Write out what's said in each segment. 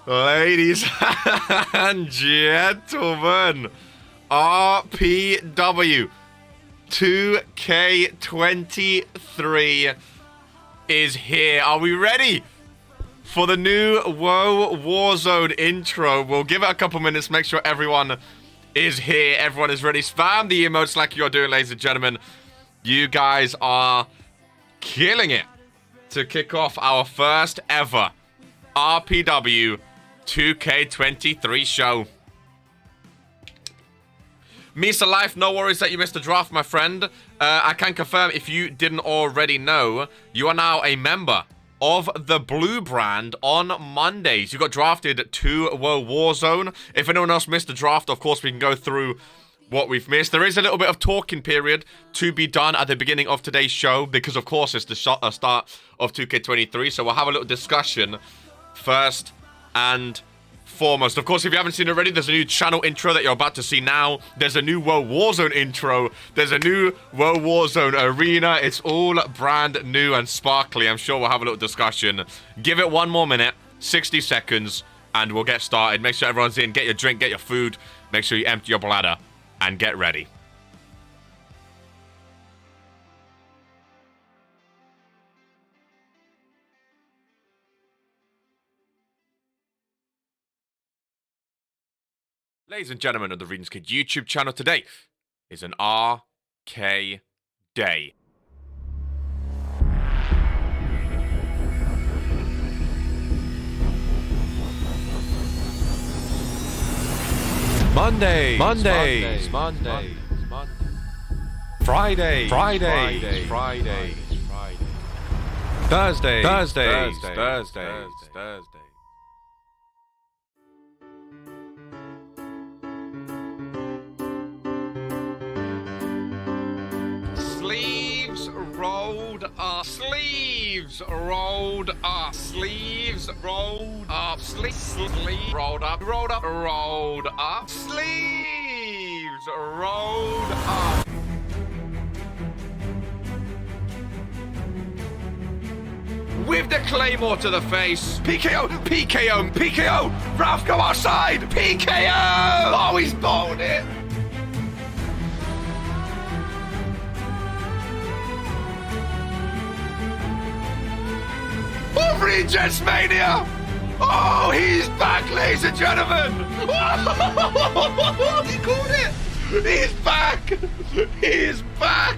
Ladies and gentlemen, RPW 2K23 is here. Are we ready for the new WOAH Warzone intro? We'll give it a couple minutes, make sure everyone is here, everyone is ready. Spam the emotes like you're doing, ladies and gentlemen. You guys are killing it to kick off our first ever RPW 2K23 show. Misa Life, no worries that you missed the draft, my friend. I can confirm, if you didn't already know, you are now a member of the Blue brand on Mondays. You got drafted to WOAH Warzone. If anyone else missed the draft, of course, we can go through what we've missed. There is a little bit of talking period to be done at the beginning of today's show because, of course, it's the start of 2K23. So we'll have a little discussion first and foremost. Of course, if you haven't seen it already, there's a new channel intro that you're about to see now. There's a new WOAH Warzone intro. There's a new WOAH Warzone arena. It's all brand new and sparkly. I'm sure we'll have a little discussion. Give it one more minute, 60 seconds, and we'll get started. Make sure everyone's in. Get your drink, get your food. Make sure you empty your bladder and get ready. Ladies and gentlemen of the Ryzen Kid YouTube channel, today is an RK day. Mondays, Fridays, Thursdays. Sleeves rolled up, sleeves rolled up, sleeves rolled up, sleeves rolled up, rolled up, sleeves rolled up. With the claymore to the face. PKO! Ralph, go outside! PKO! Oh, he's bowled it! Oh, Regents Mania! Oh, he's back, ladies and gentlemen! Oh, he called it! He's back! He's back!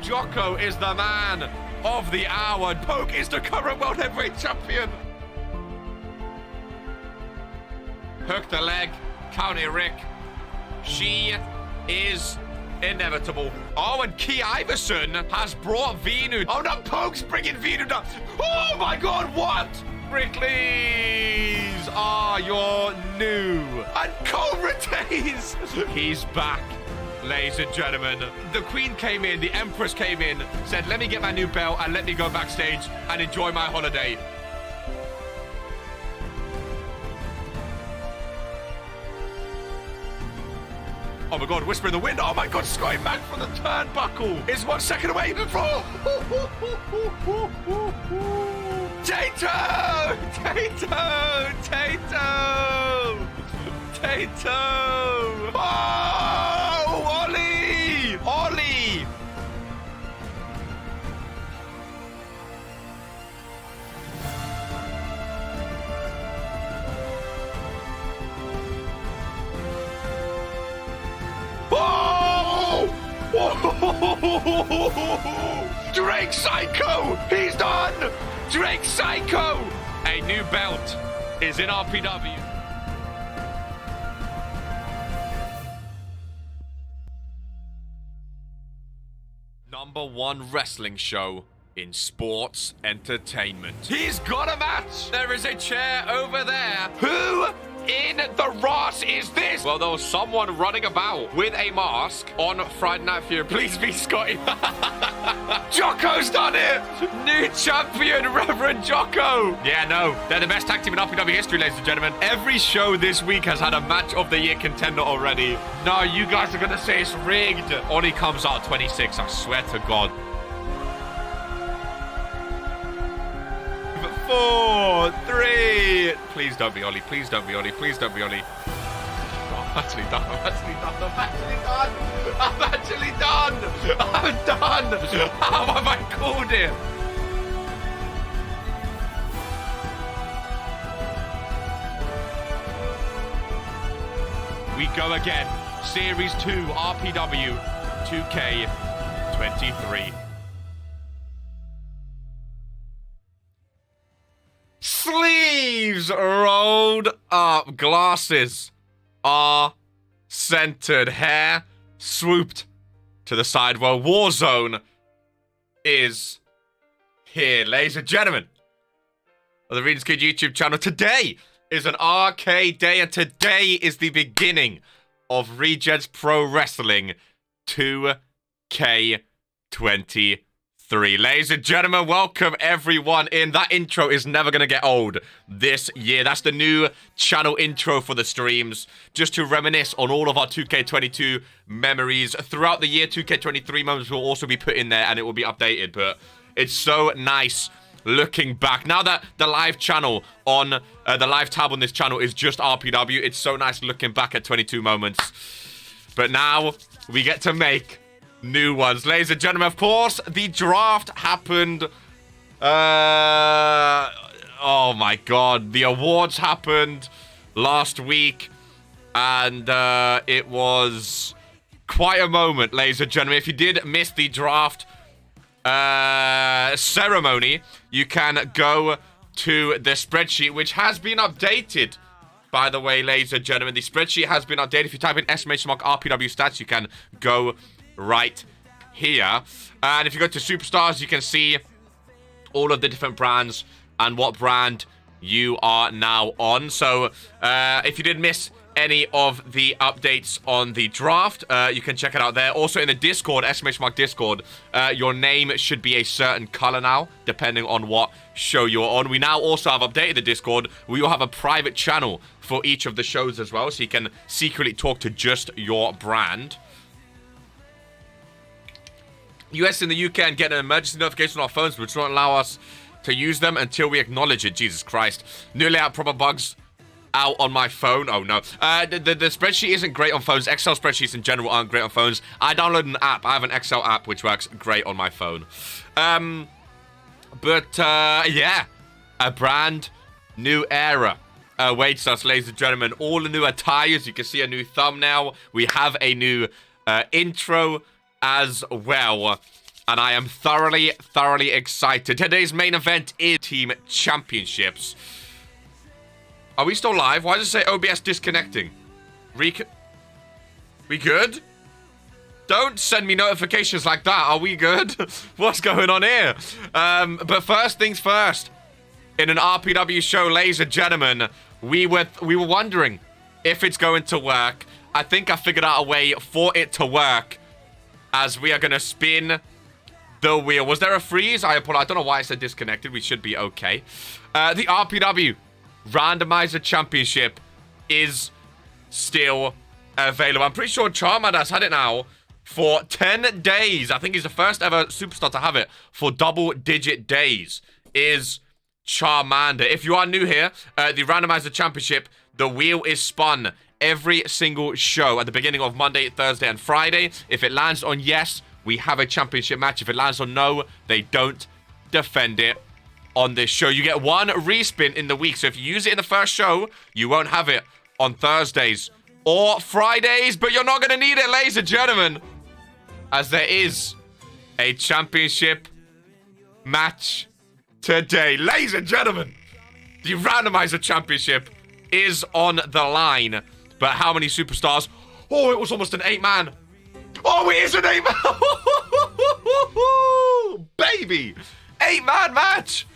Jocko is the man of the hour. Poke is the current world heavyweight champion. Hook the leg. County Rick. She is inevitable. Oh, and Key Iverson has brought Venu. Oh, no, Poke's bringing Venu down. Oh, my God, what? Brickley's are your new. And Cole retains. He's back. Ladies and gentlemen, the Queen came in, the Empress came in, said, let me get my new belt and let me go backstage and enjoy my holiday. Oh my God, whisper in the wind. Oh my God, Sky back from the turnbuckle. Is 1 second away. Tato! Oh, Ollie! Drake Psycho! He's done! Drake Psycho! A new belt is in RPW. #1 wrestling show in sports entertainment. He's got a match! There is a chair over there. Who in the Ross is this? Well, there was someone running about with a mask on Friday Night Fury. Please be Scotty. Jocko's done it! New champion, Reverend Jocko! Yeah, no, they're the best tag team in RPW history, ladies and gentlemen. Every show this week has had a match of the year contender already. No, you guys are gonna say it's rigged. Ollie comes out 26, I swear to God. 4, 3. Please don't be Ollie. Please don't be Ollie. Please don't be Ollie. Oh, I'm actually done. I'm actually done. I'm actually done. I'm actually done. I'm done. How have I called it? We go again. Series 2 RPW 2K23. Sleeves rolled up, glasses are centered, hair swooped to the side. Well, Warzone is here, ladies and gentlemen. On the Readers Kid YouTube channel, today is an arcade day, and today is the beginning of Regen's Pro Wrestling 2K23. Ladies and gentlemen, welcome everyone in. That intro is never going to get old this year. That's the new channel intro for the streams, just to reminisce on all of our 2K22 memories. Throughout the year, 2K23 memories will also be put in there and it will be updated, but it's so nice looking back. Now that the live channel on, the live tab on this channel is just RPW, it's so nice looking back at 22 moments. But now we get to make new ones. Ladies and gentlemen, of course, the draft happened. Oh my God. The awards happened last week. And it was quite a moment, ladies and gentlemen. If you did miss the draft ceremony, you can go to the spreadsheet, which has been updated. By the way, ladies and gentlemen, the spreadsheet has been updated. If you type in !RPW stats, you can go right here. And if you go to Superstars, you can see all of the different brands and what brand you are now on. So if you did miss any of the updates on the draft, you can check it out there. Also in the Discord, Discord, your name should be a certain color now, depending on what show you're on. We now also have updated the Discord. We will have a private channel for each of the shows as well, so you can secretly talk to just your brand. US and the UK and get an emergency notification on our phones, which won't allow us to use them until we acknowledge it. Jesus Christ. New layout proper bugs out on my phone. Oh no. The spreadsheet isn't great on phones. Excel spreadsheets in general aren't great on phones. I downloaded an app. I have an Excel app which works great on my phone. Yeah. A brand new era awaits us, ladies and gentlemen. All the new attires. You can see a new thumbnail. We have a new intro as well, and I am thoroughly excited. Today's main event is Team Championships. Are we still live? Why does it say OBS disconnecting? We good? Don't send me notifications like that. Are we good? What's going on here? But first things first. In an RPW show, ladies and gentlemen, we were wondering if it's going to work. I think I figured out a way for it to work, as we are going to spin the wheel. Was there a freeze? I apologize. I don't know why I said disconnected. We should be okay. The RPW Randomizer Championship is still available. I'm pretty sure Charmander has had it now for 10 days. I think he's the first ever superstar to have it for double-digit days, is Charmander. If you are new here, the Randomizer Championship, the wheel is spun every single show at the beginning of Monday, Thursday, and Friday. If it lands on yes, we have a championship match. If it lands on no, they don't defend it on this show. You get one respin in the week. So if you use it in the first show, you won't have it on Thursdays or Fridays, but you're not going to need it, ladies and gentlemen, as there is a championship match today. Ladies and gentlemen, the Randomizer Championship is on the line. But how many superstars? Oh, it was almost an 8-man. Oh, it is an 8-man. Baby. 8-man match.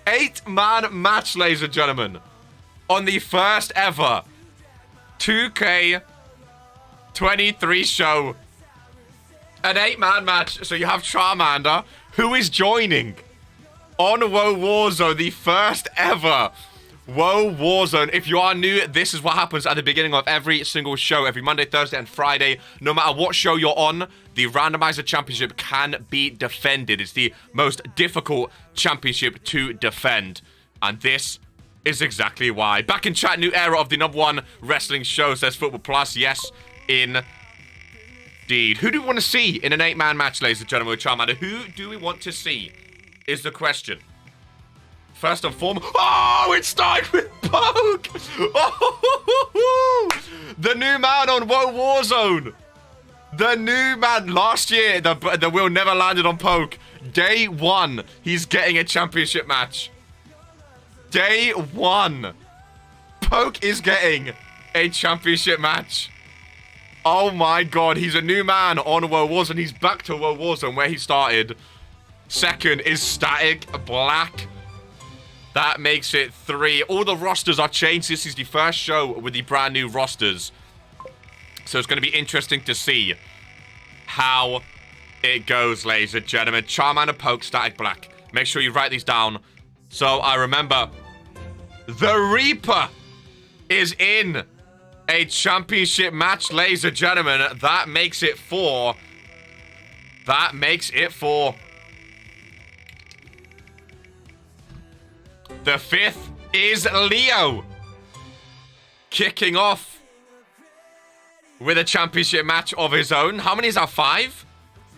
8-man match, ladies and gentlemen. On the first ever 2K23 show. An 8-man match. So you have Charmander, who is joining on WOAH Warzone, the first ever WOAH Warzone. If you are new, this is what happens at the beginning of every single show, every Monday, Thursday, and Friday. No matter what show you're on, the Randomizer Championship can be defended. It's the most difficult championship to defend. And this is exactly why. Back in chat, new era of the #1 wrestling show, says Football Plus. Yes, indeed. Who do we want to see in an 8-man match, ladies and gentlemen, with Charmander? Who do we want to see is the question. First and foremost, oh, it started with Poke. Oh, the new man on WOAH Warzone. The new man. Last year, the wheel never landed on Poke. Day 1, he's getting a championship match. Day 1, Poke is getting a championship match. Oh my god, he's a new man on WOAH Warzone. He's back to WOAH Warzone where he started. Second is Static Black. That makes it 3. All the rosters are changed. This is the first show with the brand new rosters. So it's going to be interesting to see how it goes, ladies and gentlemen. Charmander, Poke, Static Black. Make sure you write these down so I remember. The Reaper is in a championship match, ladies and gentlemen. That makes it 4. That makes it 4. The 5th is Leo. Kicking off with a championship match of his own. How many is that? 5?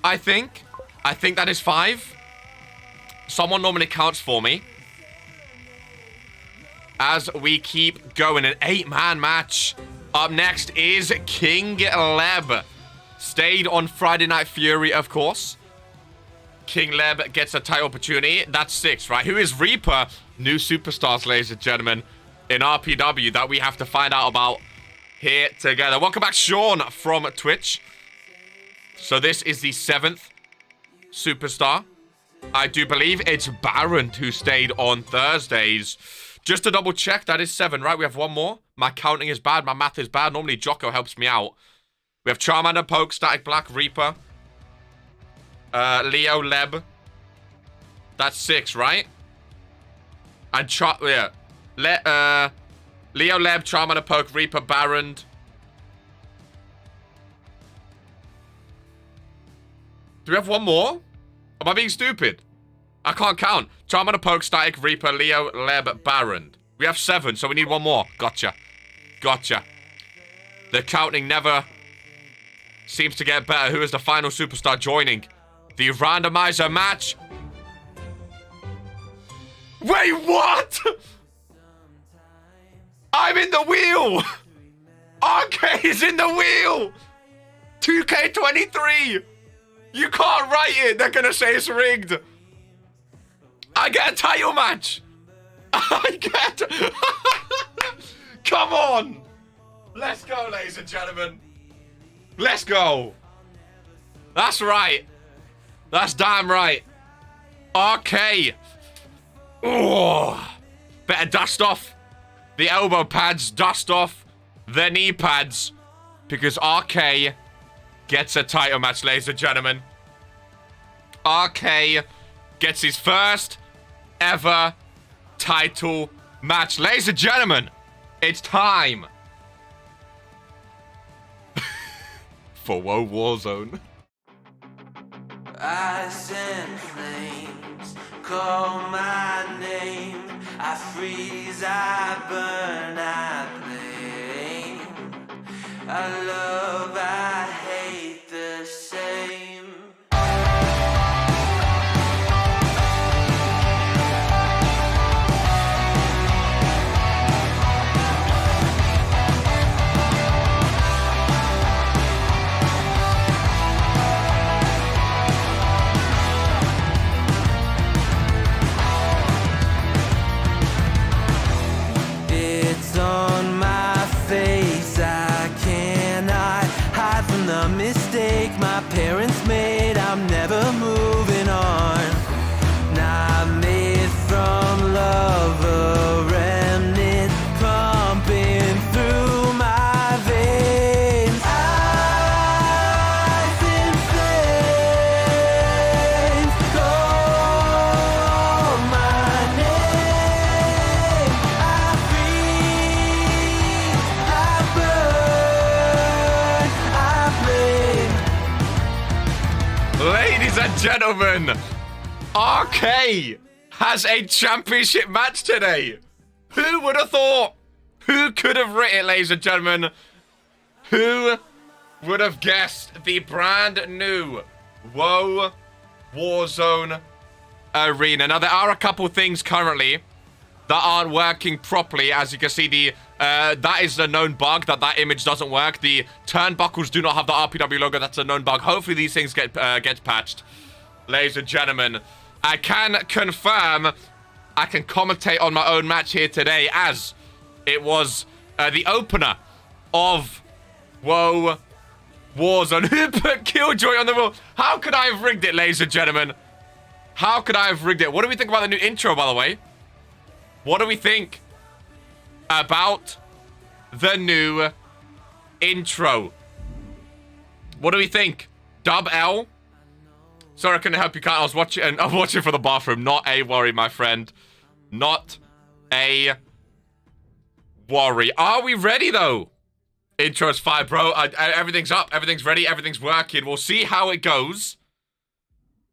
I think that is 5. Someone normally counts for me. As we keep going, an 8-man match. Up next is King Leb. Stayed on Friday Night Fury, of course. King Leb gets a title opportunity. That's 6, right? Who is Reaper? New superstars, ladies and gentlemen, in RPW that we have to find out about here together. Welcome back, Sean, from Twitch. So this is the 7th superstar. I do believe it's Baron who stayed on Thursdays. Just to double check, that is 7, right? We have one more. My counting is bad. My math is bad. Normally, Jocko helps me out. We have Charmander, Poke, Static Black, Reaper, Leo, Leb. That's 6, right? And Leo, Leb, Charmander, Poke, Reaper, Baron. Do we have one more? Am I being stupid? I can't count. Charmander, Poke, Static, Reaper, Leo, Leb, Baron. We have 7, so we need one more. Gotcha. Gotcha. The counting never seems to get better. Who is the final superstar joining the randomizer match? Wait, what? I'm in the wheel. RK is in the wheel. 2K23. You can't write it. They're going to say it's rigged. I get a title match. I get... Come on. Let's go, ladies and gentlemen. Let's go. That's right. That's damn right. RK. Oh, better dust off the elbow pads, dust off the knee pads, because RK gets a title match, ladies and gentlemen. RK gets his first ever title match. Ladies and gentlemen, it's time for WOAH Warzone. Eyes and flames call my name. I freeze, I burn, I blame. I love, I hate the same. and gentlemen, RK has a championship match today. Who would have thought? Who could have written it, ladies and gentlemen? Who would have guessed the brand new WOAH Warzone Arena? Now, there are a couple things currently that aren't working properly. As you can see, that is a known bug, that image doesn't work. The turnbuckles do not have the RPW logo. That's a known bug. Hopefully these things get patched. Ladies and gentlemen, I can confirm I can commentate on my own match here today, as it was the opener of WOAH Warzone. Who put Killjoy on the wall? How could I have rigged it, ladies and gentlemen? How could I have rigged it? What do we think about the new intro, by the way? What do we think about the new intro? What do we think? Dub L? Sorry, I couldn't help you. I was watching from the bathroom. Not a worry, my friend. Not a worry. Are we ready, though? Intro's fine, bro. Everything's up. Everything's ready. Everything's working. We'll see how it goes.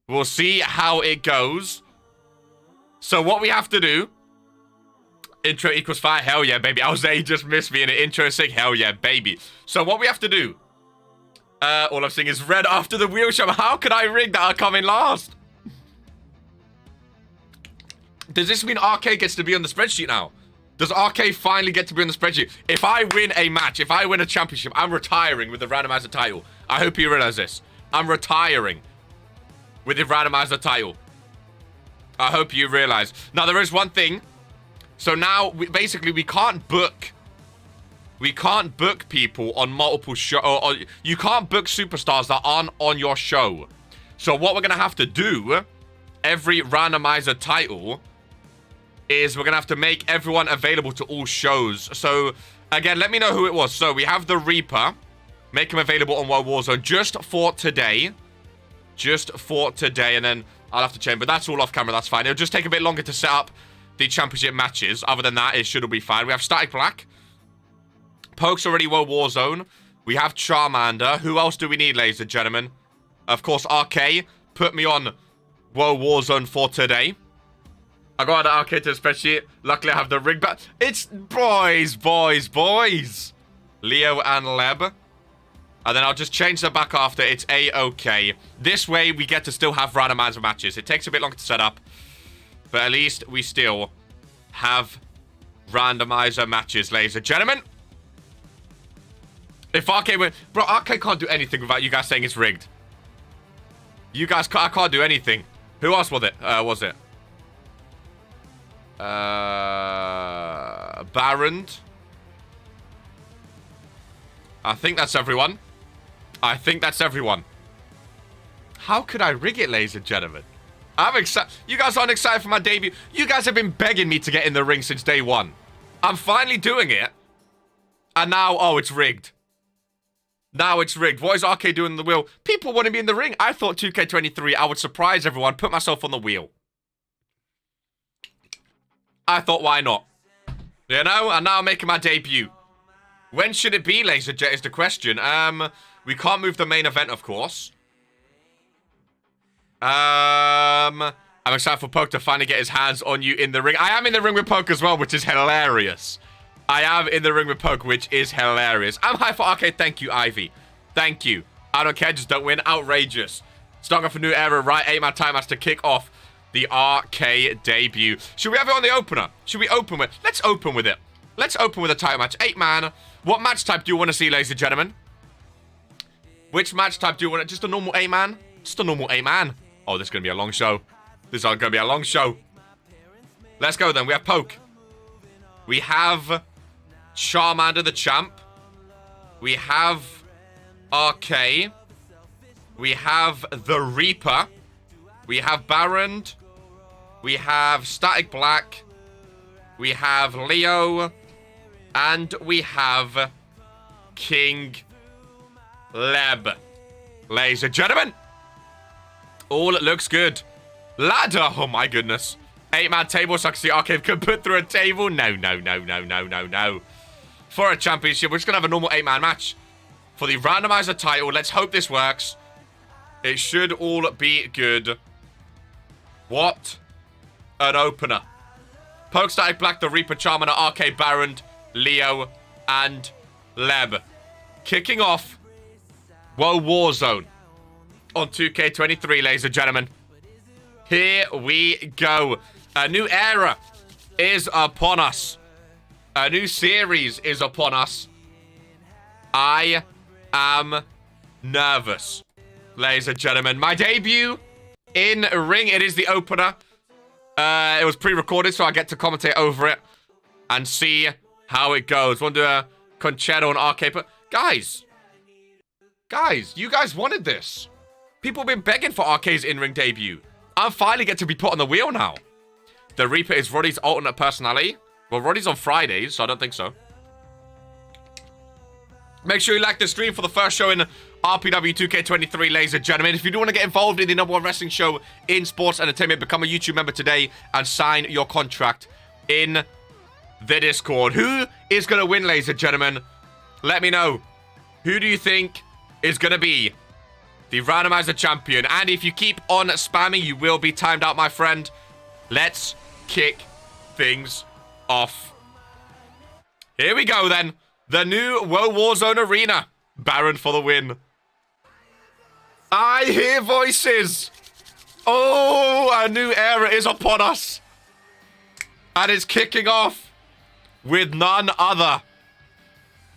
We'll see how it goes. So what we have to do... Intro equals fire. Hell yeah, baby. I was there. He just missed me in an intro sick. Hell yeah, baby. So what we have to do... all I'm seeing is red after the wheel shot. How could I rig that I'll come in last? Does this mean RK gets to be on the spreadsheet now? Does RK finally get to be on the spreadsheet? If I win a match, if I win a championship, I'm retiring with the randomizer title. I hope you realize this. I'm retiring with the randomizer title. I hope you realize. Now, there is one thing. So now, basically, we can't book people on multiple shows. Or you can't book superstars that aren't on your show. So what we're going to have to do, every randomizer title, is we're going to have to make everyone available to all shows. So, again, let me know who it was. So, we have the Reaper. Make him available on WOAH Warzone just for today. Just for today. And then I'll have to change. But that's all off camera. That's fine. It'll just take a bit longer to set up the championship matches. Other than that, it should all be fine. We have Static Black. Poke's already WOAH Warzone. We have Charmander. Who else do we need, ladies and gentlemen? Of course, RK. Put me on WOAH Warzone for today. I got the RK to the spreadsheet. Luckily, I have the rig back. It's boys. Leo and Leb. And then I'll just change them back after. It's A-OK. This way, we get to still have randomizer matches. It takes a bit longer to set up. But at least we still have randomizer matches, ladies and gentlemen. If RK win... Bro, RK can't do anything without you guys saying it's rigged. You guys can't... I can't do anything. Who else was it? Baron. I think that's everyone. How could I rig it, ladies and gentlemen? I'm excited. You guys aren't excited for my debut. You guys have been begging me to get in the ring since day one. I'm finally doing it. And now, oh, it's rigged. Now it's rigged. What is RK doing in the wheel? People want to be in the ring. I thought 2K23, I would surprise everyone, put myself on the wheel. I thought, why not? You know, and now I'm making my debut. When should it be, ladies and gentlemen, is the question. We can't move the main event, of course. I'm excited for Poke to finally get his hands on you in the ring. I am in the ring with Poke as well, which is hilarious. I am in the ring with Poke, which is hilarious. I'm high for RK. Thank you, Ivy. Thank you. I don't care. Just don't win. Outrageous. Starting off a new era, right? 8-man time match to kick off the RK debut. Should we have it on the opener? Should we open with... Let's open with it. Let's open with a title match. 8-man. What match type do you want to see, ladies and gentlemen? Which match type do you want? Just a normal 8-man? Just a normal 8-man. Oh, this is going to be a long show. This is going to be a long show. Let's go then. We have Poke. We have Charmander the champ. We have RK. We have the Reaper. We have Baron. We have Static Black. We have Leo. And we have King Leb. Ladies and gentlemen. All looks good. Ladder. Oh my goodness. 8-man table so I can see RK can put through a table. No. For a championship, we're just going to have a normal 8-man match. For the randomizer title, let's hope this works. It should all be good. What an opener. Poke, Static Black, the Reaper, Charmander, RK, Baron, Leo, and Leb. Kicking off WOAH Warzone on 2K23, ladies and gentlemen. Here we go. A new era is upon us. A new series is upon us. I am nervous, ladies and gentlemen. My debut in ring. It is the opener. It was pre-recorded, so I get to commentate over it and see how it goes. Want to do a concerto on arcade, but guys, you guys wanted this. People have been begging for Arcade's in-ring debut. I finally get to be put on the wheel now. The Reaper is Roddy's alternate personality. Well, Roddy's on Fridays, so I don't think so. Make sure you like the stream for the first show in RPW2K23, ladies and gentlemen. If you do want to get involved in the #1 wrestling show in sports entertainment, become a YouTube member today and sign your contract in the Discord. Who is going to win, ladies and gentlemen? Let me know. Who do you think is going to be the Randomizer champion? And if you keep on spamming, you will be timed out, my friend. Let's kick things off. Here we go, then. The new WOAH Warzone Arena. Baron for the win. I hear voices. Oh, a new era is upon us. And it's kicking off with none other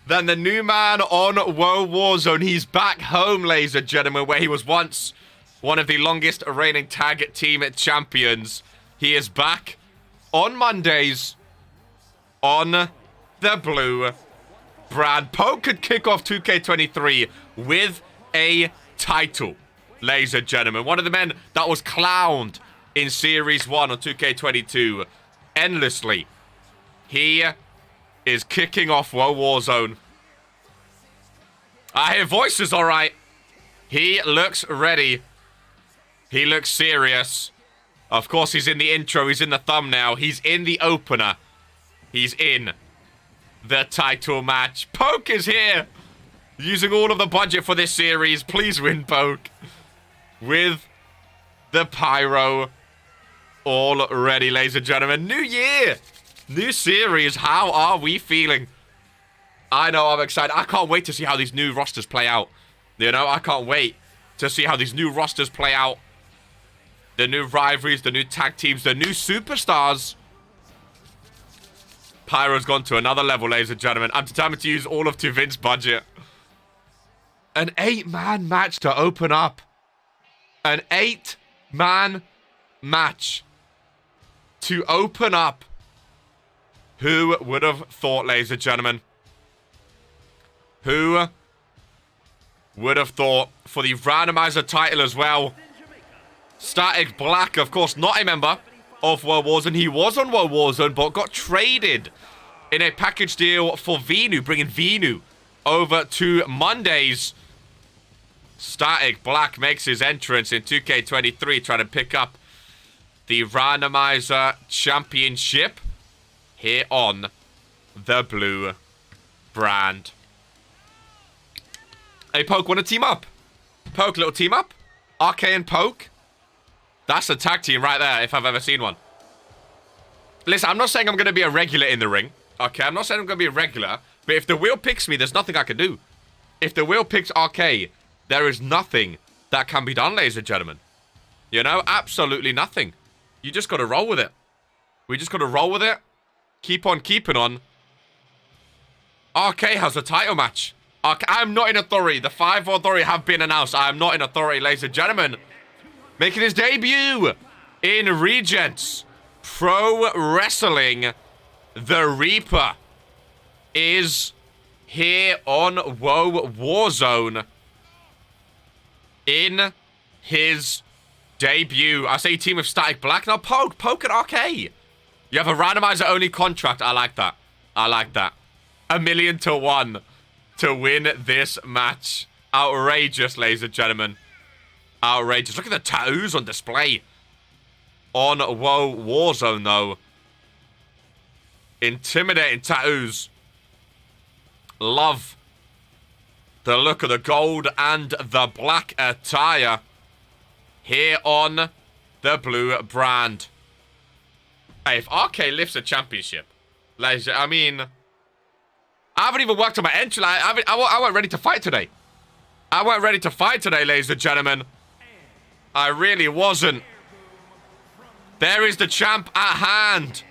than the new man on WOAH Warzone. He's back home, ladies and gentlemen, where he was once one of the longest reigning tag team champions. He is back on Mondays on the blue brand. Poke could kick off 2K23 with a title, ladies and gentlemen. One of the men that was clowned in Series 1 on 2K22 endlessly. He is kicking off WOAH Warzone. I hear voices, all right. He looks ready. He looks serious. Of course, he's in the intro. He's in the thumbnail. He's in the opener. He's in the title match. Poke is here. Using all of the budget for this series. Please win, Poke. With the pyro all ready, ladies and gentlemen. New year. New series. How are we feeling? I know I'm excited. I can't wait to see how these new rosters play out. You know, I can't wait to see how these new rosters play out. The new rivalries, the new tag teams, the new superstars. Pyro's gone to another level, ladies and gentlemen. I'm determined to use all of Tuvin's budget. An 8-man match to open up. An 8-man match to open up. Who would have thought, ladies and gentlemen? Who would have thought? For the Randomizer title as well. Static Black, of course, not a member of WOAH Warzone. He was on WOAH Warzone, but got traded in a package deal for Venu, bringing Venu over to Mondays. Static Black makes his entrance in 2K23, trying to pick up the Randomizer Championship here on the blue brand. Hey, Poke, want to team up? Poke, little team up? RK and Poke? That's a tag team right there, if I've ever seen one. Listen, I'm not saying I'm going to be a regular in the ring. Okay, I'm not saying I'm going to be a regular. But if the wheel picks me, there's nothing I can do. If the wheel picks RK, there is nothing that can be done, ladies and gentlemen. You know, absolutely nothing. You just got to roll with it. We just got to roll with it. Keep on keeping on. RK has a title match. I'm not in authority. The 5 authority have been announced. I am not in authority, ladies and gentlemen. Making his debut in Regents Pro Wrestling, the Reaper is here on WOAH Warzone in his debut. I say team with Static Black. Now Poke and RK. You have a randomizer only contract. I like that. I like that. 1,000,000 to 1 to win this match. Outrageous, ladies and gentlemen. Outrageous. Look at the tattoos on display on WOAH Warzone, though. Intimidating tattoos. Love the look of the gold and the black attire. here on the blue brand. Hey, if RK lifts a championship, ladies, I mean, I haven't even worked on my entry. I weren't ready to fight today. I weren't ready to fight today, ladies and gentlemen. I really wasn't. There is the champ at hand.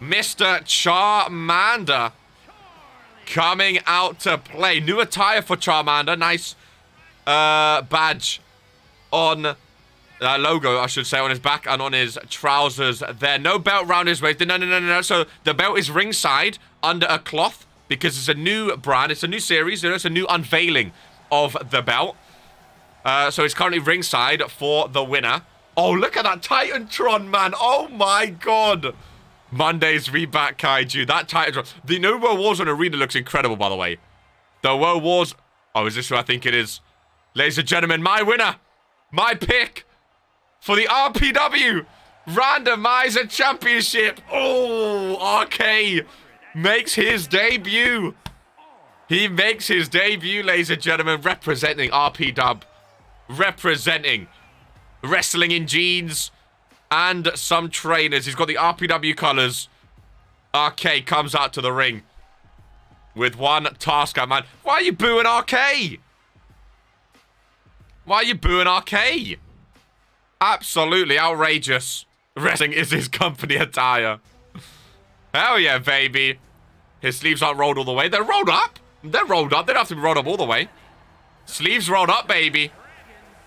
Mr. Charmander coming out to play. New attire for Charmander. Nice badge on logo, I should say, on his back and on his trousers there. No belt round his waist. No. So the belt is ringside under a cloth because it's a new brand. It's a new series. You know, it's a new unveiling of the belt. So it's currently ringside for the winner. Oh, look at that Titantron, man. Oh, my God. Monday's Reback Kaiju. That Titantron. The new WOAH Arena looks incredible, by the way. The WOAH... Oh, is this who I think it is? Ladies and gentlemen, my winner. My pick for the RPW Randomizer Championship. Oh, RK makes his debut. He makes his debut, ladies and gentlemen, representing RPW. Representing wrestling in jeans and some trainers. He's got the RPW colors. RK comes out to the ring with one tasker, man. Why are you booing RK? Why are you booing RK? Absolutely outrageous. Wrestling is his company attire. Hell yeah, baby. His sleeves aren't rolled all the way. They're rolled up. They're rolled up. They don't have to be rolled up all the way. Sleeves rolled up, baby.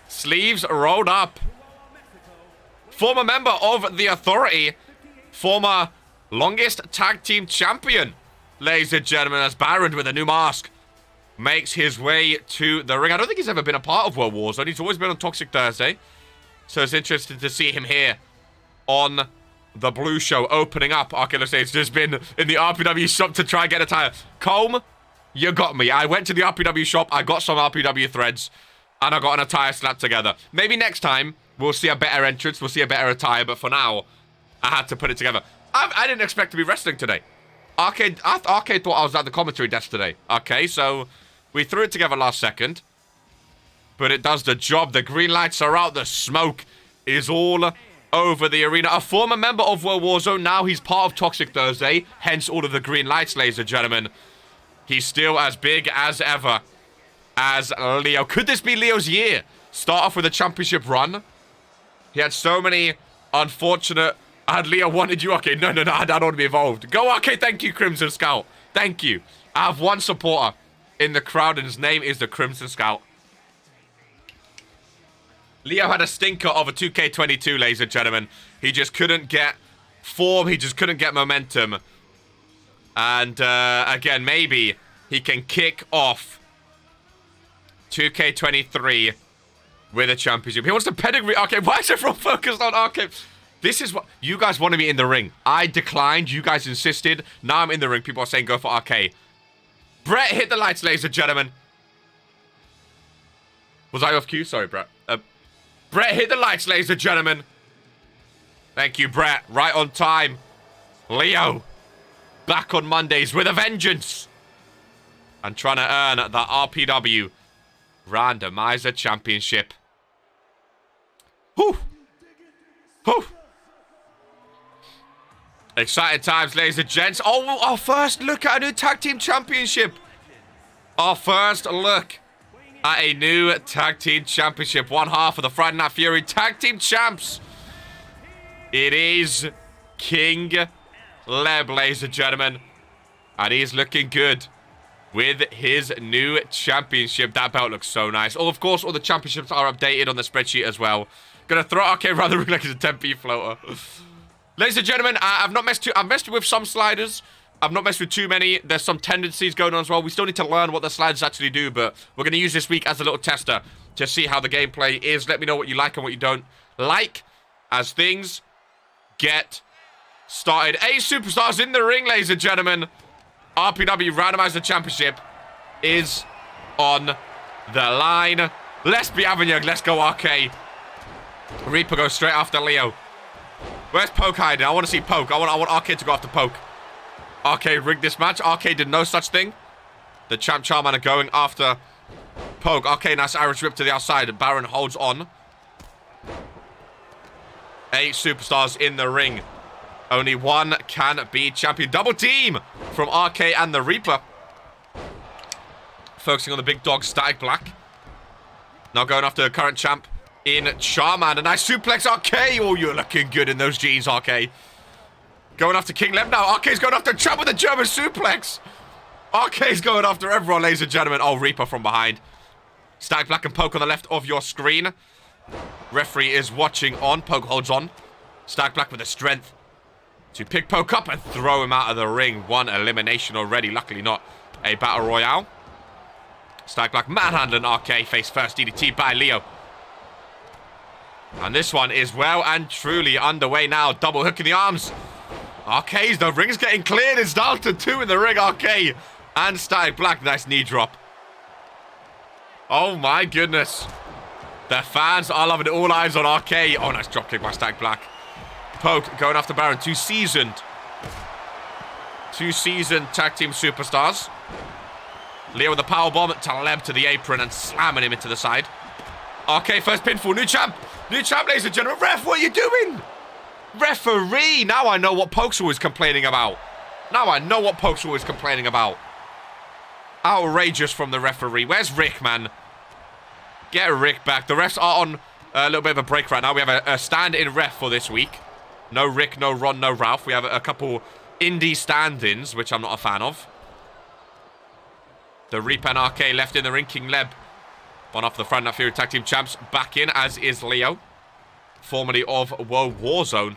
Sleeves rolled up. Former member of the Authority. Former longest tag team champion. Ladies and gentlemen, as Baron with a new mask makes his way to the ring. I don't think he's ever been a part of WOAH. He's always been on Toxic Thursday. So it's interesting to see him here on the Blue Show opening up. Okay, let's say it's just been in the RPW shop to try and get a tire. Comb, you got me. I went to the RPW shop. I got some RPW threads. And I got an attire slapped together. Maybe next time we'll see a better entrance. We'll see a better attire. But for now, I had to put it together. I didn't expect to be wrestling today. Arcade thought I was at the commentary desk today. Okay, so we threw it together last second. But it does the job. The green lights are out. The smoke is all over the arena. A former member of WOAH. Now he's part of Toxic Thursday. Hence all of the green lights, ladies and gentlemen. He's still as big as ever as Leo. Could this be Leo's year? Start off with a championship run. He had so many unfortunate... And Leo wanted you. Okay, no, I don't want to be involved. Go, okay, thank you, Crimson Scout. Thank you. I have one supporter in the crowd, and his name is the Crimson Scout. Leo had a stinker of a 2K22, ladies and gentlemen. He just couldn't get form. He just couldn't get momentum. And, again, maybe he can kick off 2K23 with a championship. He wants the pedigree. Okay, why is everyone focused on RK? This is what you guys wanted me in the ring. I declined. You guys insisted. Now I'm in the ring. People are saying go for RK. Brett, hit the lights, ladies and gentlemen. Was I off cue? Sorry, Brett. Brett, hit the lights, ladies and gentlemen. Thank you, Brett. Right on time. Leo, back on Mondays with a vengeance. And trying to earn the RPW Randomizer Championship. Whew. Whew. Exciting times, ladies and gents. Oh, our first look at a new tag team championship. Our first look at a new tag team championship. One half of the Friday Night Fury tag team champs. It is King Leb, ladies and gentlemen. And he's looking good with his new championship. That belt looks so nice. Oh, of course, all the championships are updated on the spreadsheet as well. Gonna throw RK around the ring like it's a 10p floater. Ladies and gentlemen, I've messed with some sliders. I've not messed with too many. There's some tendencies going on as well. We still need to learn what the sliders actually do, but we're going to use this week as a little tester to see how the gameplay is. Let me know what you like and what you don't like as things get started. 8 superstars in the ring, ladies and gentlemen. RPW Randomizer Championship is on the line. Let's be Avignon. Let's go, RK. Reaper goes straight after Leo. Where's Poke hiding? I want to see Poke. I want RK to go after Poke. RK rigged this match. RK did no such thing. The champ Charmander going after Poke. RK, nice Irish whip to the outside. Baron holds on. 8 superstars in the ring. Only one can be champion. Double team from RK and the Reaper. Focusing on the big dog, Static Black. Now going after the current champ in Charmander. Nice suplex, RK. Oh, you're looking good in those jeans, RK. Going after King Lem now. RK's going after champ with a German suplex. RK's going after everyone, ladies and gentlemen. Oh, Reaper from behind. Static Black and Poke on the left of your screen. Referee is watching on. Poke holds on. Static Black with the strength to pick Poke up and throw him out of the ring. One elimination already. Luckily not a battle royale. Static Black manhandling RK. Face first DDT by Leo. And this one is well and truly underway now. Double hook in the arms. RK's, the ring's getting cleared. It's down to 2 in the ring. RK and Static Black. Nice knee drop. Oh my goodness. The fans are loving it. All eyes on RK. Oh, nice dropkick by Static Black. Poke going after Baron. Two seasoned tag team superstars. Leo with the powerbomb to Leb to the apron and slamming him into the side. RK first pinfall. New champ, ladies and gentlemen. Ref, what are you doing? Referee. Now I know what Poke's always complaining about. Outrageous from the referee. Where's Rick, man? Get Rick back. The refs are on a little bit of a break right now. We have a stand-in ref for this week. No Rick, no Ron, no Ralph. We have a couple indie stand-ins, which I'm not a fan of. The Reaper and RK left in the ring. King Leb on off the front. Now Fury Tag Team Champs back in, as is Leo, formerly of Warzone.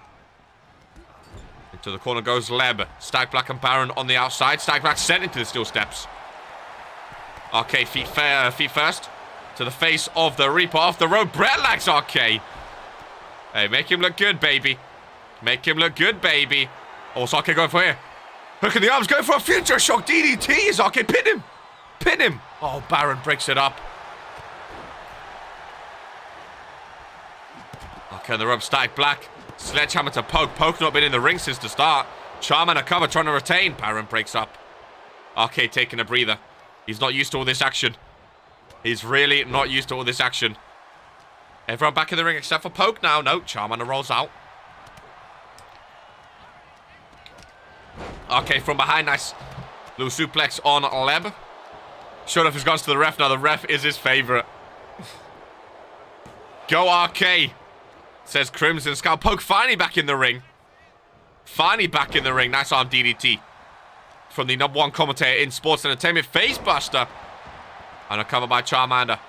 Into the corner goes Leb. Static Black and Baron on the outside. Static Black sent into the steel steps. RK feet first. To the face of the Reaper. Off the road. Brett likes RK. Hey, make him look good, baby. Oh, it's RK going for here. Hook in the arms. Going for a future shock DDT. Is RK. Pin him. Oh, Baron breaks it up. RK on the rope. Static Black. Sledgehammer to Poke. Poke not been in the ring since the start. Charmander cover trying to retain. Baron breaks up. RK taking a breather. He's not used to all this action. He's really not used to all this action. Everyone back in the ring except for Poke now. No, Charmander rolls out. RK from behind. Nice little suplex on Leb. Showed off his guns to the ref. Now the ref is his favorite. Go RK, says Crimson Scout. Poke finally back in the ring. Nice arm DDT from the #1 commentator in sports entertainment, Facebuster. And a cover by Charmander.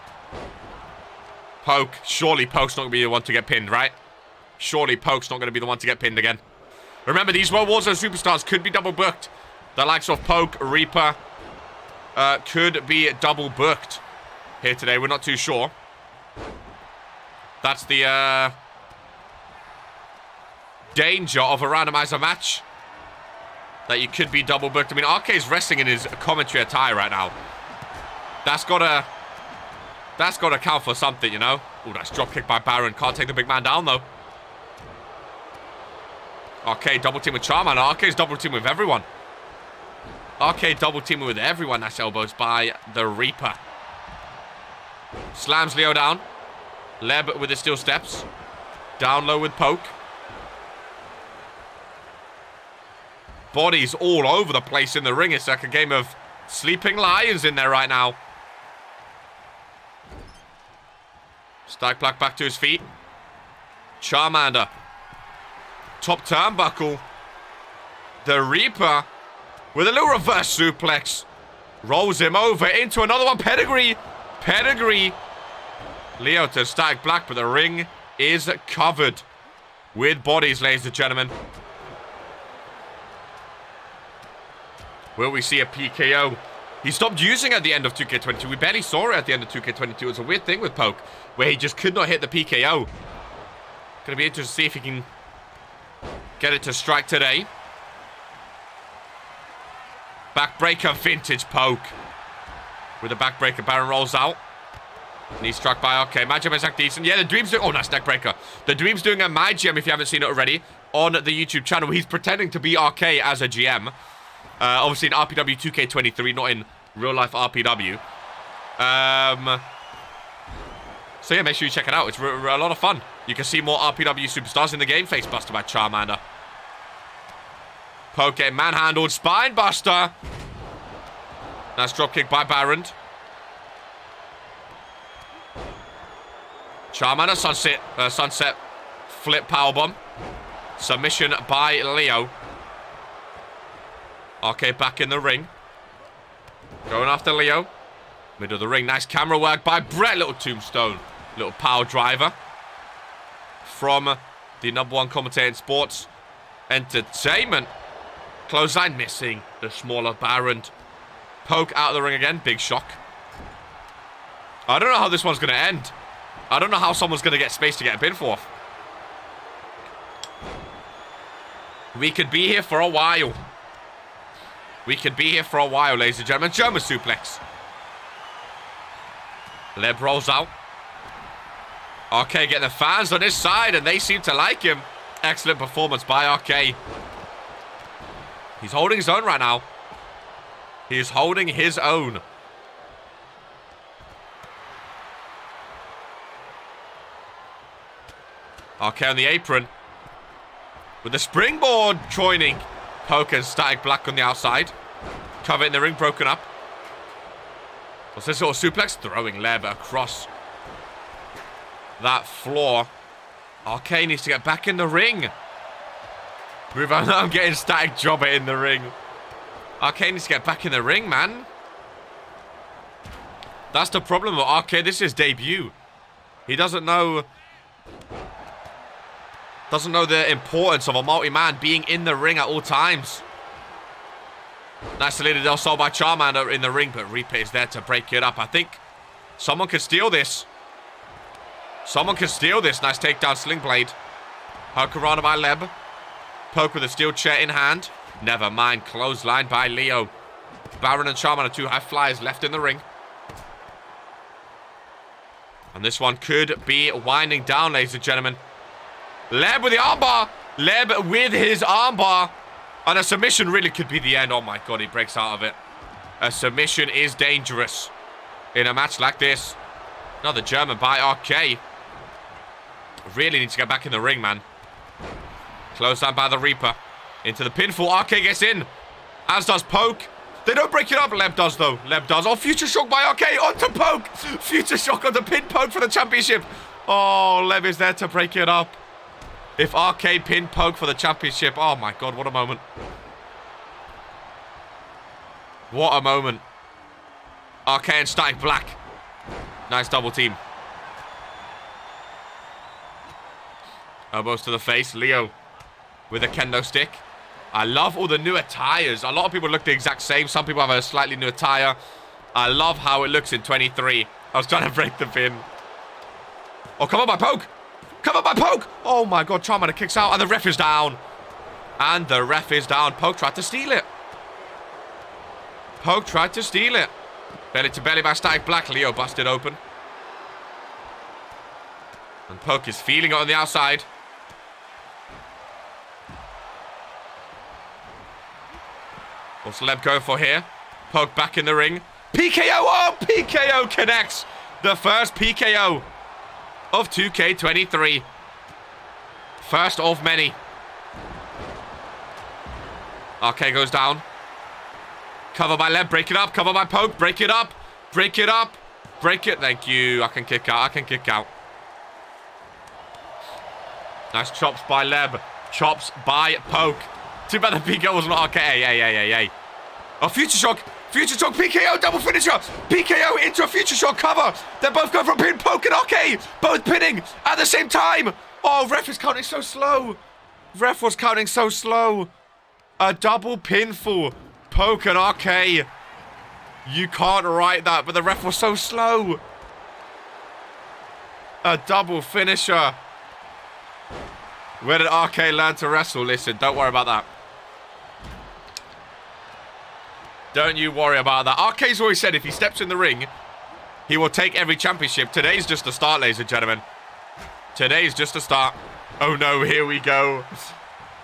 Poke. Surely Poke's not going to be the one to get pinned, right? Again. Remember, these World Warzone superstars could be double booked. The likes of Poke, Reaper, could be double booked here today. We're not too sure. That's the danger of a randomizer match. That you could be double booked. I mean, RK's wrestling in his commentary attire right now. That's gotta count for something, you know. Oh, nice drop kick by Baron. Can't take the big man down though. RK double team with Charmander. RK's double team with everyone. Nice elbows by the Reaper. Slams Leo down. Leb with the steel steps. Down low with Poke. Bodies all over the place in the ring. It's like a game of sleeping lions in there right now. Static Black back to his feet. Charmander. Top turnbuckle. The Reaper with a little reverse suplex. Rolls him over into another one. Pedigree. Leo to Static Black, but the ring is covered with bodies, ladies and gentlemen. Will we see a PKO? He stopped using at the end of 2K22. We barely saw it at the end of 2K22. It's a weird thing with Poke, where he just could not hit the PKO. Gonna be interesting to see if he can get it to strike today. Backbreaker, vintage Poke. With a backbreaker, Baron rolls out. Knee struck by RK. My gem is act decent. Yeah, the Dream's doing... Oh, nice neckbreaker. The Dream's doing a My GM, if you haven't seen it already, on the YouTube channel. He's pretending to be RK as a GM. Obviously in RPW2K23, not in real life RPW. So yeah, make sure you check it out. It's a lot of fun. You can see more RPW superstars in the game. Face buster by Charmander. Poke getting manhandled. Spine buster. Nice dropkick by Baron. Charmander sunset flip powerbomb. Submission by Leo. Okay, back in the ring. Going after Leo. Middle of the ring. Nice camera work by Brett. Little tombstone. Little power driver. From the #1 commentator in sports entertainment. Clothesline missing. The smaller Baron. Poke out of the ring again. Big shock. I don't know how this one's going to end. I don't know how someone's going to get space to get a pinfall. We could be here for a while. We could be here for a while, ladies and gentlemen. German suplex. Leb rolls out. RK getting the fans on his side, and they seem to like him. Excellent performance by RK. He's holding his own right now. He's holding his own. RK on the apron. With the springboard joining. Poke and Static Black on the outside. Cover in the ring, broken up. What's this little suplex? Throwing Leb across that floor. RK needs to get back in the ring. Move on. I'm getting Static Jobber in the ring. RK needs to get back in the ring, man. That's the problem with RK. This is his debut. He doesn't know the importance of a multi-man being in the ring at all times. Nice leader del Sol by Charmander in the ring, but Reaper is there to break it up. I think someone could steal this. Someone could steal this. Nice takedown, Sling Blade. Hurricanrana by Leb. Poke with a steel chair in hand. Never mind. Clothesline by Leo. Baron and Charmander, 2 high flyers left in the ring. And this one could be winding down, ladies and gentlemen. Leb with the armbar. Leb with his armbar. And a submission really could be the end. Oh my god, he breaks out of it. A submission is dangerous in a match like this. Another German by RK. Really needs to get back in the ring, man. Close down by the Reaper. Into the pinfall. RK gets in. As does Poke. They don't break it up. Leb does, though. Leb does. Oh, future shock by RK. Onto Poke. Future shock on the pin Poke for the championship. Oh, Leb is there to break it up. If RK pin Poke for the championship. Oh, my God. What a moment. What a moment. RK and Static Black. Nice double team. Elbows to the face. Leo with a kendo stick. I love all the new attires. A lot of people look the exact same. Some people have a slightly new attire. I love how it looks in 23. I was trying to break the pin. Oh, come on, by Poke. Come on, by Poke. Oh, my God. Charmander kicks out. And the ref is down. And the ref is down. Poke tried to steal it. Poke tried to steal it. Belly to belly by Static Black. Leo busted open. And Poke is feeling it on the outside. What's Leb going for here? Poke back in the ring. PKO! Oh, PKO connects. The first PKO of 2K23. First of many. RK goes down. Cover by Leb. Break it up. Cover by Poke. Break it up. Break it up. Break it. Thank you. I can kick out. I can kick out. Nice chops by Leb. Chops by Poke. Too bad the PKO was not RK. Hey. Oh, future shock. Future shock. PKO. Double finisher. PKO into a future shock cover. They're both going for a pin. Poke and RK. Both pinning at the same time. Oh, ref is counting so slow. Ref was counting so slow. A double pinfall. Poke and RK. You can't write that, but the ref was so slow. A double finisher. Where did RK learn to wrestle? Listen, don't worry about that. Don't you worry about that. RK's always said if he steps in the ring, he will take every championship. Today's just the start, ladies and gentlemen. Today's just a start. Oh no, here we go.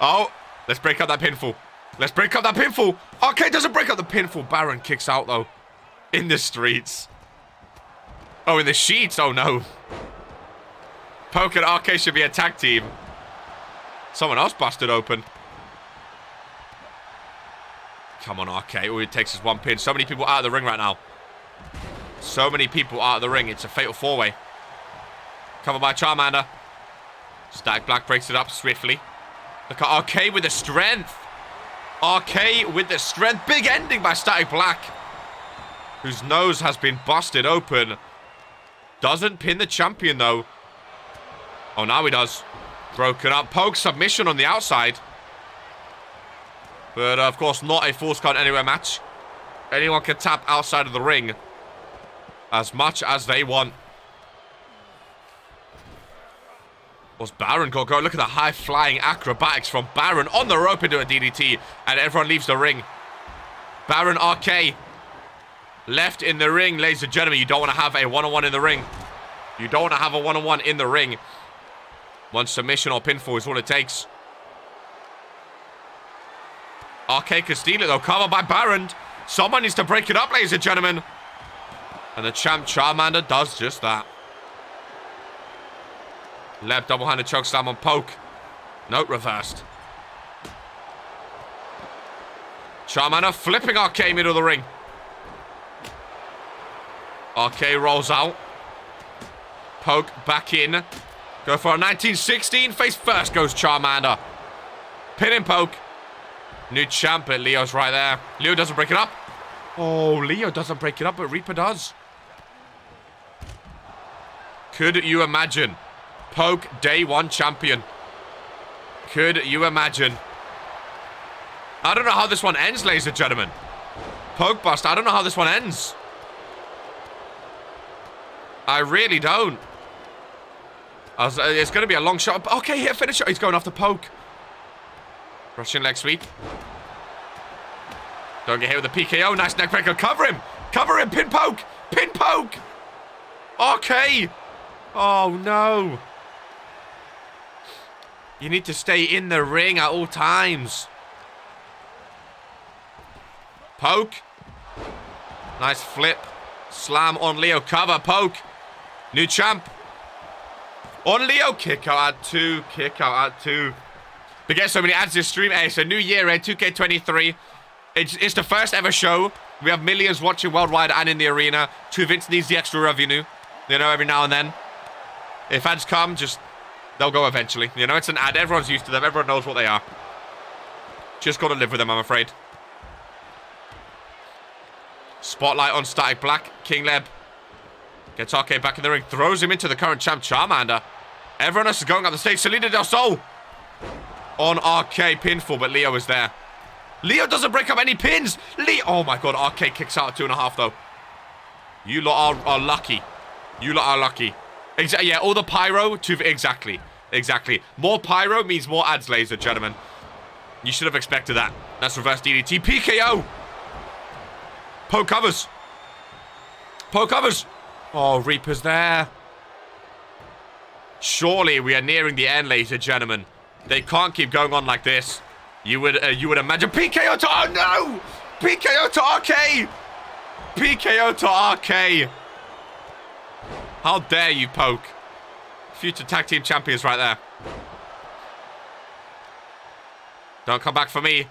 Oh, let's break up that pinfall. Let's break up that pinfall. RK doesn't break up the pinfall. Baron kicks out, though. In the streets. Oh, in the sheets. Oh, no. Poke and RK should be a tag team. Someone else busted open. Come on, RK. All it takes is one pin. So many people out of the ring right now. So many people out of the ring. It's a fatal four-way. Covered by Charmander. Static Black breaks it up swiftly. Look at RK with the strength. RK with the strength. Big ending by Static Black, whose nose has been busted open. Doesn't pin the champion, though. Oh, now he does. Broken up. Poke submission on the outside. But, of course, not a Force Count Anywhere match. Anyone can tap outside of the ring as much as they want. What's Baron got going? Look at the high-flying acrobatics from Baron on the rope into a DDT, and everyone leaves the ring. Baron RK left in the ring, ladies and gentlemen. You don't want to have a one-on-one in the ring. You don't want to have a one-on-one in the ring. One submission or pinfall is all it takes. RK can steal it, though. Covered by Baron. Someone needs to break it up, ladies and gentlemen. And the champ Charmander does just that. Left double-handed choke slam on Poke. Note reversed. Charmander flipping RK middle of the ring. RK rolls out. Poke back in. Go for a 1916. Face first goes Charmander. Pinning Poke. New champ, but Leo's right there. Leo doesn't break it up. Oh, Leo doesn't break it up, but Reaper does. Could you imagine? Poke day one champion. Could you imagine? I don't know how this one ends, ladies and gentlemen. Poke bust. I don't know how this one ends. I really don't. It's going to be a long shot. Okay, here, finish it. He's going after Poke. Russian leg sweep. Don't get hit with a PKO. Nice neck breaker. Cover him. Cover him. Pin Poke. Pin Poke. Okay. Oh, no. You need to stay in the ring at all times. Poke. Nice flip. Slam on Leo. Cover. Poke. New champ. On Leo. Kick out at 2. Kick out at 2. We get so many ads this stream. Hey, it's a new year, 2K23. It's the first ever show. We have millions watching worldwide and in the arena. Vince needs the extra revenue. You know, every now and then. If ads come, they'll go eventually. You know, it's an ad. Everyone's used to them. Everyone knows what they are. Just got to live with them, I'm afraid. Spotlight on Static Black. King Leb gets RK back in the ring. Throws him into the current champ, Charmander. Everyone else is going up the stage. Salida del Sol on RK pinfall, but Leo is there. Leo doesn't break up any pins. Oh my god, RK kicks out at 2.5 though. You lot are lucky. You lot are lucky. Yeah, all the pyro to exactly. More pyro means more ads, ladies and gentlemen. You should have expected that. That's reverse DDT. PKO. Poke covers. Poke covers. Oh, Reaper's there. Surely we are nearing the end, ladies and gentlemen. They can't keep going on like this. You would imagine PKO to... Oh, no! PKO to RK! PKO to RK. How dare you, Poke. Future tag team champions right there. Don't come back for me.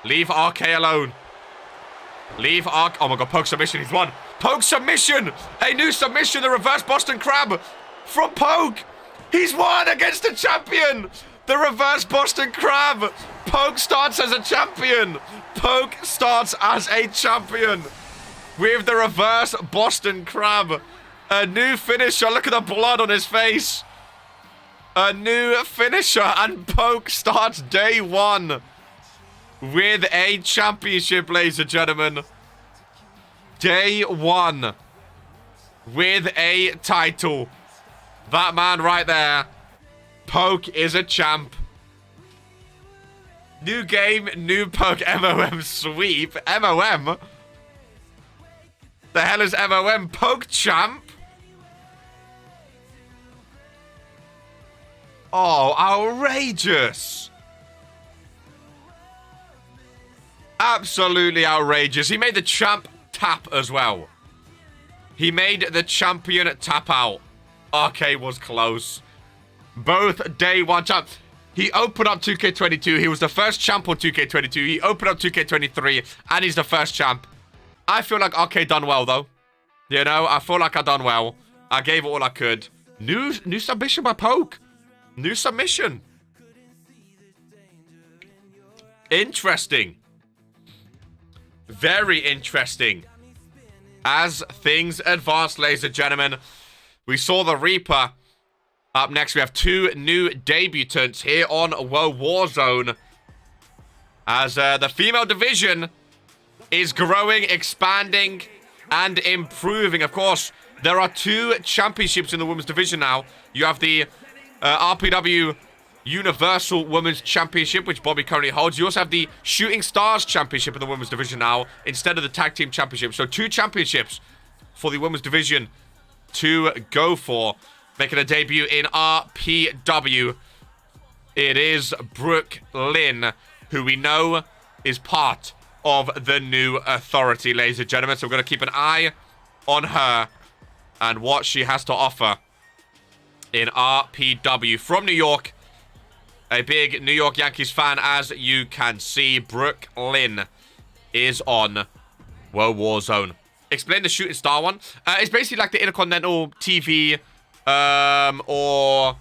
Leave RK alone. Leave RK... Oh, my God. Poke submission. He's won. Poke submission. A new submission. The reverse Boston Crab from Poke. He's won against the champion. The reverse Boston Crab. Poke starts as a champion. Poke starts as a champion with the reverse Boston Crab. A new finisher. Look at the blood on his face. A new finisher. And Poke starts day one with a championship, ladies and gentlemen. Day one with a title. That man right there. Poke is a champ. New game, new Poke MOM sweep. MOM? The hell is MOM? Poke champ? Oh, outrageous. Absolutely outrageous. He made the champ tap as well. He made the champion tap out. RK was close. Both day one champs. He opened up 2K22. He was the first champ on 2K22. He opened up 2K23, and he's the first champ. I feel like RK done well, though. You know, I feel like I done well. I gave it all I could. New submission by Poke. New submission. Interesting. Very interesting. As things advance, ladies and gentlemen, we saw the Reaper. Up next, we have two new debutants here on Warzone. As the female division is growing, expanding, and improving. Of course, there are two championships in the women's division now. You have the RPW Universal Women's Championship, which Bobby currently holds. You also have the Shooting Stars Championship in the women's division now, instead of the Tag Team Championship. So two championships for the women's division to go for. Making a debut in RPW, it is Brooke Lynn, who we know is part of the new authority, ladies and gentlemen. So we're going to keep an eye on her and what she has to offer in RPW. From New York, a big New York Yankees fan, as you can see. Brooke Lynn is on Warzone. Explain the Shooting Star one. It's basically like the Intercontinental TV or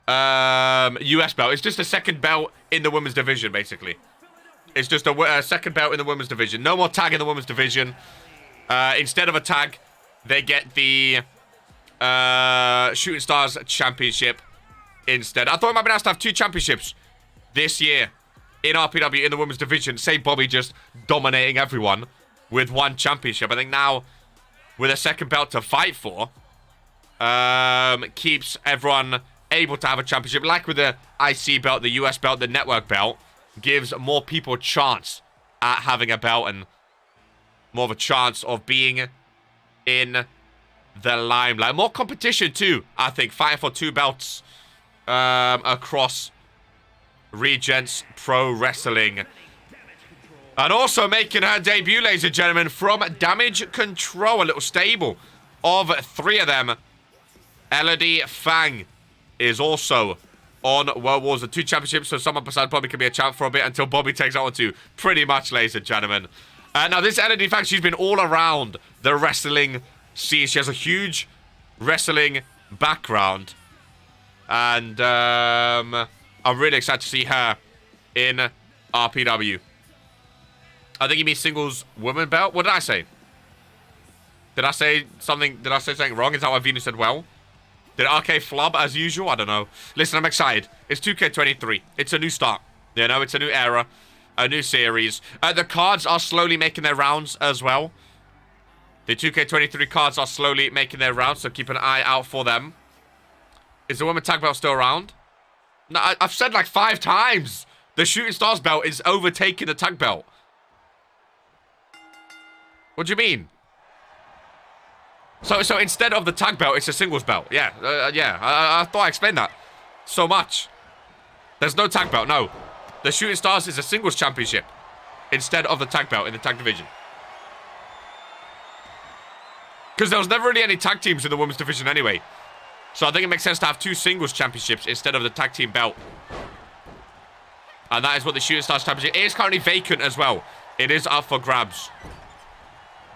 US belt. It's just a second belt in the women's division, basically. It's just a second belt in the women's division. No more tag in the women's division. Instead of a tag, they get the Shooting Stars Championship instead. I thought it might be nice to have two championships this year in RPW in the women's division. Say Bobby just dominating everyone with one championship. I think now with a second belt to fight for, keeps everyone able to have a championship. Like with the IC belt, the US belt, the network belt, gives more people a chance at having a belt and more of a chance of being in the limelight. More competition too, I think, fighting for two belts across Regents Pro Wrestling. And also making her debut, ladies and gentlemen, from Damage Control, a little stable of three of them. Elodie Fang is also on World Wars, the two championships, so someone beside Bobby can be a champ for a bit until Bobby takes that one too. Pretty much, ladies and gentlemen. Now, this Elodie Fang, she's been all around the wrestling scene. She has a huge wrestling background. And I'm really excited to see her in RPW. I think you mean singles woman belt. What did I say? Did I say something wrong? Is that why Venus said well? Did RK flub as usual? I don't know. Listen, I'm excited. It's 2K23. It's a new start. You know, it's a new era. A new series. The cards are slowly making their rounds as well. The 2K23 cards are slowly making their rounds, so keep an eye out for them. Is the women's tag belt still around? No, I've said like 5 times. The Shooting Stars belt is overtaking the tag belt. What do you mean? So instead of the tag belt, it's a singles belt. Yeah, I thought I explained that so much. There's no tag belt, no. The Shooting Stars is a singles championship instead of the tag belt in the tag division. Because there was never really any tag teams in the women's division anyway. So I think it makes sense to have 2 singles championships instead of the tag team belt. And that is what the Shooting Stars championship is currently vacant as well. It is up for grabs.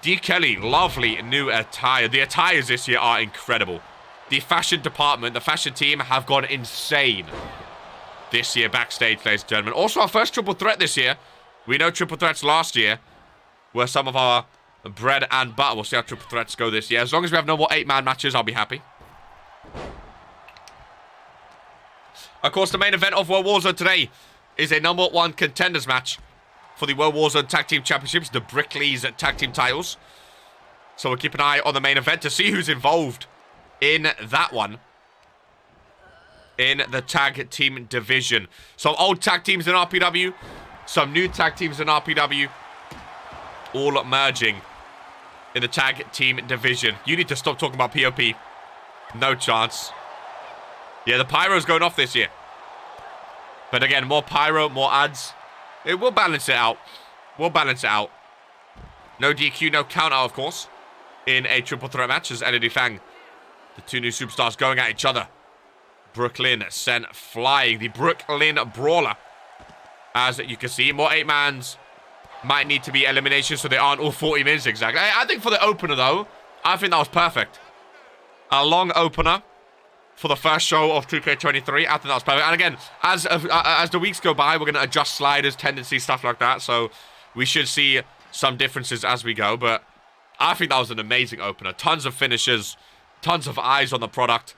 D. Kelly, lovely new attire. The attires this year are incredible. The fashion department, the fashion team have gone insane this year backstage, ladies and gentlemen. Also, our first triple threat this year. We know triple threats last year were some of our bread and butter. We'll see how triple threats go this year. As long as we have no more 8-man matches, I'll be happy. Of course, the main event of World Warzone today is a #1 contenders match for the World Warzone Tag Team Championships, the Brickleys Tag Team titles. So we'll keep an eye on the main event to see who's involved in that one. In the Tag Team division. Some old tag teams in RPW. Some new tag teams in RPW. All merging in the Tag Team division. You need to stop talking about POP. No chance. Yeah, the Pyro's going off this year. But again, more Pyro, more ads. It will balance it out. We'll balance it out. No DQ, no count out, of course. In a triple threat match as Elodie Fang The two new superstars going at each other. Brooklyn sent flying. The Brooklyn Brawler. As you can see, more 8-mans might need to be eliminations so they aren't all 40 minutes exactly. I think for the opener, though, I think that was perfect. A long opener for the first show of 2K23. I think that was perfect. And again, as the weeks go by, we're going to adjust sliders, tendencies, stuff like that. So we should see some differences as we go. But I think that was an amazing opener. Tons of finishes, tons of eyes on the product.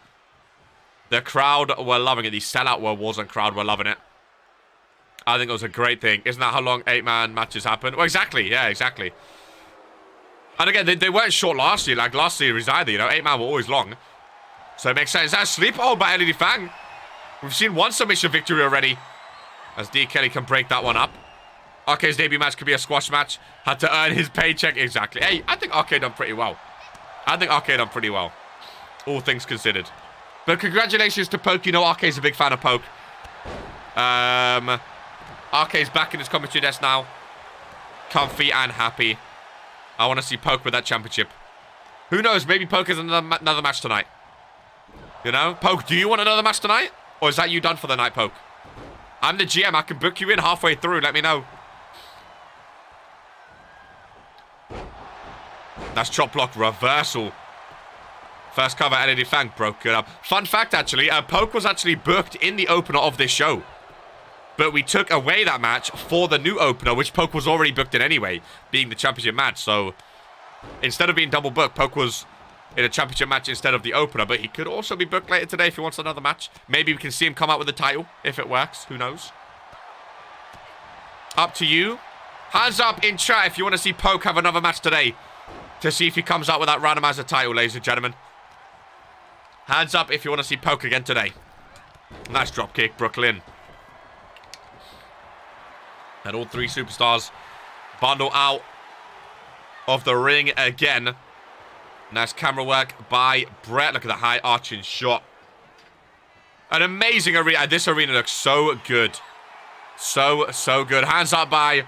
The crowd were loving it. The sellout Warzone crowd were loving it. I think it was a great thing. Isn't that how long 8-man matches happen? Well, exactly. Yeah, exactly. And again, they weren't short last year. Like last series either, you know. 8-man were always long. So it makes sense. That's a sleeper hold by LED Fang. We've seen one submission victory already. As D. Kelly can break that one up. RK's debut match could be a squash match. Had to earn his paycheck. Exactly. Hey, I think RK done pretty well. All things considered. But congratulations to Poke. You know RK's a big fan of Poke. RK's back in his commentary desk now. Comfy and happy. I want to see Poke with that championship. Who knows? Maybe Poke has another match tonight. You know? Poke, do you want another match tonight? Or is that you done for the night, Poke? I'm the GM. I can book you in halfway through. Let me know. That's chop block reversal. First cover, LED Fang broke it up. Fun fact, actually. Poke was actually booked in the opener of this show. But we took away that match for the new opener, which Poke was already booked in anyway, being the championship match. So, instead of being double booked, Poke was in a championship match instead of the opener. But he could also be booked later today if he wants another match. Maybe we can see him come out with the title, if it works. Who knows? Up to you. Hands up in chat if you want to see Poke have another match today. To see if he comes out with that Randomizer title, ladies and gentlemen. Hands up if you want to see Poke again today. Nice drop kick, Brooklyn. And all three superstars bundle out of the ring again. Nice camera work by Brett. Look at the high arching shot. An amazing arena. This arena looks so good. So good. Hands up by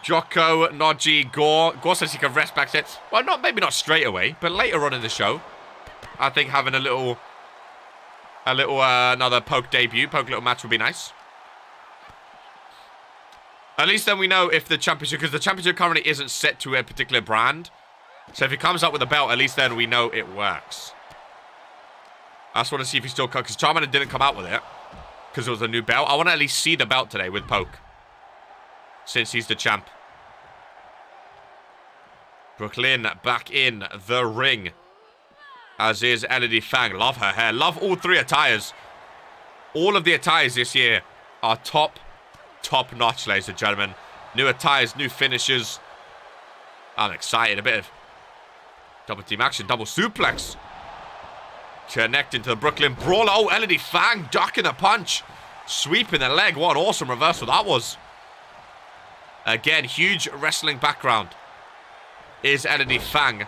Jocko, Noji, Gore. Gore says he can rest back there. Well, maybe not straight away, but later on in the show. I think having another Poke debut, Poke little match would be nice. At least then we know if the championship, because the championship currently isn't set to a particular brand. So if he comes up with a belt, at least then we know it works. I just want to see if he still comes, because Charmander didn't come out with it, because it was a new belt. I want to at least see the belt today with Poke, since he's the champ. Brooklyn back in the ring, as is LED Fang. Love her hair. Love all three attires. All of the attires this year are top notch, ladies and gentlemen. New attires, new finishes. I'm excited. A bit of double team action, double suplex. Connecting to the Brooklyn Brawler. Oh, LED Fang ducking the punch. Sweeping the leg. What an awesome reversal that was. Again, huge wrestling background is LED Fang.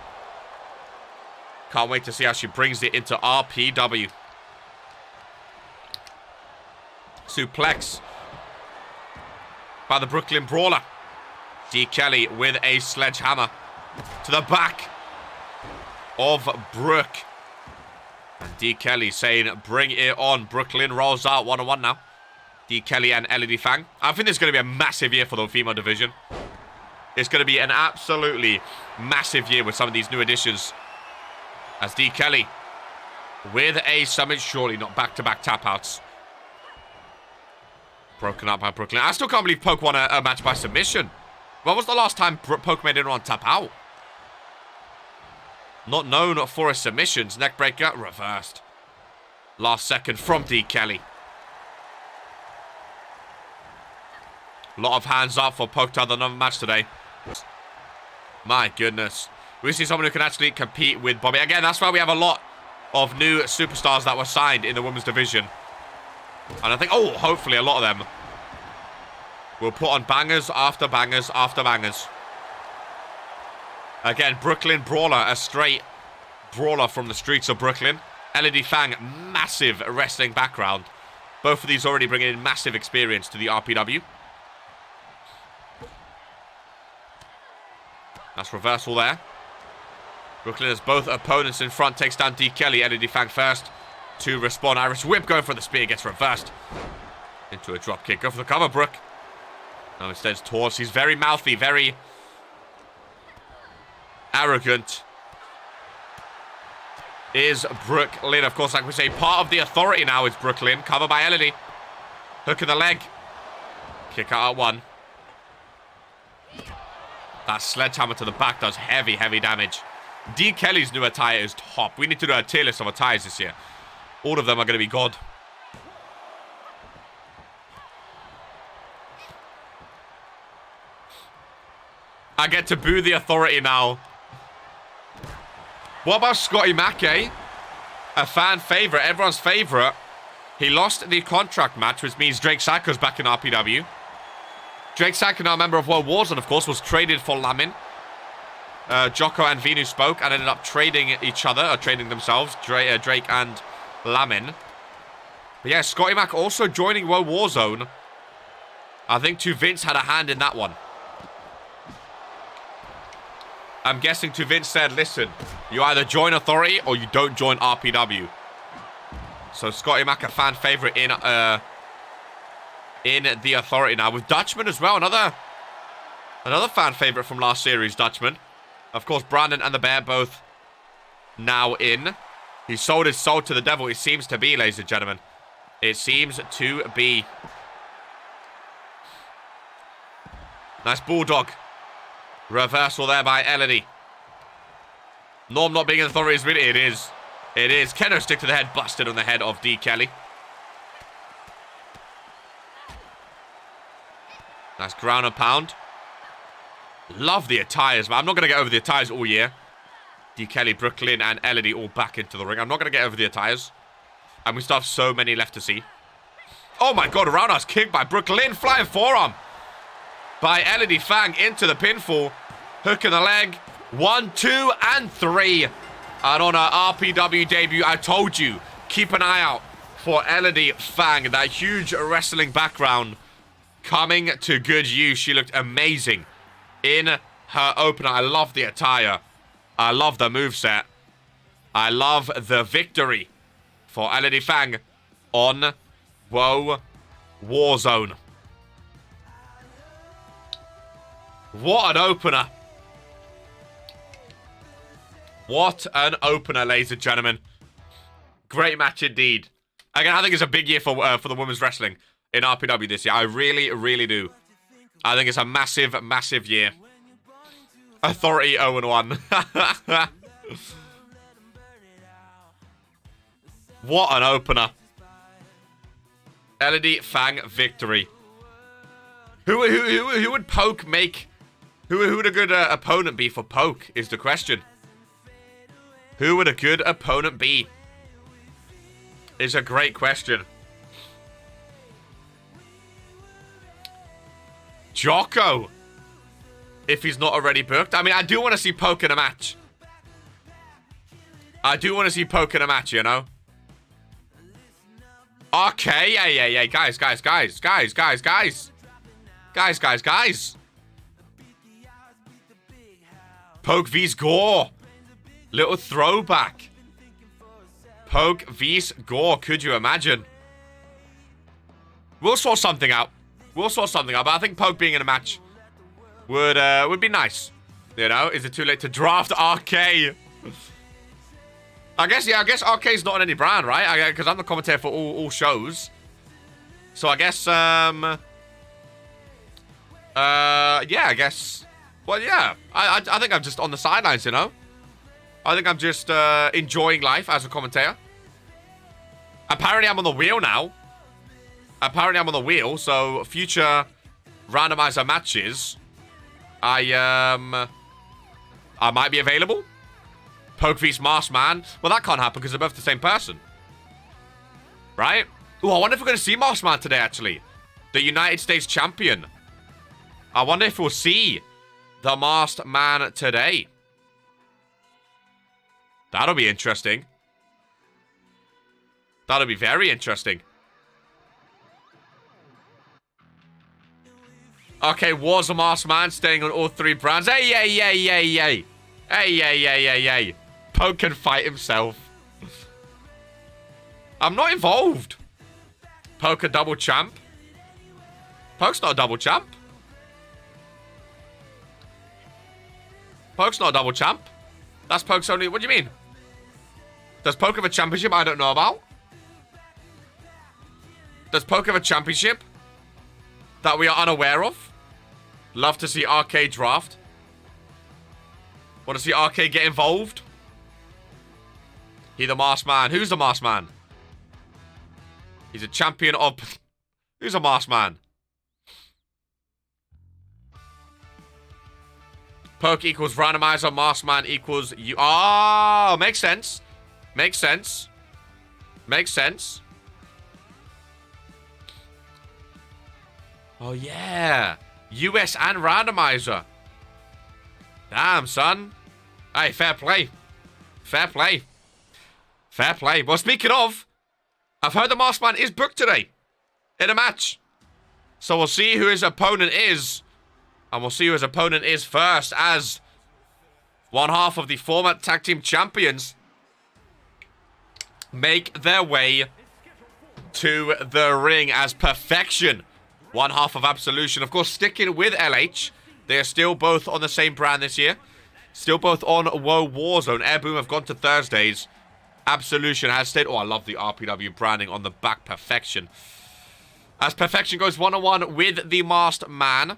Can't wait to see how she brings it into RPW. Suplex by the Brooklyn Brawler. D. Kelly with a sledgehammer to the back of Brooke. And D. Kelly saying, bring it on. Brooklyn rolls out 1-on-1 now. D. Kelly and LED Fang. I think this is going to be a massive year for the female division. It's going to be an absolutely massive year with some of these new additions. As D. Kelly with a summit, surely not back-to-back tap-outs. Broken up by Brooklyn. I still can't believe Poke won a match by submission. When was the last time Poke made anyone tap out? Not known for his submissions. Neckbreaker reversed. Last second from D. Kelly. A lot of hands up for Poke to have another match today. My goodness. We see someone who can actually compete with Bobby. Again, that's why we have a lot of new superstars that were signed in the women's division. And I think, hopefully a lot of them will put on bangers after bangers after bangers. Again, Brooklyn Brawler, a straight brawler from the streets of Brooklyn. LED Fang, massive wrestling background. Both of these already bringing in massive experience to the RPW. That's reversal there. Brooklyn has both opponents in front. Takes down D. Kelly. LED Fang first to respond. Irish whip going for the spear. Gets reversed into a drop kick. Go for the cover, Brook. No, instead it's Torch. He's very mouthy, very arrogant. Is Brooklyn. Of course, like we say, part of the authority now is Brooklyn. Cover by LED. Hook in the leg. Kick out at 1. That sledgehammer to the back does heavy, heavy damage. D. Kelly's new attire is top. We need to do a tier list of attires this year. All of them are going to be God. I get to boo the authority now. What about Scotty Mackey? A fan favorite, everyone's favorite. He lost the contract match, which means Drake Sacco's back in RPW. Drake Sacco, now a member of World Warzone, of course, was traded for Lamin. Jocko and Venu spoke and ended up trading each other, or trading themselves, Drake and Lamin. But yeah, Scotty Mack also joining World Warzone. I think Vince had a hand in that one. I'm guessing Vince said, listen, you either join Authority or you don't join RPW. So Scotty Mack, a fan favorite in the Authority now. With Dutchman as well, another fan favorite from last series, Dutchman. Of course, Brandon and the Bear both now in. He sold his soul to the devil, it seems to be, ladies and gentlemen. It seems to be. Nice Bulldog. Reversal there by Elodie. Norm not being in Authority is really... It is. It is. Keno stick to the head. Busted on the head of D. Kelly. Nice ground and pound. Love the attires, man. I'm not going to get over the attires all year. D. Kelly, Brooklyn, and Elodie all back into the ring. I'm not going to get over the attires. And we still have so many left to see. Oh my god, a roundhouse kick by Brooklyn. Flying forearm by Elodie Fang into the pinfall. Hook in the leg. 1, 2, and 3. And on her RPW debut, I told you, keep an eye out for Elodie Fang. That huge wrestling background coming to good use. She looked amazing in her opener. I love the attire. I love the moveset. I love the victory for Elodie Fang on WOAH Warzone. What an opener. What an opener, ladies and gentlemen. Great match indeed. Again, I think it's a big year for the women's wrestling in RPW this year. I really, really do. I think it's a massive, massive year. Authority 0-1. What an opener. Elodie Fang victory. Who would Poke make? Who would a good opponent be for Poke is the question. Who would a good opponent be? Is a great question. Jocko. If he's not already booked. I mean, I do want to see Poke in a match. I do want to see Poke in a match, you know? Okay, yeah. Guys. Poke vs Gore. Little throwback. Poke vs Gore. Could you imagine? We'll sort something out. But I think Poke being in a match would be nice. You know? Is it too late to draft RK? I guess RK's not on any brand, right? Because I'm the commentator for all shows. So I guess, yeah, I guess. Well, yeah. I think I'm just on the sidelines, you know? I think I'm just enjoying life as a commentator. Apparently, I'm on the wheel now. So future randomizer matches, I might be available. Poke vs Marsman. Well, that can't happen because they're both the same person. Right? Ooh, I wonder if we're going to see Marsman today, actually. The United States champion. I wonder if we'll see the Masked Man today. That'll be interesting. That'll be very interesting. Okay, was a Masked Man staying on all 3 brands. Hey. Hey. Poke can fight himself. I'm not involved. Poke a double champ. Poke's not a double champ. Poke's not a double champ. That's Poke's only... What do you mean? Does Poke have a championship I don't know about? Does Poke have a championship that we are unaware of? Love to see Arcade draft. Want to see Arcade get involved? He the masked man. Who's the masked man? He's a champion of... Who's a masked man? Poke equals randomizer. Masked man equals you. Oh, makes sense. Makes sense. Makes sense. Oh, yeah. US and randomizer. Damn, son. Hey, fair play. Fair play. Fair play. Well, speaking of, I've heard the masked man is booked today in a match. So we'll see who his opponent is. And we'll see who his opponent is first as one half of the former tag team champions make their way to the ring as Perfection. One half of Absolution. Of course, sticking with LH. They are still both on the same brand this year. Still both on WOAH Warzone. Airboom have gone to Thursdays. Absolution has stayed. Oh, I love the RPW branding on the back. Perfection. As Perfection goes one-on-one with the masked man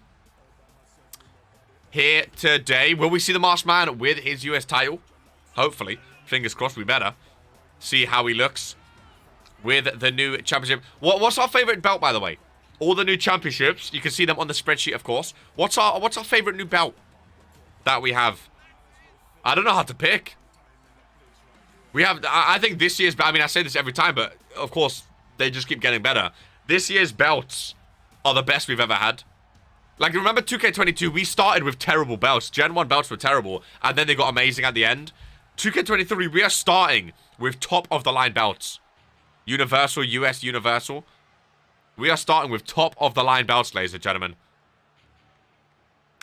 here today. Will we see the masked man with his US title? Hopefully. Fingers crossed, we better. See how he looks with the new championship. What's our favorite belt, by the way? All the new championships. You can see them on the spreadsheet, of course. What's our favorite new belt that we have? I don't know how to pick. We have... I think this year's... I mean, I say this every time, but of course, they just keep getting better. This year's belts are the best we've ever had. Like, remember 2K22? We started with terrible belts. Gen 1 belts were terrible, and then they got amazing at the end. 2K23, we are starting with top-of-the-line belts. Universal, US Universal. We are starting with top-of-the-line belts, ladies and gentlemen.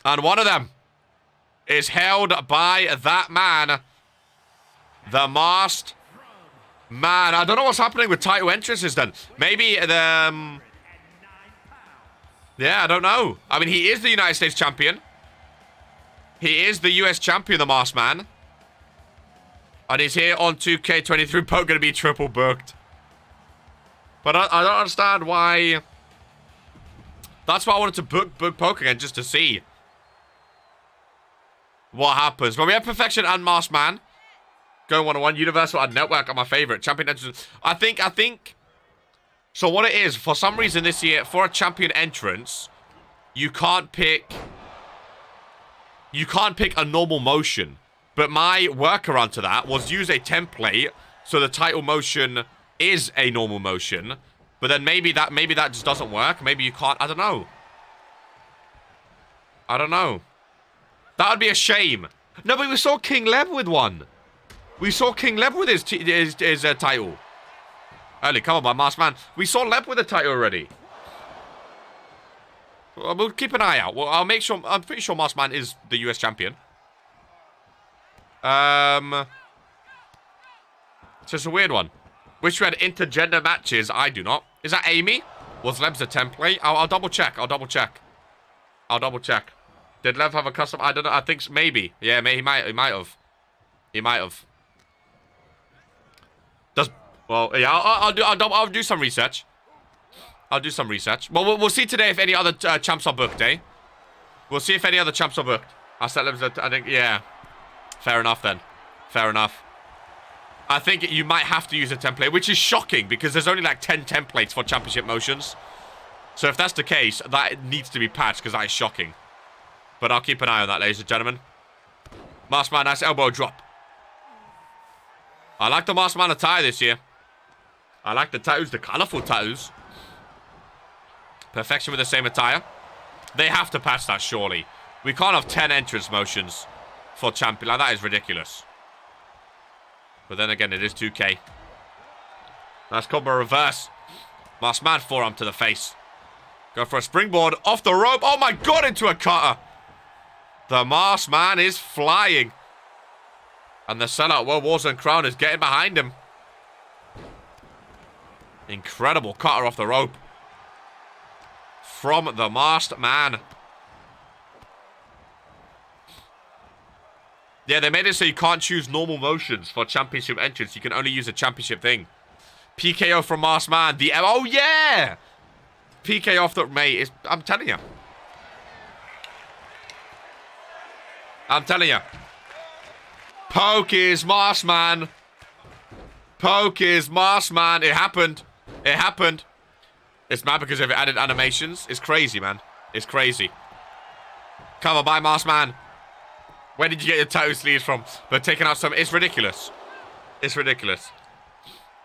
And one of them is held by that man. The masked man. I don't know what's happening with title entrances then. Maybe the... yeah, I don't know. I mean, he is the United States champion. He is the US champion, the masked man. And he's here on 2K23. Poke going to be triple booked. But I don't understand why... That's why I wanted to book Poke again, just to see what happens. But we have Perfection and Masked Man going one-on-one. Universal and Network are my favorite. Champion entrance. I think... So what it is, for some reason this year, for a champion entrance, you can't pick a normal motion. But my workaround to that was use a template so the title motion is a normal motion. But then maybe that just doesn't work. Maybe you can't. I don't know. I don't know. That would be a shame. No, but we saw King Leb with one. We saw King Leb with his title. Early, come on, my masked man. We saw Leb with a title already. We'll keep an eye out. Well, I'll make sure. I'm pretty sure Masked Man is the US champion. It's just a weird one. Wish we had intergender matches. I do not. Is that Amy? Was Leb's a template? I'll double check. I'll double check. Did Lev have a custom? I don't know. I think maybe. Yeah, he might have. He might have. Well, yeah. I'll do some research. Well, we'll see today if any other champs are booked, eh? We'll see if any other champs are booked. I think, yeah. Fair enough, then. Fair enough. I think you might have to use a template, which is shocking, because there's only like 10 templates for championship motions. So if that's the case, that needs to be patched, because that is shocking. But I'll keep an eye on that, ladies and gentlemen. Masked Man, nice elbow drop. I like the Masked Man attire this year. I like the tattoos, the colourful tattoos. Perfection with the same attire. They have to patch that, surely. We can't have 10 entrance motions for champion. Like, that is ridiculous. But then again, it is 2K. Nice combo reverse. Masked Man, forearm to the face. Go for a springboard off the rope. Oh my god, into a cutter. The Masked Man is flying. And the sellout World Warzone crown is getting behind him. Incredible cutter off the rope. From the masked man. Yeah, they made it so you can't choose normal motions for championship entrance. You can only use a championship thing. PKO from masked man. Oh, yeah! PK off the... Mate, I'm telling you. I'm telling you. Poke is masked man. Poke is masked man. It happened. It happened. It's mad because of added animations. It's crazy, man. It's crazy. Cover by masked man. Where did you get your tattoo sleeves from? They're taking out some... It's ridiculous. It's ridiculous.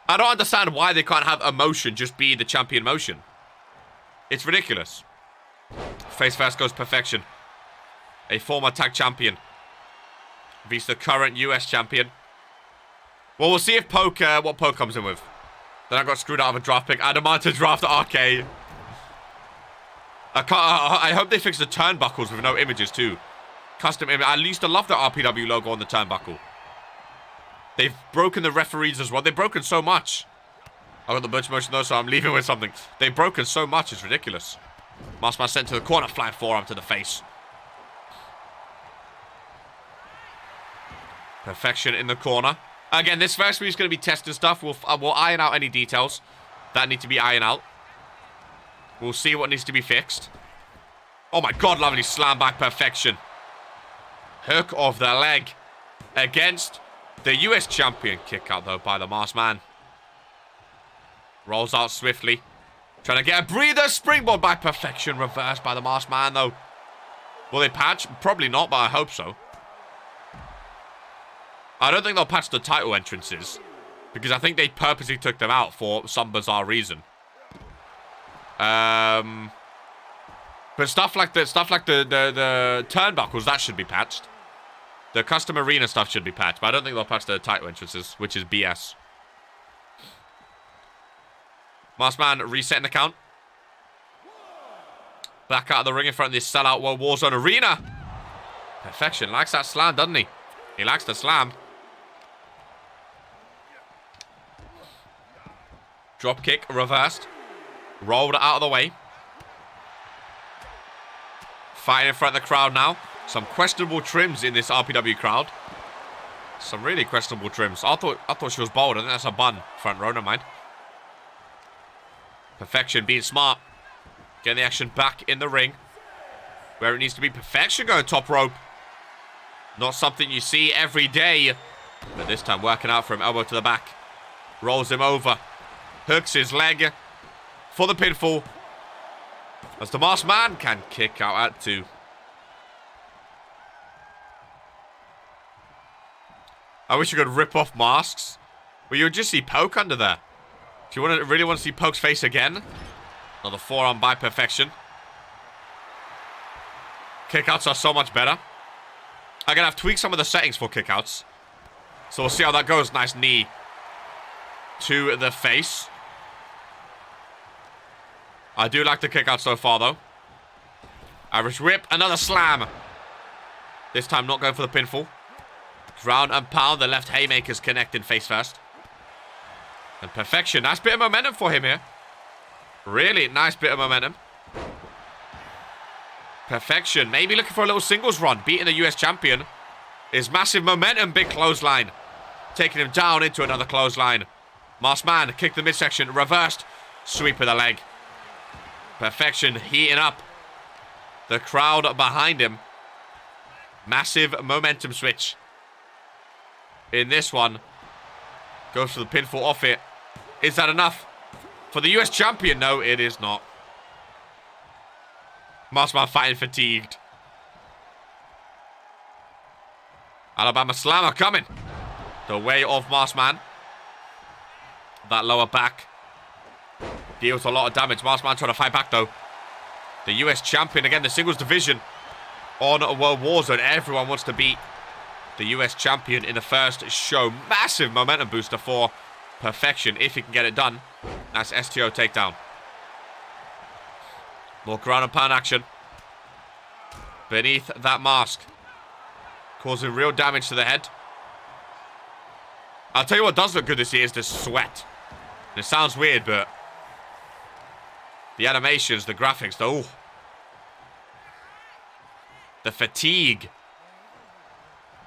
I don't understand why they can't have a motion just be the champion motion. It's ridiculous. Face first goes perfection. A former tag champion. Beats the current US champion. Well, we'll see if Poke, what Poke comes in with. Then I got screwed out of a draft pick. I demand to draft RK. I hope they fix the turnbuckles with no images too. Custom image. I used to love the RPW logo on the turnbuckle. They've broken the referees as well. They've broken so much. I got the bunch motion though, so I'm leaving with something. They've broken so much, it's ridiculous. Masked man sent to the corner, flying forearm to the face. Perfection in the corner. Again, this first week is going to be testing stuff. We'll iron out any details that need to be ironed out. We'll see what needs to be fixed. Oh my god, lovely slam back perfection. Hook of the leg against the US champion. Kick out though by the masked man. Rolls out swiftly. Trying to get a breather. Springboard by perfection. Reversed by the masked man though. Will they patch? Probably not, but I hope so. I don't think they'll patch the title entrances. Because I think they purposely took them out for some bizarre reason. But stuff like the turnbuckles, that should be patched. The custom arena stuff should be patched. But I don't think they'll patch the title entrances, which is BS. Masked man resetting the count. Back out of the ring in front of this sellout World Warzone arena. Perfection. Likes that slam, doesn't he? He likes the slam. Drop kick reversed. Rolled out of the way. Fighting in front of the crowd now. Some questionable trims in this RPW crowd. Some really questionable trims. I thought she was bold. I think that's a bun. Front row, never mind. Perfection being smart. Getting the action back in the ring. Where it needs to be. Perfection going top rope. Not something you see every day. But this time working out from elbow to the back. Rolls him over. Hooks his leg for the pinfall. As the masked man can kick out at 2. I wish you could rip off masks. Well, you would just see Poke under there. Do you really want to see Poke's face again? Another forearm by perfection. Kickouts are so much better. I'm going to have to tweak some of the settings for kickouts. So we'll see how that goes. Nice knee to the face. I do like the kickout so far, though. Irish whip. Another slam. This time not going for the pinfall. Ground and pound. The left haymakers connecting face first. And perfection. Nice bit of momentum for him here. Really nice bit of momentum. Perfection. Maybe looking for a little singles run. Beating the US champion is massive momentum. Big clothesline. Taking him down into another clothesline. Masked man. Kick the midsection. Reversed. Sweep of the leg. Perfection. Heating up. The crowd behind him. Massive momentum switch. In this one. Goes for the pinfall off it. Is that enough? For the US champion? No, it is not. Masked man fighting fatigued. Alabama slammer coming. The way of masked man. That lower back. Deals a lot of damage. Masked man trying to fight back though. The US champion again, the singles division on World Warzone. Everyone wants to beat the US champion in the first show. Massive momentum booster for perfection if he can get it done. That's STO takedown. More ground and pound action. Beneath that mask. Causing real damage to the head. I'll tell you what does look good this year is the sweat. And it sounds weird, but the animations, the graphics, though. The fatigue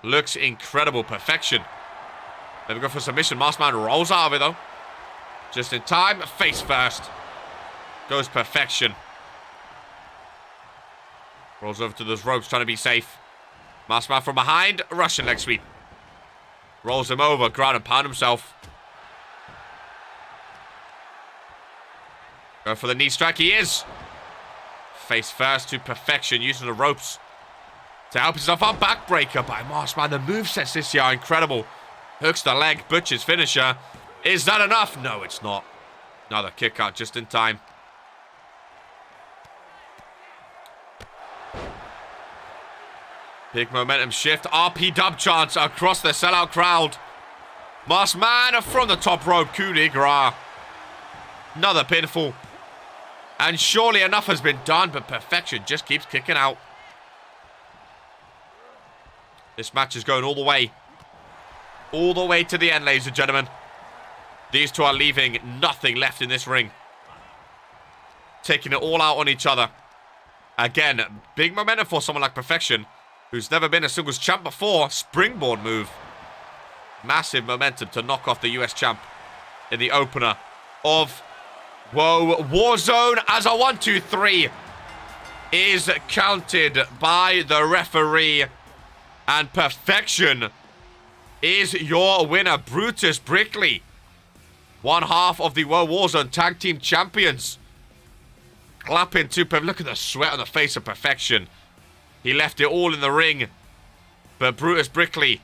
looks incredible. Perfection. Let me go for submission. Maskman rolls out of it, though. Just in time. Face first. Goes perfection. Rolls over to those ropes, trying to be safe. Maskman from behind. Russian leg sweep. Rolls him over. Ground and pound himself. Go for the knee strike. He is. Face first to perfection. Using the ropes to help himself out. Backbreaker by Maskman. The movesets this year are incredible. Hooks the leg. Butcher's finisher. Is that enough? No, it's not. Another kick out just in time. Big momentum shift. RPW chants across the sellout crowd. Maskman from the top rope. Coup de grace. Another pinfall. And surely enough has been done, but perfection just keeps kicking out. This match is going all the way. All the way to the end, ladies and gentlemen. These two are leaving nothing left in this ring. Taking it all out on each other. Again, big momentum for someone like Perfection, who's never been a singles champ before. Springboard move. Massive momentum to knock off the US champ in the opener of WOAH Warzone, as a 1, 2, 3 is counted by the referee. And Perfection is your winner. Brutus Brickley, one half of the WOAH Warzone Tag Team Champions. Clapping to Perfection. Look at the sweat on the face of Perfection. He left it all in the ring. But Brutus Brickley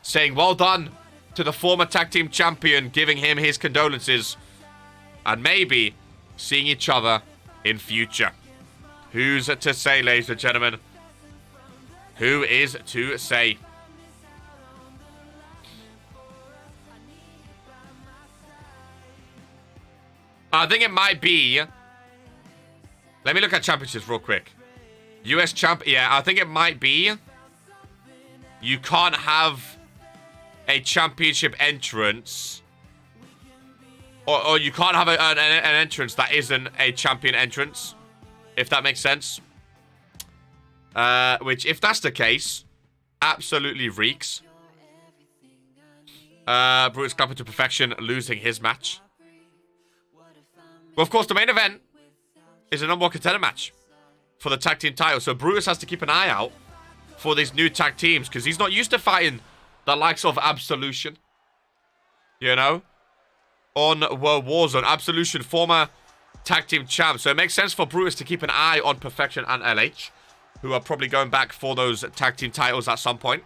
saying well done to the former Tag Team Champion, giving him his condolences. And maybe seeing each other in future. Who's to say, ladies and gentlemen? Who is to say? I think it might be... Let me look at championships real quick. US champ... Yeah, I think it might be... You can't have a championship entrance... Or you can't have an entrance that isn't a champion entrance. If that makes sense. Which, if that's the case, absolutely reeks. Brutus clapping to Perfection, losing his match. Well, of course, the main event is a number one contender match for the tag team title. So Brutus has to keep an eye out for these new tag teams, because he's not used to fighting the likes of Absolution. You know? On WOAH Warzone. Absolution, former tag team champ. So it makes sense for Brutus to keep an eye on Perfection and LH, who are probably going back for those tag team titles at some point.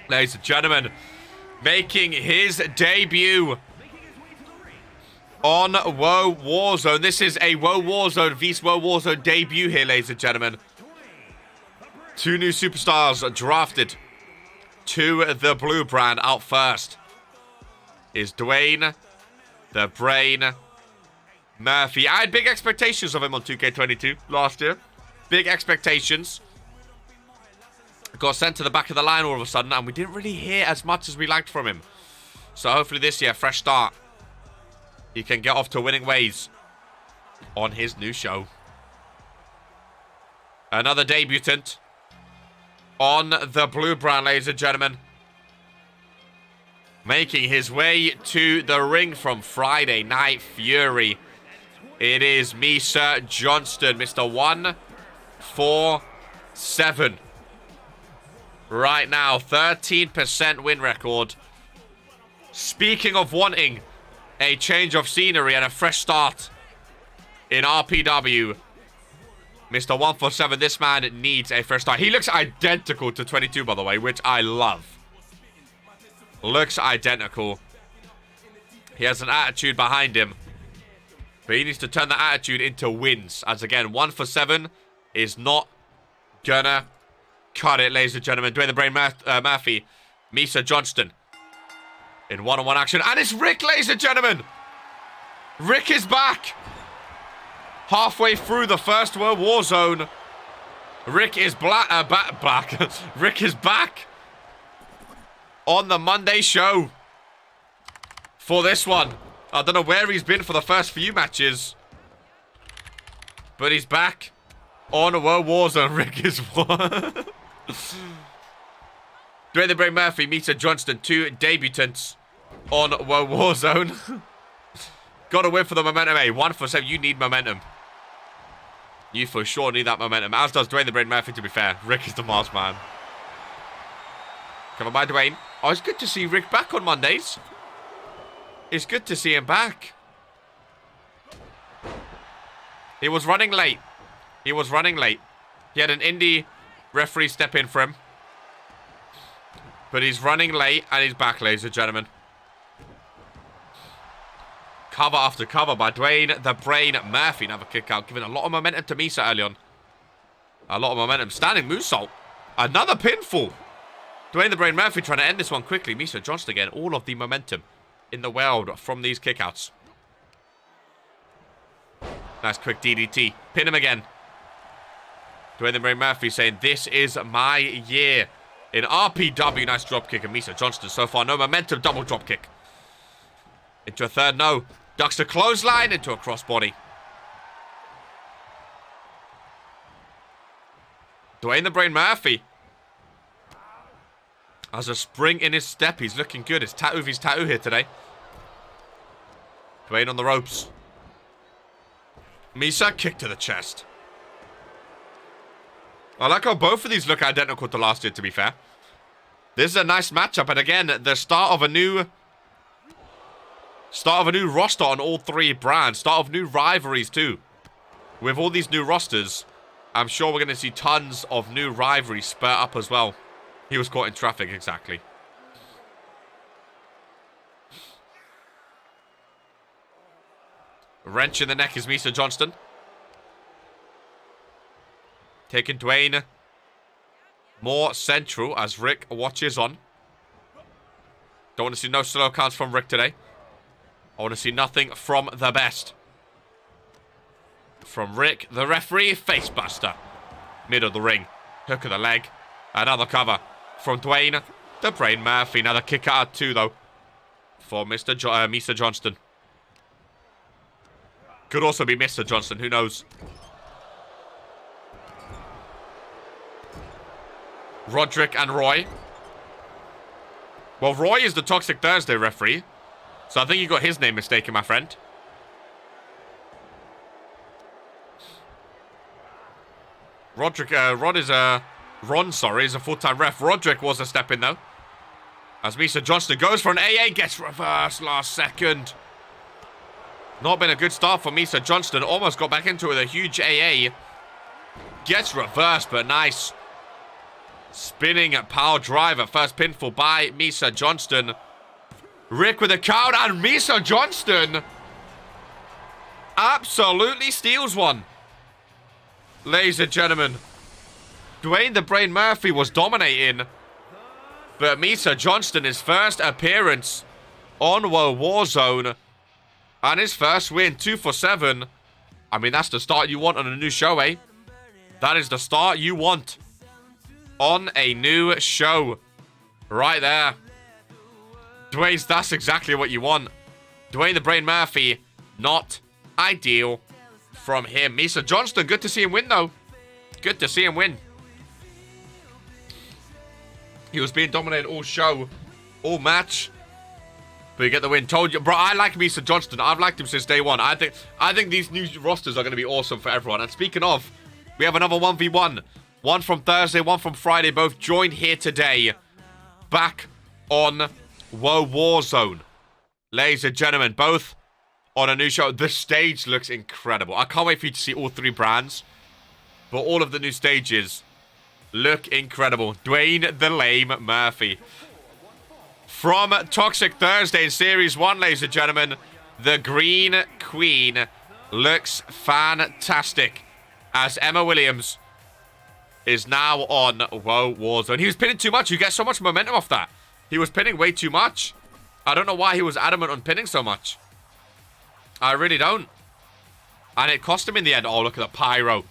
Ladies and gentlemen, making his debut on WOAH Warzone. This is a WOAH Warzone vs WOAH Warzone debut here, ladies and gentlemen. Two new superstars drafted to the blue brand. Out first is Dwayne, the Brain Murphy. I had big expectations of him on 2K22 last year. Big expectations. Got sent to the back of the line all of a sudden, and we didn't really hear as much as we liked from him. So hopefully this year, fresh start. He can get off to winning ways on his new show. Another debutant on the blue brand, ladies and gentlemen. Making his way to the ring from Friday Night Fury. It is Misa Johnston, Mr. 147. Right now, 13% win record. Speaking of wanting a change of scenery and a fresh start in RPW, Mr. 147, this man needs a fresh start. He looks identical to 22, by the way, which I love. Looks identical. He has an attitude behind him, but he needs to turn that attitude into wins. As again, 147 is not gonna cut it, ladies and gentlemen. Dwayne the Brain Murphy, Misa Johnston in one-on-one action. And it's Rick, ladies and gentlemen. Rick is back. Halfway through the first WOAH Warzone. Rick is back. Rick is back. on the Monday show for this one. I don't know where he's been for the first few matches, but he's back on WOAH Warzone. Rick is one. Dwayne the Brain Murphy, Misa Johnston, 2 debutants on WOAH Warzone. Got to win for the momentum, eh? 1 for 7. You need momentum. You for sure need that momentum. As does Dwayne the Brain Murphy, to be fair. Rick is the Mars man. Come on by Dwayne. Oh, it's good to see Rick back on Mondays. It's good to see him back. He was running late. He was running late. He had an indie referee step in for him. But he's running late and he's back, ladies and gentlemen. Cover after cover by Dwayne the Brain Murphy. Another kick out, giving a lot of momentum to Misa early on. A lot of momentum. Standing moonsault. Another pinfall. Dwayne the Brain Murphy trying to end this one quickly. Misa Johnston again. All of the momentum in the world from these kickouts. Nice quick DDT. Pin him again. Dwayne the Brain Murphy saying, this is my year. In RPW, nice dropkick. And Misa Johnston so far, no momentum. Double dropkick. Into a third, no. Ducks the clothesline into a crossbody. Dwayne the Brain Murphy has a spring in his step. He's looking good. It's Tattoovy's tattoo here today. Dwayne on the ropes. Misa kick to the chest. I like how both of these look identical to last year, to be fair. This is a nice matchup. And again, the start of a new roster on all 3 brands. Start of new rivalries too. With all these new rosters, I'm sure we're going to see tons of new rivalries spur up as well. He was caught in traffic, exactly. Wrench in the neck is Misa Johnston. Taking Dwayne more central as Rick watches on. Don't want to see no slow counts from Rick today. I want to see nothing from the best. From Rick, the referee, facebuster. Middle of the ring. Hook of the leg. Another cover from Dwayne, the Brain Murphy. Another kick out too, though, for Misa Johnston. Could also be Mr. Johnston, who knows. Roderick and Roy. Well, Roy is the Toxic Thursday referee, so I think you got his name mistaken, my friend. Ron is a full-time ref. Roderick was a step in, though. As Misa Johnston goes for an AA, gets reversed last second. Not been a good start for Misa Johnston. Almost got back into it with a huge AA. Gets reversed, but nice. Spinning power driver. First pinfall by Misa Johnston. Rick with a count, and Misa Johnston absolutely steals one. Ladies and gentlemen, Dwayne the Brain Murphy was dominating, but Misa Johnston, his first appearance on WOAH Warzone, and his first win, 2 for 7. I mean, that's the start you want on a new show, eh? That is the start you want on a new show. Right there. Dwayne's, that's exactly what you want. Dwayne the Brain Murphy, not ideal from him. Misa Johnston, good to see him win, though. Good to see him win. He was being dominated all show, all match. But you get the win. Told you, bro, I like Misa Johnston. I've liked him since day one. I think these new rosters are going to be awesome for everyone. And speaking of, we have another 1v1. One from Thursday, one from Friday. Both joined here today. Back on WOAH Warzone. Ladies and gentlemen, both on a new show. The stage looks incredible. I can't wait for you to see all 3 brands. But all of the new stages look incredible. Dwayne the Lame Murphy. From Toxic Thursday in Series 1, ladies and gentlemen, the Green Queen looks fantastic as Emma Williams is now on WOAH Warzone. He was pinning too much. You get so much momentum off that. He was pinning way too much. I don't know why he was adamant on pinning so much. I really don't. And it cost him in the end. Oh, look at the pyro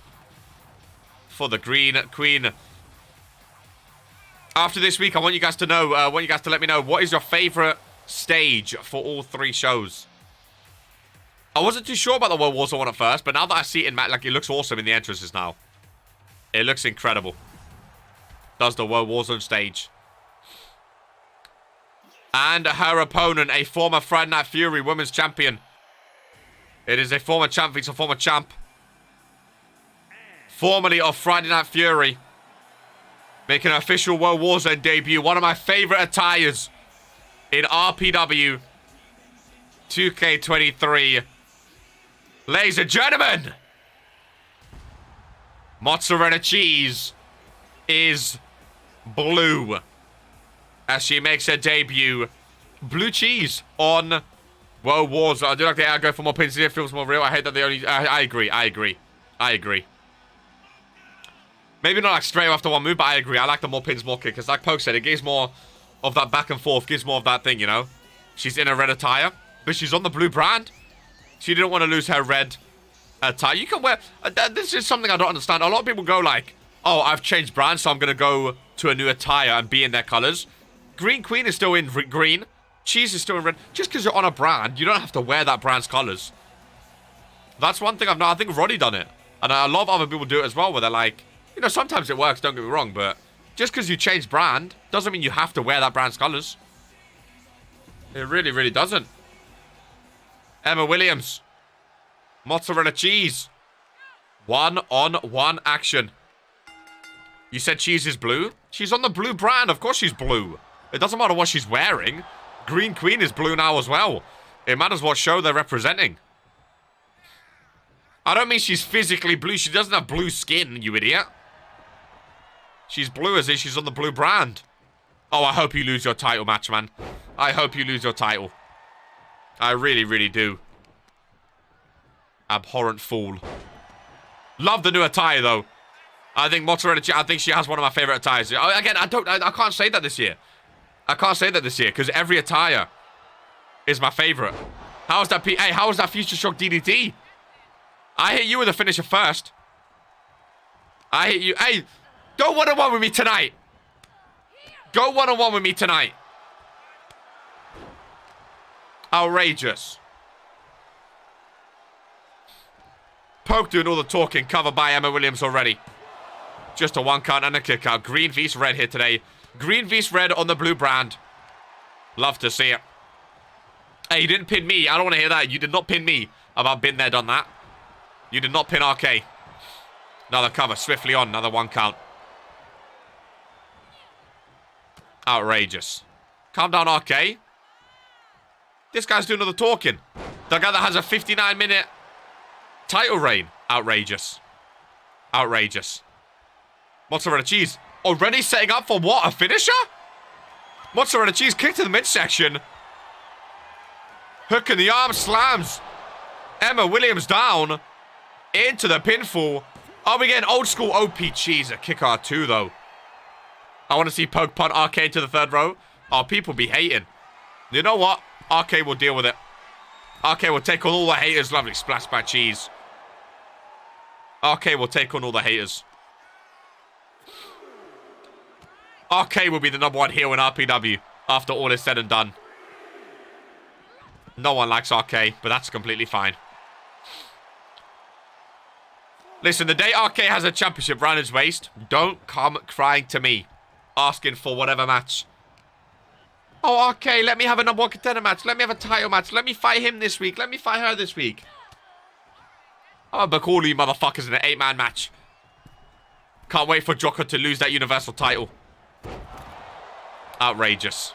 for the Green Queen. After this week, I want you guys to know, let me know, what is your favorite stage for all 3 shows? I wasn't too sure about the World Warzone one at first, but now that I see it in like, it looks awesome in the entrances now. It looks incredible. Does the World Warzone stage. And her opponent, a former Friday Night Fury Women's Champion. It is a former champ, it's a former champ. Formerly of Friday Night Fury. Making an official World Warzone debut. One of my favorite attires in RPW 2K23. Ladies and gentlemen, mozzarella cheese is blue as she makes her debut. Blue cheese on World Warzone. I do like the AI go for more pins. It feels more real. I hate that they only... I agree. Maybe not like straight after one move, but I agree. I like the more pins, more kick. Because like Poke said, it gives more of that back and forth. Gives more of that thing, you know? She's in a red attire, but she's on the blue brand. She didn't want to lose her red attire. You can wear... this is something I don't understand. A lot of people go like, oh, I've changed brands, so I'm going to go to a new attire and be in their colors. Green Queen is still in green. Cheese is still in red. Just because you're on a brand, you don't have to wear that brand's colors. That's one thing I've known. I think Roddy done it. And a lot of other people do it as well, where they're like... You know, sometimes it works, don't get me wrong, but just because you change brand doesn't mean you have to wear that brand's colors. It really, really doesn't. Emma Williams. Mozzarella cheese. 1-on-1 action. You said cheese is blue? She's on the blue brand. Of course she's blue. It doesn't matter what she's wearing. Green Queen is blue now as well. It matters what show they're representing. I don't mean she's physically blue. She doesn't have blue skin, you idiot. She's blue as if she's on the blue brand. Oh, I hope you lose your title match, man. I hope you lose your title. I really, really do. Abhorrent fool. Love the new attire, though. I think mozzarella cheese, I think she has one of my favorite attires. Again, I can't say that this year. I can't say that this year, because every attire is my favorite. How is that, hey, how is that Future Shock DDT? I hit you with a finisher first. I hit you. Hey, go one-on-one with me tonight. Go one-on-one with me tonight. Outrageous. Poke doing all the talking, covered by Emma Williams already. Just a 1 count and a kick out. Green vs red here today. Green vs red on the blue brand. Love to see it. Hey, you didn't pin me. I don't want to hear that. You did not pin me. I've been there, done that. You did not pin RK. Another cover, swiftly on. Another 1 count. Outrageous. Calm down, RK. This guy's doing all the talking. The guy that has a 59-minute title reign. Outrageous. Outrageous. Mozzarella cheese. Already setting up for what? A finisher? Mozzarella cheese kick to the midsection. Hook in the arm slams. Emma Williams down. Into the pinfall. Are we getting old school OP cheese at kick R2 though? I want to see Poke punt RK into the 3rd row. Oh, people be hating. You know what? RK will deal with it. RK will take on all the haters. Lovely splash by cheese. RK will take on all the haters. RK will be the #1 heel in RPW after all is said and done. No one likes RK, but that's completely fine. Listen, the day RK has a championship round his waist, don't come crying to me, asking for whatever match. Oh, RK, let me have a #1 contender match. Let me have a title match. Let me fight him this week. Let me fight her this week. I'll book all you motherfuckers in an 8-man match. Can't wait for Joker to lose that Universal title. Outrageous.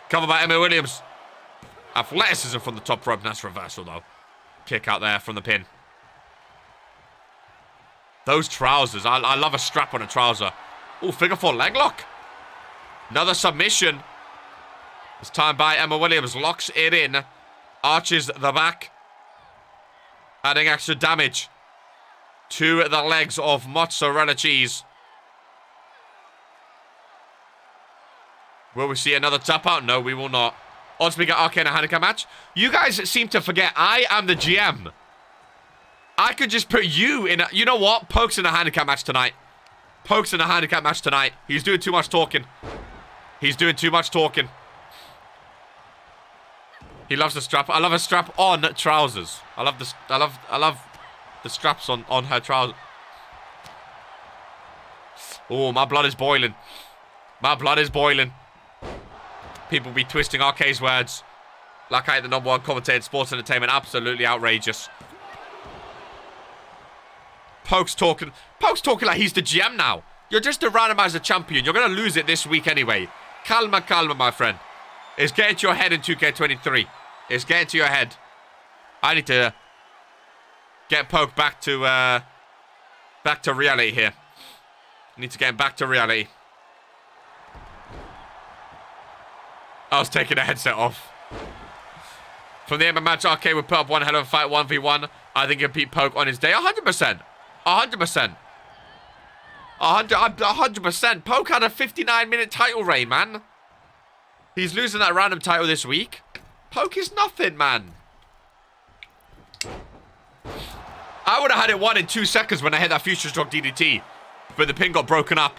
Covered by Emma Williams. Athleticism from the top rope. Nice reversal, though. Kick out there from the pin. Those trousers. I love a strap on a trouser. Oh, figure 4 leg lock. Another submission. This time by Emma Williams. Locks it in. Arches the back. Adding extra damage to the legs of mozzarella cheese. Will we see another tap out? No, we will not. Odds we get RK in a handicap match. You guys seem to forget I am the GM. I could just put you in a... You know what? Poke's in a handicap match tonight. Poke's in a handicap match tonight. He's doing too much talking. He's doing too much talking. He loves the strap. I love a strap on trousers. I love the straps on her trousers. Oh, my blood is boiling. My blood is boiling. People be twisting RK's words. Like I ain't the #1 commentator in sports entertainment. Absolutely outrageous. Poke's talking like he's the GM now. You're just a randomizer champion. You're going to lose it this week anyway. Calma, calma, my friend. It's getting to your head in 2K23. It's getting to your head. I need to get Poke back to reality here. I need to get him back to reality. I was taking the headset off. From the end of the match, RK would put up one hell of a fight, 1v1. I think he'll beat Poke on his day. 100%. 100%. 100%. Poke had a 59-minute title reign, man. He's losing that random title this week. Poke is nothing, man. I would have had it won in 2 seconds when I hit that Future Stroke DDT. But the pin got broken up.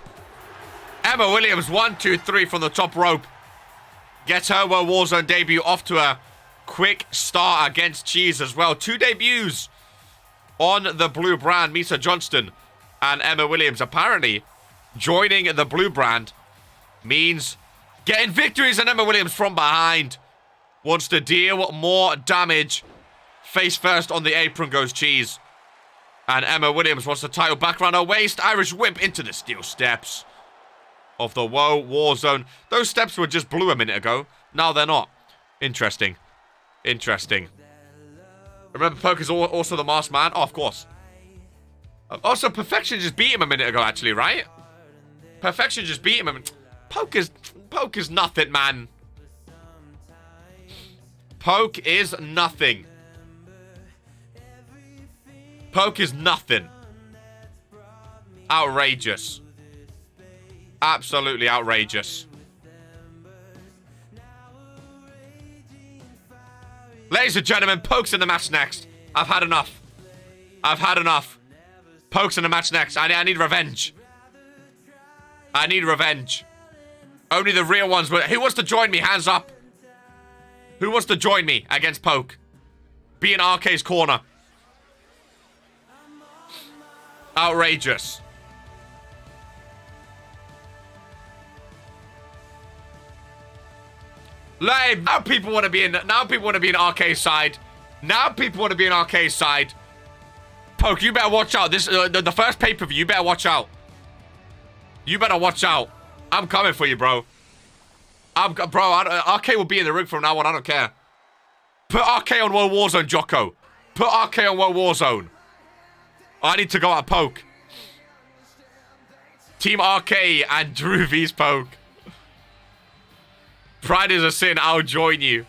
Emma Williams, 1, 2, 3 from the top rope. Gets her World Warzone debut off to a quick start against Cheese as well. 2 debuts on the blue brand. Misa Johnston and Emma Williams apparently joining the blue brand means getting victories, and Emma Williams from behind wants to deal more damage. Face first on the apron goes Cheese. And Emma Williams wants the title back around her waist. Irish whip into the steel steps of the WOAH Warzone. Those steps were just blue a minute ago. Now they're not. Interesting. Interesting. Remember, Poke is also the masked man? Oh, of course. Also, Perfection just beat him a minute ago, actually, right? Perfection just beat him. Poke is nothing, man. Poke is nothing. Poke is nothing. Outrageous. Absolutely outrageous. Ladies and gentlemen, Poke's in the match next. I've had enough. I've had enough. Poke's in the match next. I need revenge. I need revenge. Only the real ones will. Who wants to join me? Hands up. Who wants to join me against Poke? Be in RK's corner. Outrageous. Like, now people want to be in. Now people want to be in RK's side. Now people want to be in RK's side. Poke, you better watch out. This the first pay-per-view. You better watch out. You better watch out. I'm coming for you, bro. RK will be in the ring from now on. I don't care. Put RK on World Warzone, Jocko. Put RK on World Warzone. I need to go at Poke. Team RK and Drew vs Poke. Pride is a sin. I'll join you.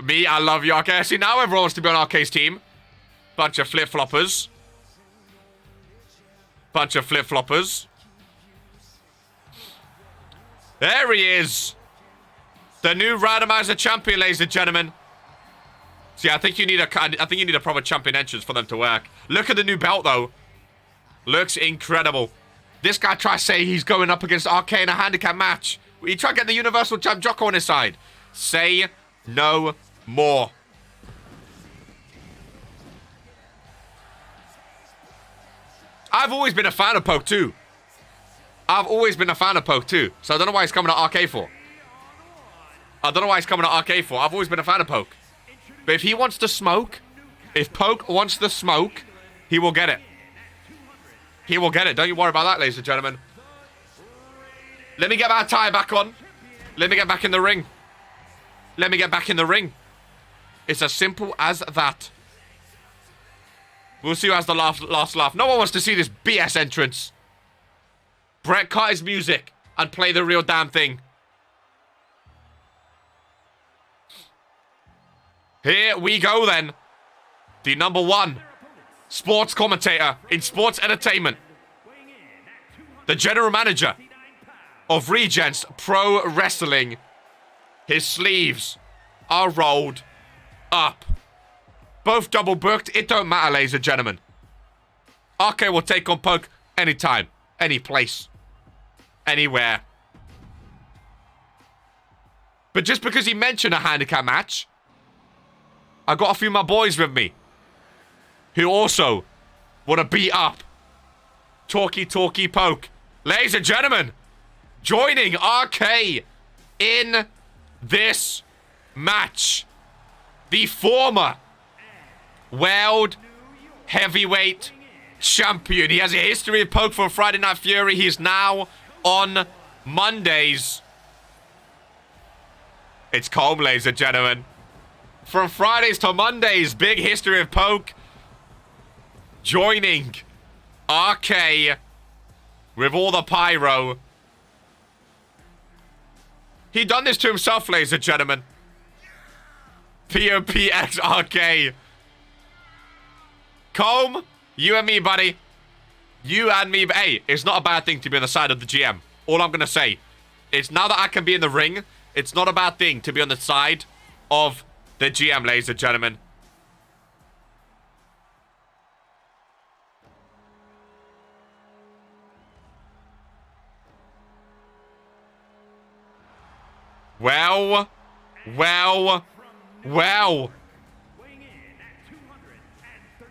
Me, I love you, RK. See, now everyone wants to be on RK's team. Bunch of flip-floppers. Bunch of flip-floppers. There he is. The new Randomizer champion, ladies and gentlemen. See, I think you need a proper champion entrance for them to work. Look at the new belt, though. Looks incredible. This guy tries to say he's going up against RK in a handicap match. He tried to get the Universal Champ Jocko on his side. Say no more. I've always been a fan of Poke too. I've always been a fan of Poke too. So I don't know why he's coming to RK for. I don't know why he's coming to RK for. I've always been a fan of Poke. But if he wants to smoke, if Poke wants the smoke, he will get it. He will get it. Don't you worry about that, ladies and gentlemen. Let me get my tie back on. Let me get back in the ring. Let me get back in the ring. It's as simple as that. We'll see who has the last laugh. No one wants to see this BS entrance. Brett, cut his music and play the real damn thing. Here we go then. The #1 sports commentator in sports entertainment. The general manager of Regents Pro Wrestling. His sleeves are rolled up. Both double booked. It don't matter, ladies and gentlemen. RK will take on Poke anytime. Any place. Anywhere. But just because he mentioned a handicap match, I got a few of my boys with me who also want to beat up Talkie Poke. Ladies and gentlemen, joining RK in this match, the former World Heavyweight Champion. He has a history of poke from Friday Night Fury. He's now on Mondays. It's Colm, ladies and gentlemen. From Fridays to Mondays, big history of poke. Joining RK with all the pyro. He done this to himself, ladies and gentlemen. POPX RK. Colm, you and me, buddy. You and me. Hey, it's not a bad thing to be on the side of the GM. All I'm going to say. It's now that I can be in the ring, it's not a bad thing to be on the side of the GM, ladies and gentlemen. Well.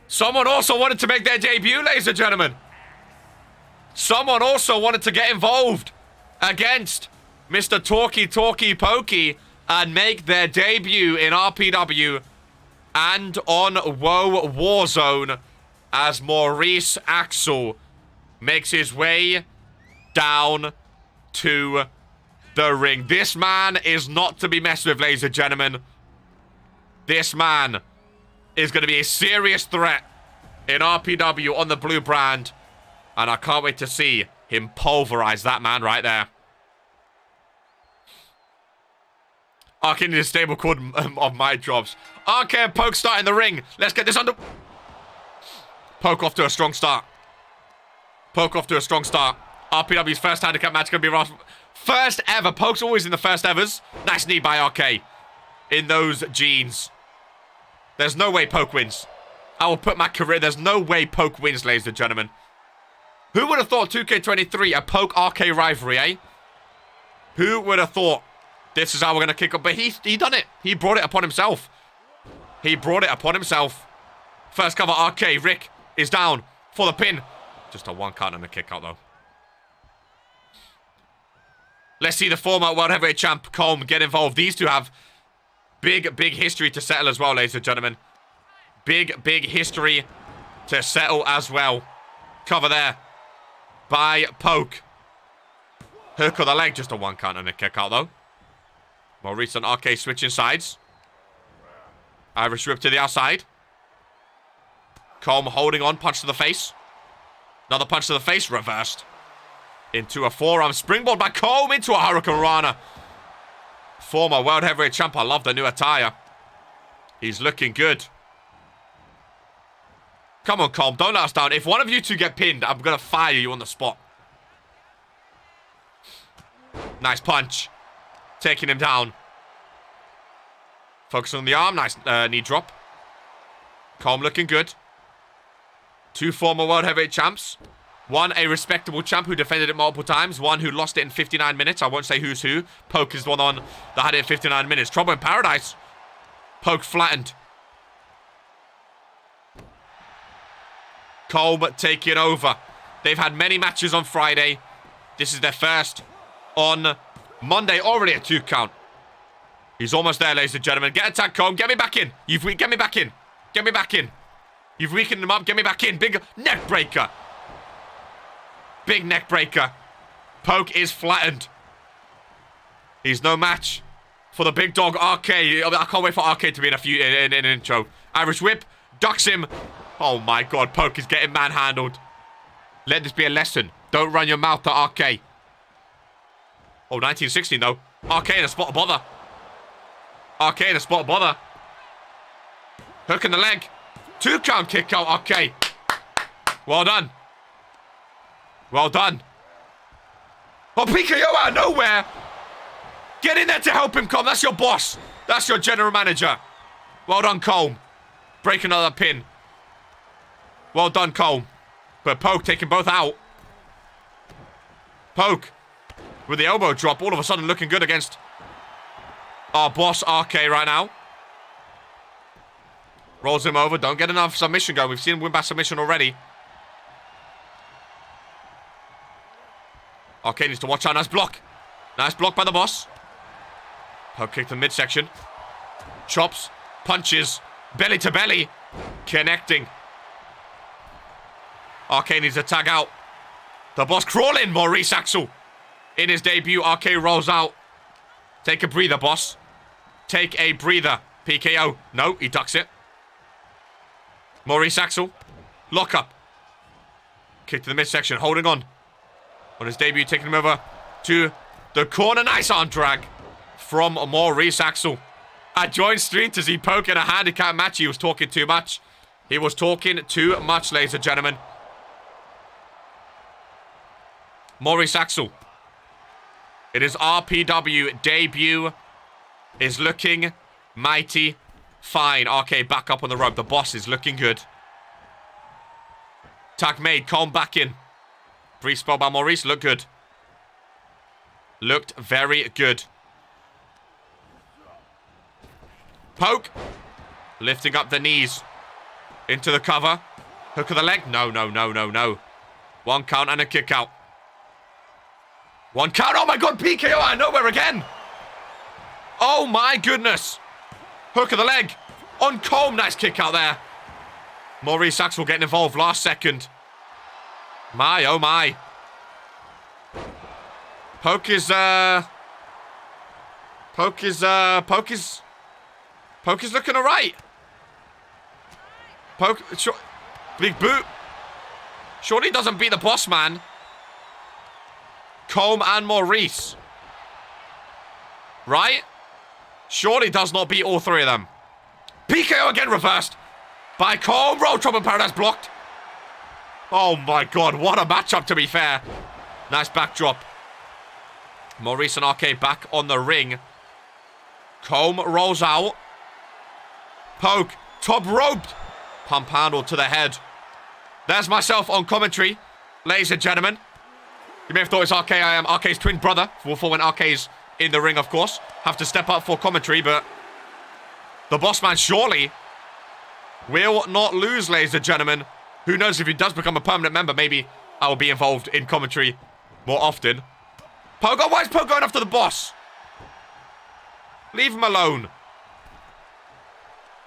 Someone also wanted to make their debut, ladies and gentlemen. Someone also wanted to get involved against Mr. Talkie Pokey and make their debut in RPW and on WOAH Warzone as Maurice Axel makes his way down to the ring. This man is not to be messed with, ladies and gentlemen. This man is going to be a serious threat in RPW on the blue brand. And I can't wait to see him pulverize that man right there. RK needs a stable cord of my drops. RK and Poke start in the ring. Let's get this under... Poke off to a strong start. Poke off to a strong start. RPW's first handicap match going to be rough. First ever. Poke's always in the first evers. Nice knee by RK. In those jeans. There's no way Poke wins. I will put my career... There's no way Poke wins, ladies and gentlemen. Who would have thought 2K23, a Poke RK rivalry, eh? Who would have thought this is how we're going to kick up? But he done it. He brought it upon himself. He brought it upon himself. First cover, RK. Rick is down for the pin. Just a one count and a kick out, though. Let's see the former World Heavyweight Champ, Colm, get involved. These two have big history to settle as well, ladies and gentlemen. Big history to settle as well. Cover there by Poke. Hook of the leg. Just a one count and a kick out, though. Maurice and RK switching sides. Irish whip to the outside. Colm holding on. Punch to the face. Another punch to the face. Reversed. Into a forearm springboard by Colm into a Hurricane Rana. Former World Heavyweight Champ. I love the new attire. He's looking good. Come on, Colm. Don't let us down. If one of you two get pinned, I'm going to fire you on the spot. Nice punch. Taking him down. Focusing on the arm. Nice knee drop. Colm looking good. Two former World Heavyweight Champs. One, a respectable champ who defended it multiple times. One who lost it in 59 minutes. I won't say who's who. Poke is the one that had it in 59 minutes. Trouble in Paradise. Poke flattened. Colm taking over. They've had many matches on Friday. This is their first on Monday. Already a 2 count. He's almost there, ladies and gentlemen. Get attacked, Colm. Get me back in. Get me back in. Get me back in. You've weakened him up. Get me back in. Big neck breaker. Big neck breaker. Poke is flattened. He's no match for the big dog RK. I can't wait for RK to be in an intro. Irish whip. Ducks him. Oh my god. Poke is getting manhandled. Let this be a lesson. Don't run your mouth to RK. Oh, 1916 though. RK in a spot of bother. RK in a spot of bother. Hook in the leg. 2 count kick out RK. Well done. Well done. Oh, PKO out of nowhere. Get in there to help him, Colm. That's your boss. That's your general manager. Well done, Colm. Break another pin. Well done, Colm. But Poke taking both out. Poke with the elbow drop. All of a sudden looking good against our boss RK right now. Rolls him over. Don't get enough submission going. We've seen him win by submission already. RK needs to watch out. Nice block. Nice block by the boss. Poke kick to the midsection. Chops. Punches. Belly to belly. Connecting. RK needs to tag out. The boss crawling. Maurice Axel. In his debut, RK rolls out. Take a breather, boss. Take a breather. PKO. No, he ducks it. Maurice Axel. Lock up. Kick to the midsection. Holding on. On his debut, taking him over to the corner. Nice arm drag from Maurice Axel. I joined stream to see Poke in a handicap match. He was talking too much. He was talking too much, ladies and gentlemen. Maurice Axel. It is RPW debut. Is looking mighty fine. RK back up on the rope. The boss is looking good. Tag made. Calm back in. Brief spell by Maurice. Looked good. Looked very good. Poke. Lifting up the knees. Into the cover. Hook of the leg. No, no, no, no, no. One count and a kick out. One count. Oh my god. PKO out of nowhere again. Oh my goodness. Hook of the leg. On Combe. Nice kick out there. Maurice Axel getting involved last second. My, oh my. Poke is looking alright. Poke, big boot. Surely doesn't beat the boss, man. Combe and Maurice. Right? Surely does not beat all three of them. PKO again reversed. By Combe. Roll Trouble in Paradise blocked. Oh my god, what a matchup to be fair. Nice backdrop. Maurice and RK back on the ring. Combe rolls out. Poke. Top roped. Pump handle to the head. There's myself on commentary. Ladies and gentlemen. You may have thought it's RK. I am RK's twin brother. For when RK's in the ring, of course. Have to step up for commentary, but the boss man surely will not lose, ladies and gentlemen. Who knows, if he does become a permanent member, maybe I will be involved in commentary more often. Pogo, why is Pogo going after the boss? Leave him alone.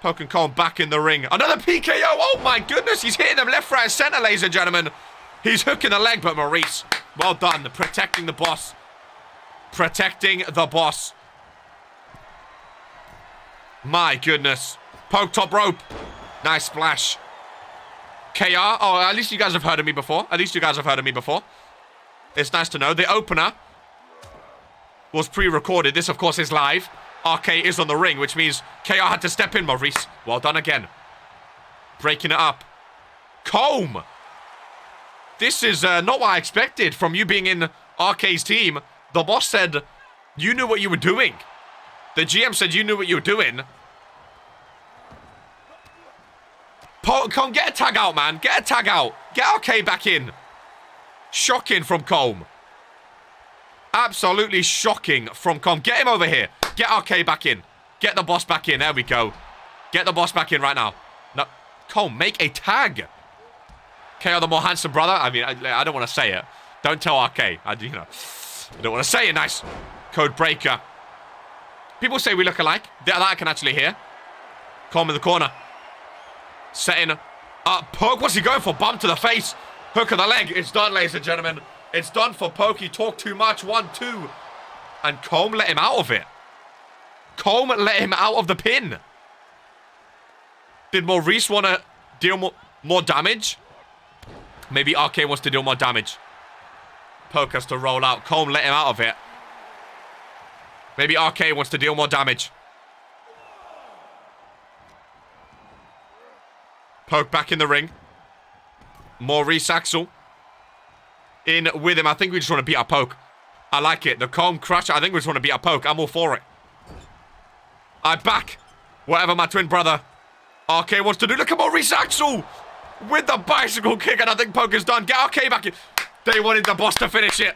Poke and Combe back in the ring. Another PKO. Oh my goodness, he's hitting them left, right, and center, ladies and gentlemen. He's hooking the leg, but Maurice, well done. Protecting the boss. Protecting the boss. My goodness. Poke top rope. Nice splash. KR. Oh, at least you guys have heard of me before. At least you guys have heard of me before. It's nice to know. The opener was pre-recorded. This, of course, is live. RK is on the ring, which means KR had to step in. Maurice, well done again. Breaking it up. Combe. This is not what I expected from you being in RK's team. The boss said you knew what you were doing. The GM said you knew what you were doing. Come get a tag out, man. Get a tag out. Get RK back in. Shocking from Combe. Absolutely shocking from Combe. Get him over here. Get RK back in. Get the boss back in. There we go. Get the boss back in right now. No, Combe, make a tag. KO the more handsome brother. I mean, I don't want to say it. Don't tell RK. I don't want to say it. Nice. Code breaker. People say we look alike. That I can actually hear. Combe in the corner. Setting up. Poke. What's he going for? Bump to the face. Hook of the leg. It's done, ladies and gentlemen. It's done for Poke. He talked too much. 1, 2. And Combe let him out of it. Combe let him out of the pin. Did Maurice want to deal more damage? Maybe RK wants to deal more damage. Poke has to roll out. Combe let him out of it. Maybe RK wants to deal more damage. Poke back in the ring. Maurice Axel in with him. I think we just want to beat up Poke. I like it. The Combe Crusher. I think we just want to beat up Poke. I'm all for it. I back whatever my twin brother RK wants to do. Look at Maurice Axel with the bicycle kick, and I think Poke is done. Get RK back in. They wanted the boss to finish it.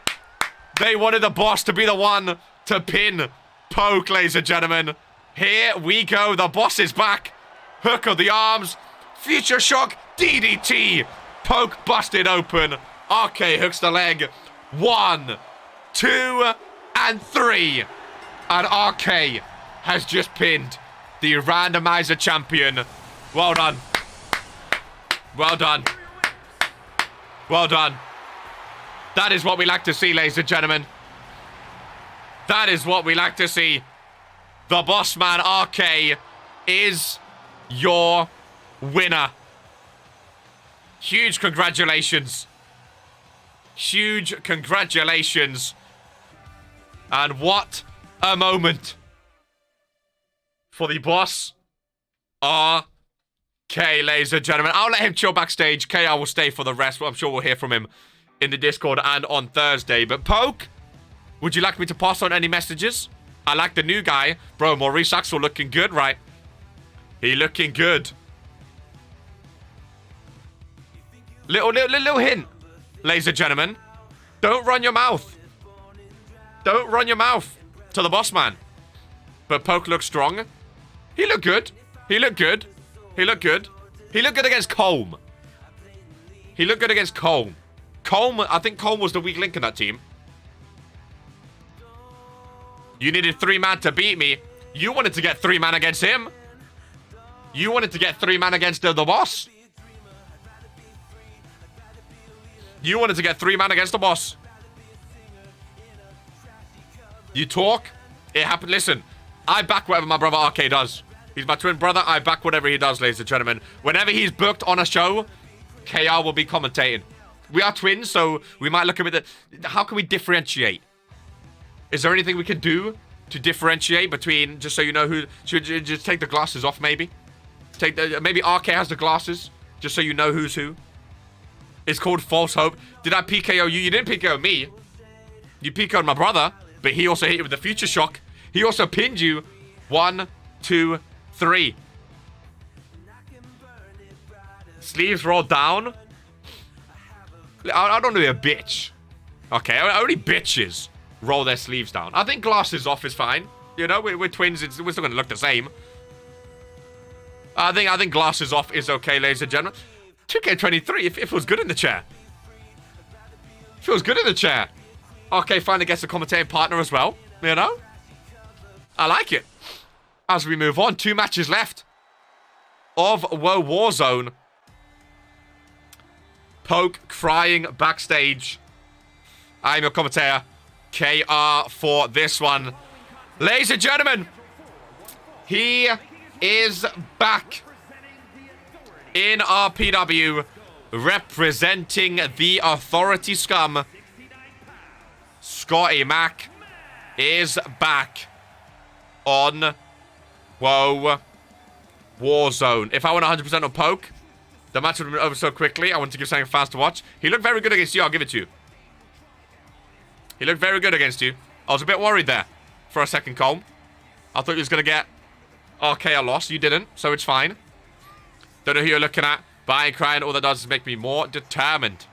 They wanted the boss to be the one to pin Poke, ladies and gentlemen. Here we go. The boss is back. Hook of the arms. Future shock. DDT. Poke busted open. RK hooks the leg. 1, 2, and 3. And RK has just pinned the Randomizer champion. Well done. Well done. Well done. That is what we like to see, ladies and gentlemen. That is what we like to see. The boss man, RK, is your winner. Huge congratulations. Huge congratulations. And what a moment for the boss, RK, ladies and gentlemen. I'll let him chill backstage. KR will stay for the rest. But I'm sure we'll hear from him in the Discord and on Thursday. But Poke, would you like me to pass on any messages? I like the new guy. Bro, Maurice Axel looking good, right? He looking good. Little hint, ladies and gentlemen. Don't run your mouth. Don't run your mouth to the boss man. But Poke looks strong. He looked good. He looked good. He looked good. He looked good against Colm. He looked good against Colm. Colm, I think Colm was the weak link in that team. You needed 3-man to beat me. You wanted to get 3-man against him. You wanted to get 3-man against the boss. You wanted to get 3-man against the boss. You talk, it happened. Listen, I back whatever my brother RK does. He's my twin brother. I back whatever he does, ladies and gentlemen. Whenever he's booked on a show, KR will be commentating. We are twins, so we might look a bit... How can we differentiate? Is there anything we can do to differentiate between, just so you know who... Should you just take the glasses off, maybe? Maybe RK has the glasses, just so you know who's who. It's called false hope. Did I PKO you? You didn't PKO me. You PKO'd my brother, but he also hit you with the future shock. He also pinned you. 1, 2, 3. Sleeves rolled down. I don't know, a bitch. Okay, only bitches roll their sleeves down. I think glasses off is fine. You know, we're twins. We're still going to look the same. I think glasses off is okay, ladies and gentlemen. 2K23, it feels good in the chair. Feels good in the chair. Okay, finally gets a commentating partner as well. You know? I like it. As we move on, 2 matches left of WOAH Warzone. Poke crying backstage. I'm your commentator, KR, for this one. Ladies and gentlemen, he is back in RPW, representing the Authority Scum. Scotty Mac is back on WOAH Warzone. If I went 100% on Poke, the match would have been over so quickly. I want to give something fast to watch. He looked very good against you. I'll give it to you. He looked very good against you. I was a bit worried there for a second, Colm. I thought he was going to get RK a loss. You didn't, so it's fine. Don't know who you're looking at, but I ain't crying. All that does is make me more determined.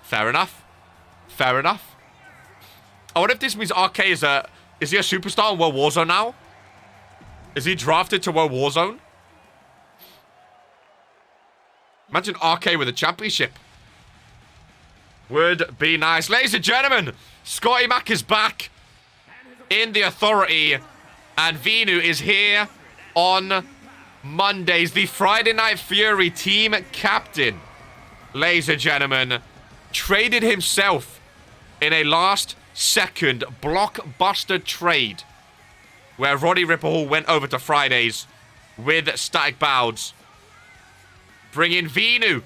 Fair enough. Fair enough. I wonder if this means RK is he a superstar on WOAH Warzone now? Is he drafted to WOAH Warzone? Imagine RK with a championship. Would be nice. Ladies and gentlemen, Scotty Mac is back in the Authority. And Vinu is here on Mondays. The Friday Night Fury team captain, ladies and gentlemen, traded himself in a last-second blockbuster trade where Roddy Ripperhall went over to Fridays with Static Bouds, bringing Vinu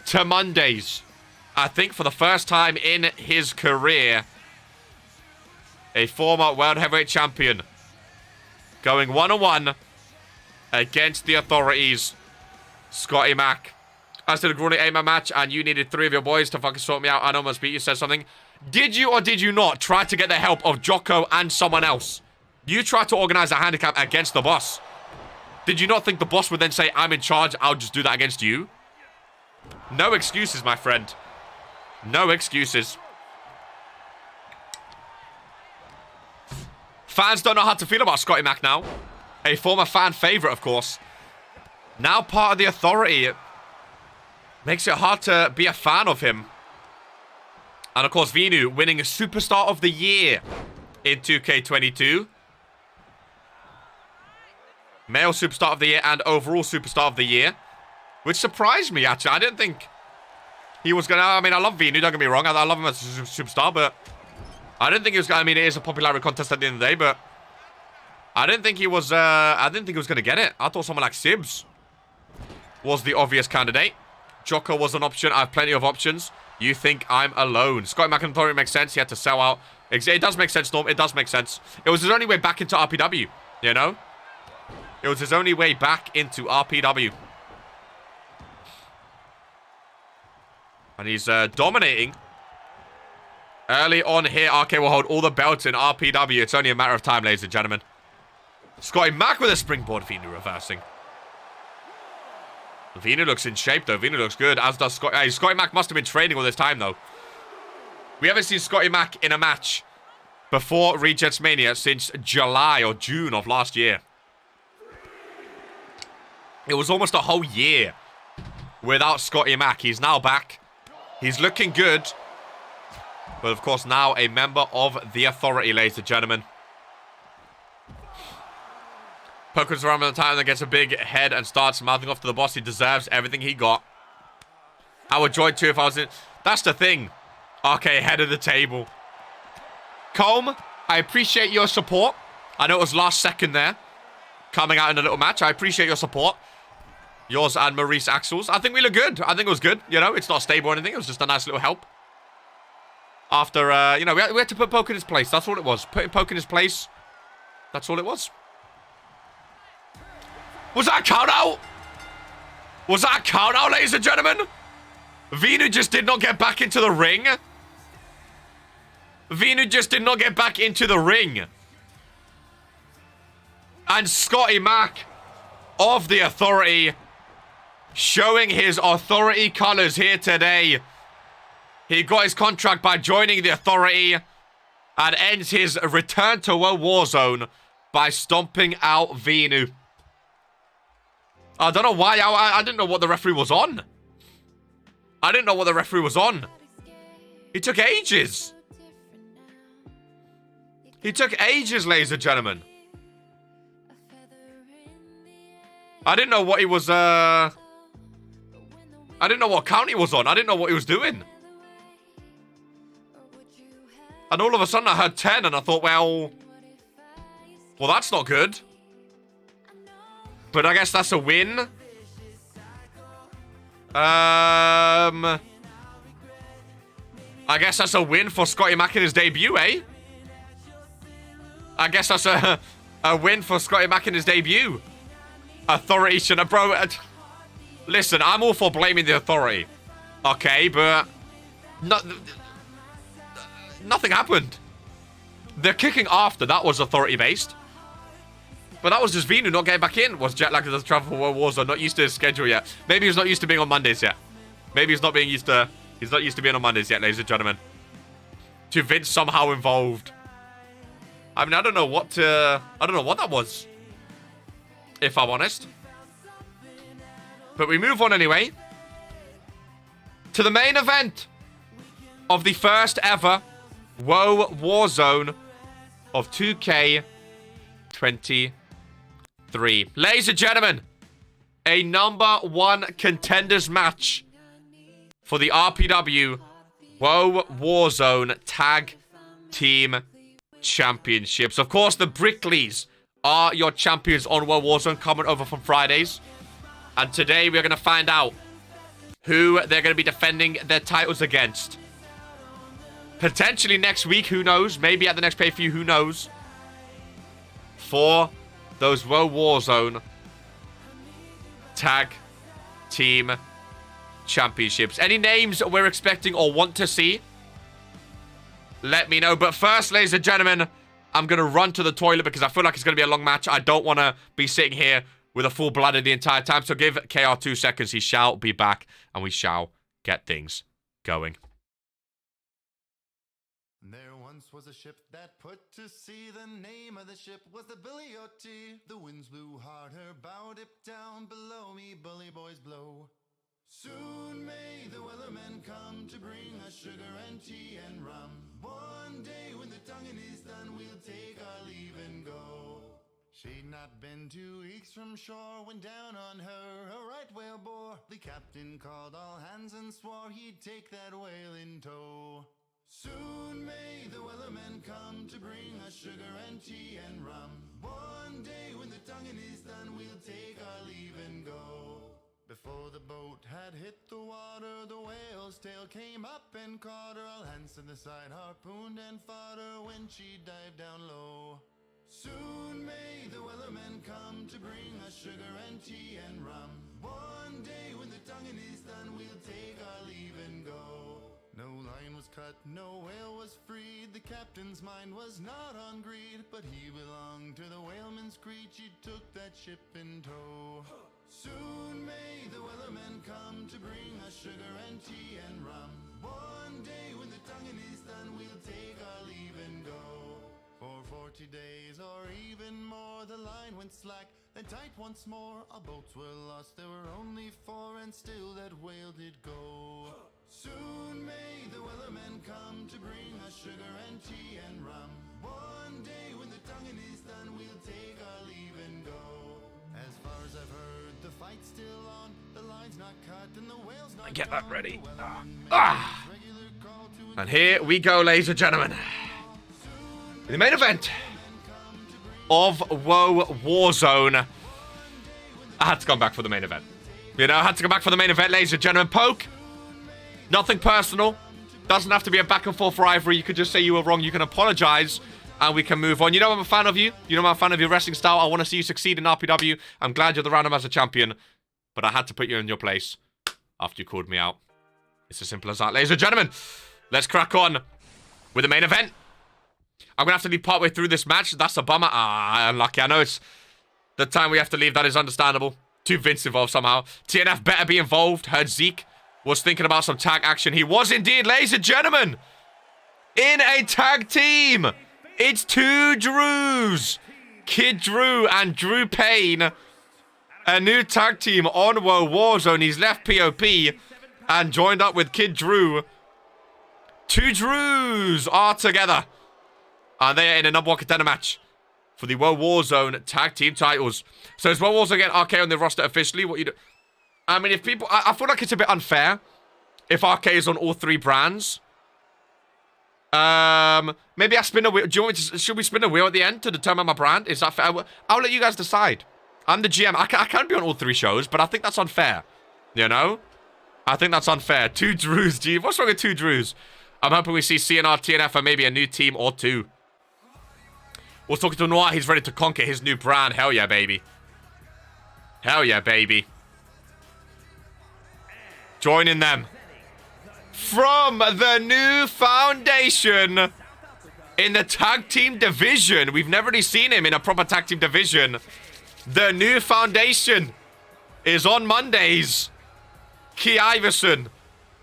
to Mondays. I think for the first time in his career, a former World Heavyweight Champion going one-on-one against the Authorities. Scotty Mac. I did a grueling 8-man match and you needed 3 of your boys to fucking sort me out. I almost beat you, said something. Did you or did you not try to get the help of Jocko and someone else? You tried to organize a handicap against the boss. Did you not think the boss would then say, I'm in charge, I'll just do that against you? No excuses, my friend. No excuses. Fans don't know how to feel about Scotty Mac now. A former fan favorite, of course. Now part of the Authority. It makes it hard to be a fan of him. And, of course, Vinu winning Superstar of the Year in 2K22. Male Superstar of the Year and overall Superstar of the Year. Which surprised me, actually. I didn't think he was going to... I mean, I love Vinu, don't get me wrong. I love him as a superstar, but... I didn't think he was going to... I mean, it is a popularity contest at the end of the day, but... I didn't think he was... I didn't think he was going to get it. I thought someone like Sibs was the obvious candidate. Jocko was an option. I have plenty of options. You think I'm alone. Scotty Mac and Authority makes sense. He had to sell out. It does make sense, Norm. It does make sense. It was his only way back into RPW, you know? It was his only way back into RPW. And he's dominating. Early on here, RK will hold all the belts in RPW. It's only a matter of time, ladies and gentlemen. Scotty Mac with a springboard. Vinu reversing. Vinu looks in shape, though. Vinu looks good, as does Scotty. Scotty Mac must have been training all this time, though. We haven't seen Scotty Mac in a match before Rejects Mania since July or June of last year. It was almost a whole year without Scotty Mac. He's now back. He's looking good. But, of course, now a member of the Authority, ladies and gentlemen. Pokers around the time and gets a big head and starts mouthing off to the boss. He deserves everything he got. I would join too if I was in... That's the thing. Okay, head of the table. Comb, I appreciate your support. I know it was last second there. Coming out in a little match. I appreciate your support. Yours and Maurice Axel's. I think we look good. I think it was good. You know, it's not stable or anything. It was just a nice little help. After, you know, we had to put Poke in his place. That's all it was. Putting Poke in his place. That's all it was. Was that a count out? Was that a count out, ladies and gentlemen? Vinu just did not get back into the ring. Vinu just did not get back into the ring. And Scotty Mac of the Authority showing his Authority colors here today. He got his contract by joining the Authority and ends his return to Warzone by stomping out Vinu. I don't know why. I didn't know what the referee was on. I didn't know what the referee was on. He took ages. He took ages, ladies and gentlemen. I didn't know what he was, I didn't know what count he was on. I didn't know what he was doing. And all of a sudden I heard 10 and I thought, well, that's not good. But I guess that's a win. I guess that's a win for Scotty Mac in his debut, eh? I guess that's a win for Scotty Mac in his debut. Authority should have... Bro, listen, I'm all for blaming the Authority. Okay, but... nothing happened. The kicking after that was Authority-based. But that was just Vinu not getting back in. Was jet lag as travel for Warzone, not used to his schedule yet. Maybe he's not used to being on Mondays yet. Maybe he's not used to being on Mondays yet, ladies and gentlemen. To Vince somehow involved. I mean, I don't know what that was. If I'm honest. But we move on anyway. To the main event of the first ever WOAH Warzone of 2K23. Ladies and gentlemen, a #1 contenders match for the RPW WOAH Warzone Tag Team Championships. Of course, the Brickleys are your champions on WOAH Warzone, coming over from Fridays. And today we're going to find out who they're going to be defending their titles against. Potentially next week, who knows? Maybe at the next pay-per-view, who knows? For those WOAH Warzone Tag Team Championships. Any names we're expecting or want to see? Let me know. But first, ladies and gentlemen, I'm going to run to the toilet because I feel like it's going to be a long match. I don't want to be sitting here with a full bladder the entire time. So give KR 2 seconds. He shall be back and we shall get things going. There once was a ship that put to sea. The name of the ship was the Billy O.T. The winds blew hard, her bow dipped down. Below me, bully boys blow. Soon may the weathermen come to bring us sugar and tea and rum. One day when the tonguing is done, we'll take our leave and go. She'd not been 2 weeks from shore when down on her a right whale bore. The captain called all hands and swore he'd take that whale in tow. Soon may the weathermen come to bring us sugar and tea and rum. One day when the tonguing is done, we'll take our leave and go. Before the boat had hit the water, the whale's tail came up and caught her. All hands to the side harpooned and fought her when she dived down low. Soon may the weathermen come to bring us sugar and tea and rum. One day when the tonguing is done, we'll take our leave and go. No line was cut, no whale was freed. The captain's mind was not on greed, but he belonged to the whaleman's creed. She took that ship in tow. Soon may the weathermen come to bring us sugar and tea and rum. One day when the tonguing is done, we'll take our leave and go. For 40 days or even more, the line went slack, then tight once more. Our boats were lost, there were only 4, and still that whale did go. Soon may the weathermen come to bring us sugar and tea and rum. One day when the tonguing is done, we'll take our leave and go. As far as I've heard, the fight's still on. The line's not cut and the whale's not Get that ready. Ah. And here we go, ladies and gentlemen. The main event of WOAH Warzone. I had to come back for the main event. You know, I had to come back for the main event, ladies and gentlemen. Poke. Nothing personal. Doesn't have to be a back and forth rivalry. You could just say you were wrong. You can apologize. And we can move on. You know I'm a fan of you. You know I'm a fan of your wrestling style. I want to see you succeed in RPW. I'm glad you're the Randomizer champion. But I had to put you in your place after you called me out. It's as simple as that. Ladies and gentlemen, let's crack on with the main event. I'm going to have to leave partway through this match. That's a bummer. Unlucky. I know it's the time we have to leave. That is understandable. Too Vince involved somehow. TNF better be involved. Heard Zeke was thinking about some tag action. He was indeed, ladies and gentlemen. In a tag team. It's 2 Drews. Kid Drew and Drew Payne. A new tag team on WOAH Warzone. He's left POP and joined up with Kid Drew. 2 Drews are together. And they are in a number 1 contender match for the WOAH Warzone tag team titles. So is WOAH Warzone getting RK on the roster officially? What you do? I mean, if people... I feel like it's a bit unfair if RK is on all 3 brands. Maybe I spin a wheel. Do you want me to, should we spin a wheel at the end to determine my brand? Is that fair? I'll let you guys decide. I'm the GM. I can be on all 3 shows, but I think that's unfair. You know? I think that's unfair. 2 Drews, G. What's wrong with 2 Drews? I'm hoping we see CNR, TNF, and maybe a new team or 2. We're talking to Noir. He's ready to conquer his new brand. Hell yeah, baby. Hell yeah, baby. Joining them. From the new foundation in the tag team division. We've never really seen him in a proper tag team division. The new foundation is on Mondays. Key Iverson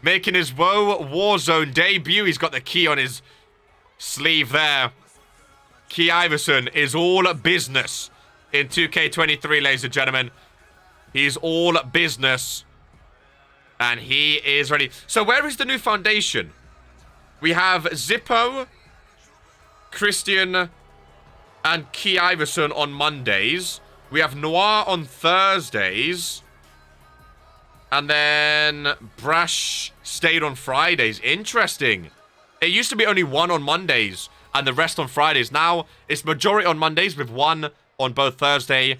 making his WOAH Warzone debut. He's got the key on his sleeve there. Key Iverson is all business in 2K23, ladies and gentlemen. He's all business. And he is ready. So where is the new foundation? We have Zippo, Christian, and Key Iverson on Mondays. We have Noir on Thursdays. And then Brash stayed on Fridays. Interesting. It used to be only 1 on Mondays and the rest on Fridays. Now it's majority on Mondays with 1 on both Thursday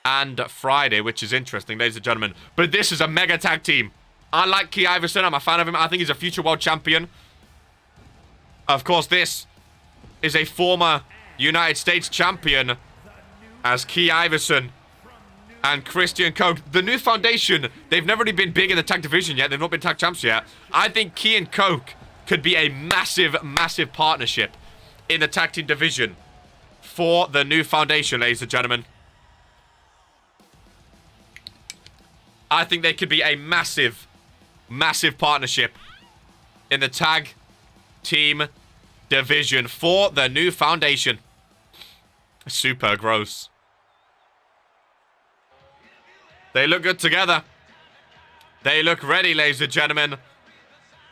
and Friday, which is interesting, ladies and gentlemen. But this is a mega tag team. I like Key Iverson. I'm a fan of him. I think he's a future world champion. Of course, this is a former United States champion as Key Iverson and Christian Coke. The new foundation, they've never really been big in the tag division yet. They've not been tag champs yet. I think Key and Coke could be a massive, massive partnership in the tag team division for the new foundation, ladies and gentlemen. I think they could be a massive, massive partnership in the tag team division for the new foundation. Super gross. They look good together. They look ready, ladies and gentlemen.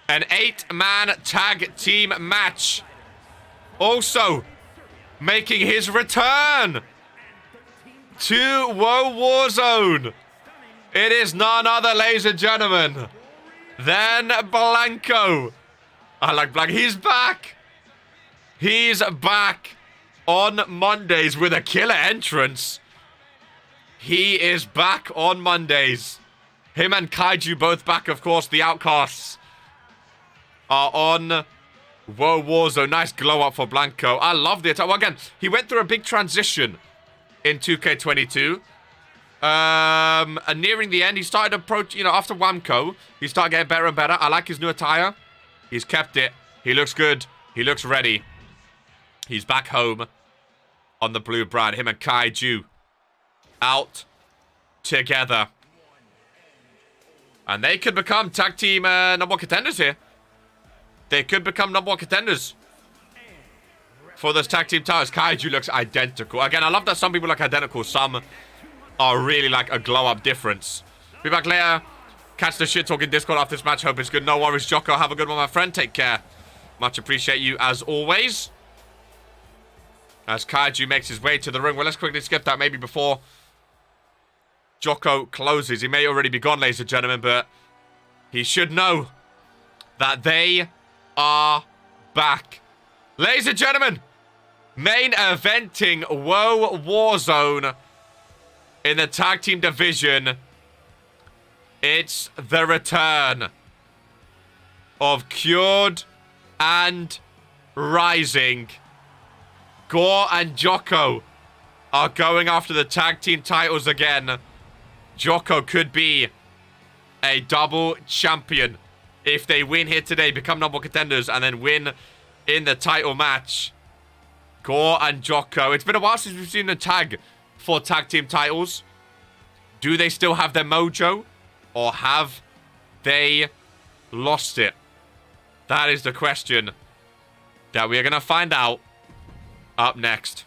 An 8-man tag team match. Also, making his return to WOAH Warzone. It is none other, ladies and gentlemen, than Blanco. I like Blanco. He's back. He's back on Mondays with a killer entrance. He is back on Mondays. Him and Kaiju both back, of course. The Outcasts are on WOAH Warzone. Nice glow up for Blanco. I love the attack. Well, again, he went through a big transition in 2K22. And nearing the end, he started to approach, after Wamco, he started getting better and better. I like his new attire. He's kept it. He looks good. He looks ready. He's back home on the blue brand. Him and Kaiju out together. And they could become tag team number 1 contenders here. They could become number 1 contenders for those tag team titles. Kaiju looks identical. Again, I love that some people look identical. Some are really like a glow-up difference. Be back later. Catch the shit talking Discord after this match. Hope it's good. No worries, Jocko. Have a good one, my friend. Take care. Much appreciate you as always. As Kaiju makes his way to the ring. Well, let's quickly skip that maybe before Jocko closes. He may already be gone, ladies and gentlemen, but he should know that they are back. Ladies and gentlemen, main eventing WOAH Warzone in the tag team division. It's the return of Cured and Rising. Gore and Jocko are going after the tag team titles again. Jocko could be a double champion if they win here today, become number 1 contenders, and then win in the title match. Gore and Jocko. It's been a while since we've seen the tag for tag team titles. Do they still have their mojo, or have they lost it? That is the question that we are going to find out up next.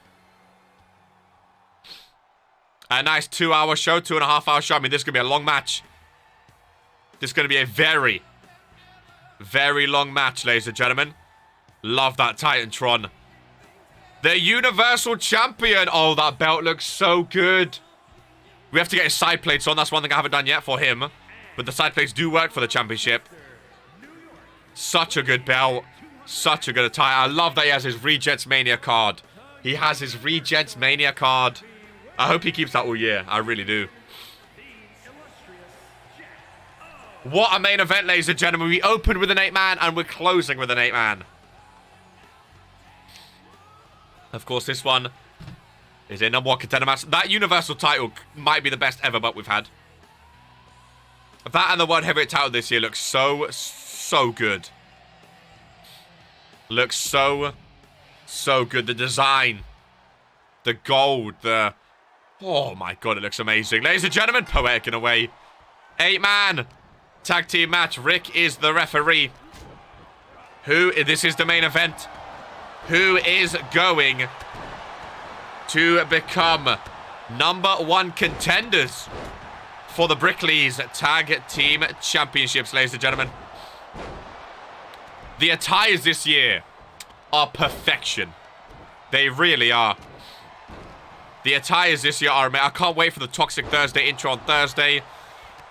A nice 2-hour show, 2.5-hour show. I mean, this is going to be a long match. This is going to be a very, very long match, ladies and gentlemen. Love that Titantron. The Universal Champion. Oh, that belt looks so good. We have to get his side plates on. That's one thing I haven't done yet for him. But the side plates do work for the championship. Such a good belt. Such a good attire. I love that he has his Regents Mania card. He has his Regents Mania card. I hope he keeps that all year. I really do. What a main event, ladies and gentlemen. We opened with an 8-man and we're closing with an 8-man. Of course, this one is a number 1 contender match. That Universal title might be the best ever but we've had. That and the World Heavyweight title this year looks so good. Looks so good. The design, the gold, the... Oh my god, it looks amazing. Ladies and gentlemen, poetic in a way. 8-man tag team match. Rick is the referee. This is the main event. Who is going to become number 1 contenders for the Brickleys Tag Team Championships, ladies and gentlemen? The attires this year are perfection. They really are. The attires this year are amazing. I can't wait for the Toxic Thursday intro on Thursday.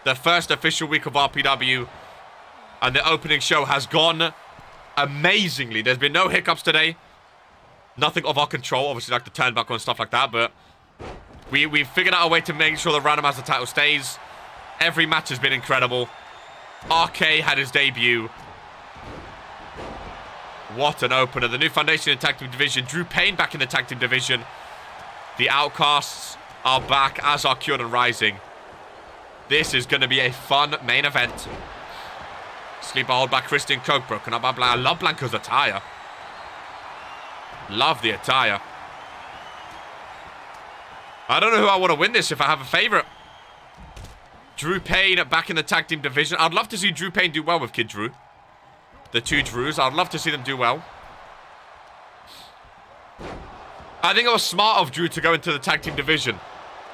The first official week of RPW. And the opening show has gone amazingly. There's been no hiccups today. Nothing of our control. Obviously, like the turnbuckle and stuff like that. But we figured out a way to make sure the Randomizer title stays. Every match has been incredible. RK had his debut. What an opener. The new foundation in the tag team division. Drew Payne back in the tag team division. The Outcasts are back, as are Cured and Rising. This is going to be a fun main event. Sleeper hold back Christian Coke, broken up by Blanco. I love Blanco's attire. Love the attire. I don't know who I want to win this if I have a favorite. Drew Payne back in the tag team division. I'd love to see Drew Payne do well with Kid Drew. The two Drews. I'd love to see them do well. I think it was smart of Drew to go into the tag team division.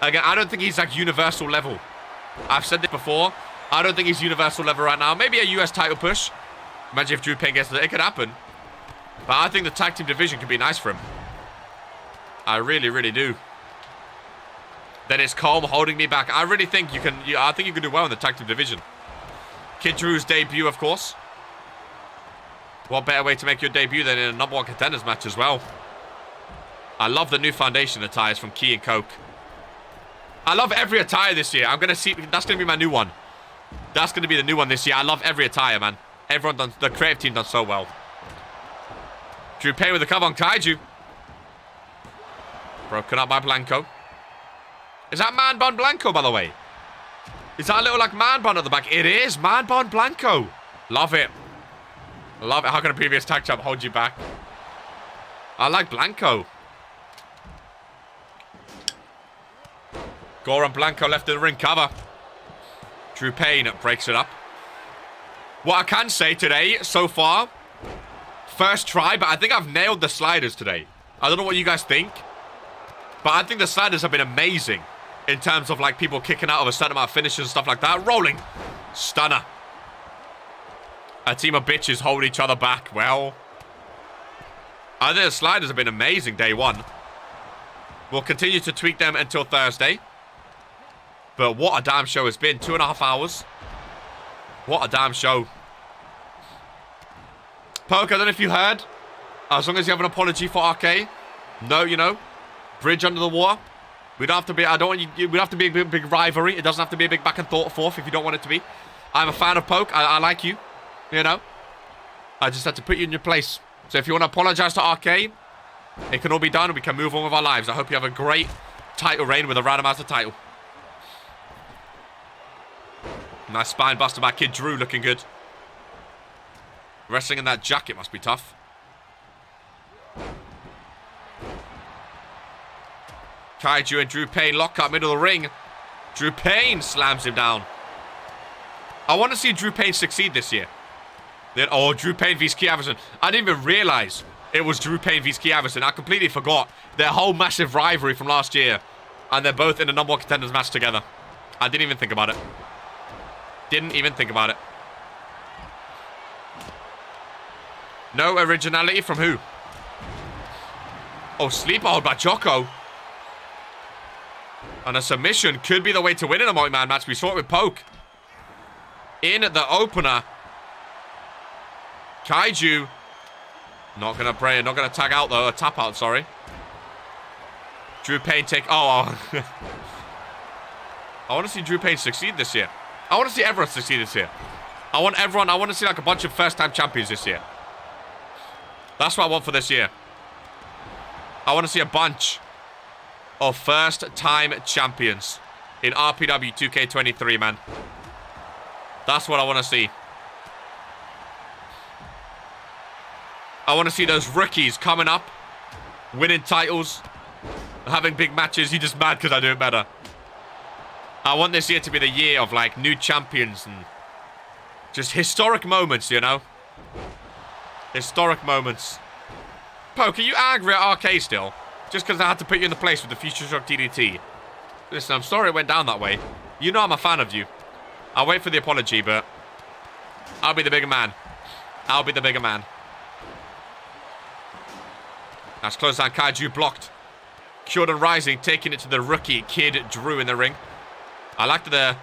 Again, I don't think he's like universal level. I've said this before. I don't think he's universal level right now. Maybe a US title push. Imagine if Drew Payne gets it. It could happen. But I think the tag team division could be nice for him. I really, really do. Then it's Colm holding me back. I really think you can... I think you can do well in the tag team division. Kid Drew's debut, of course. What better way to make your debut than in a #1 contenders match as well? I love the new foundation attires from Key and Coke. I love every attire this year. I'm going to see... That's going to be my new one. That's going to be the new one this year. I love every attire, man. Everyone done... The creative team done so well. Drew Payne with the cover on Kaiju. Broken up by Blanco. Is that Man Bun Blanco, by the way? Is that a little like Man Bun at the back? It is. Man Bun Blanco. Love it. Love it. How can a previous tag champ hold you back? I like Blanco. Gore and Blanco left in the ring cover. Drew Payne breaks it up. What I can say today, so far, first try, but I think I've nailed the sliders today. I don't know what you guys think, but I think the sliders have been amazing in terms of like people kicking out of a certain amount of finishes and stuff like that. Rolling. Stunner. A team of bitches hold each other back. Well, I think the sliders have been amazing day one. We'll continue to tweak them until Thursday. But what a damn show it's been. 2.5 hours. What a damn show. Poke, I don't know if you heard. As long as you have an apology for RK. No, you know. Bridge under the water. We don't have to be... I don't want you... We don't have to be a big rivalry. It doesn't have to be a big back and forth if you don't want it to be. I'm a fan of Poke. I like you. You know. I just had to put you in your place. So if you want to apologize to RK, it can all be done and we can move on with our lives. I hope you have a great title reign with a Randomizer title. Nice spine buster by Kid Drew, looking good. Wrestling in that jacket must be tough. Kaiju and Drew Payne lock up middle of the ring. Drew Payne slams him down. I want to see Drew Payne succeed this year. Then, oh, Drew Payne vs. Key Iverson. I didn't even realize it was Drew Payne vs. Key Iverson. I completely forgot their whole massive rivalry from last year. And they're both in a #1 contenders match together. I didn't even think about it. Didn't even think about it. No originality from who? Oh, sleeper hold by Jocko. And a submission could be the way to win in a multi-man match. We saw it with Poke. In the opener. Kaiju. Not going to pray. Not going to tag out, though. A tap out, sorry. Drew Payne take... Oh. I want to see Drew Payne succeed this year. I want to see everyone succeed this year. I want to see like a bunch of first-time champions this year. That's what I want for this year. I want to see a bunch of first-time champions in RPW 2K23, man. That's what I want to see. I want to see those rookies coming up, winning titles, having big matches. You're just mad because I do it better. I want this year to be the year of, like, new champions and just historic moments, you know? Historic moments. Poke, are you angry at RK still? Just because I had to put you in the place with the Future Shock DDT. Listen, I'm sorry it went down that way. You know I'm a fan of you. I'll wait for the apology, but I'll be the bigger man. I'll be the bigger man. That's close down. Kaiju blocked. Killro Rising taking it to the rookie Kid Drew in the ring. I like that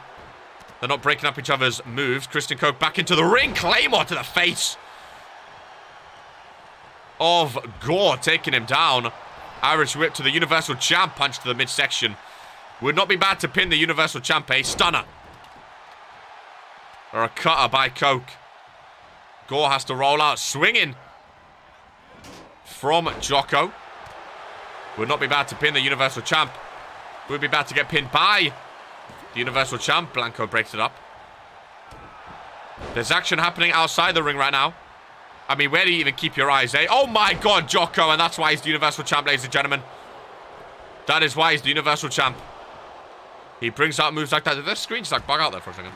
they're not breaking up each other's moves. Christian Coke back into the ring. Claymore to the face of Gore, taking him down. Irish whip to the Universal Champ. Punch to the midsection. Would not be bad to pin the Universal Champ. A stunner. Or a cutter by Coke. Gore has to roll out. Swinging from Jocko. Would not be bad to pin the Universal Champ. Would be bad to get pinned by the Universal Champ. Blanco breaks it up. There's action happening outside the ring right now. I mean, where do you even keep your eyes, eh? Oh my god, Jocko, and that's why he's the Universal Champ, ladies and gentlemen. That is why he's the Universal Champ. He brings out moves like that. Did their screen just like bug out there for a second?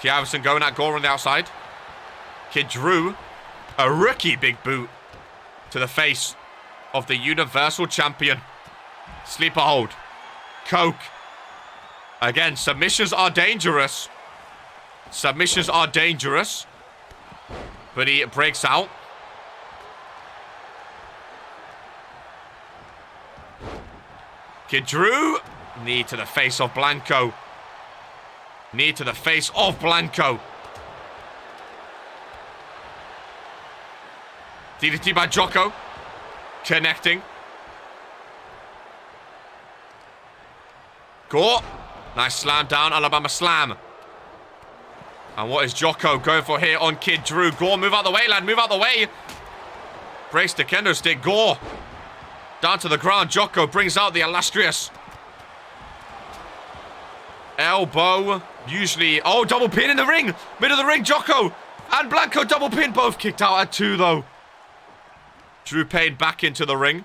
Key Iverson going at Gore on the outside. Kid Drew. A rookie big boot. to the face of the Universal Champion. Sleeper hold. Coke. Again, submissions are dangerous. Submissions are dangerous. But he breaks out. Kid Drew. Knee to the face of Blanco. Knee to the face of Blanco. DDT by Jocko. Connecting. Gore. Nice slam down. Alabama slam. And what is Jocko going for here on Kid Drew? Gore, move out the way, lad. Move out the way. Brace the kendo stick. Gore. Down to the ground. Jocko brings out the illustrious elbow. Usually. Oh, double pin in the ring. Middle of the ring. Jocko and Blanco double pin. Both kicked out at 2, though. Drew Payne back into the ring.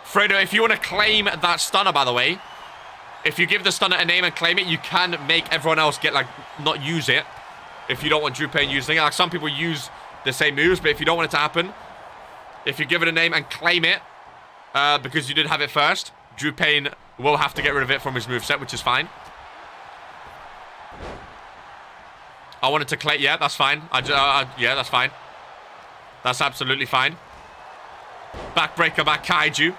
Fredo, if you want to claim that stunner, by the way, if you give the stunner a name and claim it, you can make everyone else get, like, not use it. If you don't want Drew Payne using it. Like, some people use the same moves, but if you don't want it to happen, if you give it a name and claim it, because you didn't have it first, Drew Payne will have to get rid of it from his moveset, which is fine. I wanted to claim... Yeah, that's fine. Yeah, that's fine. That's absolutely fine. Backbreaker by Kaiju.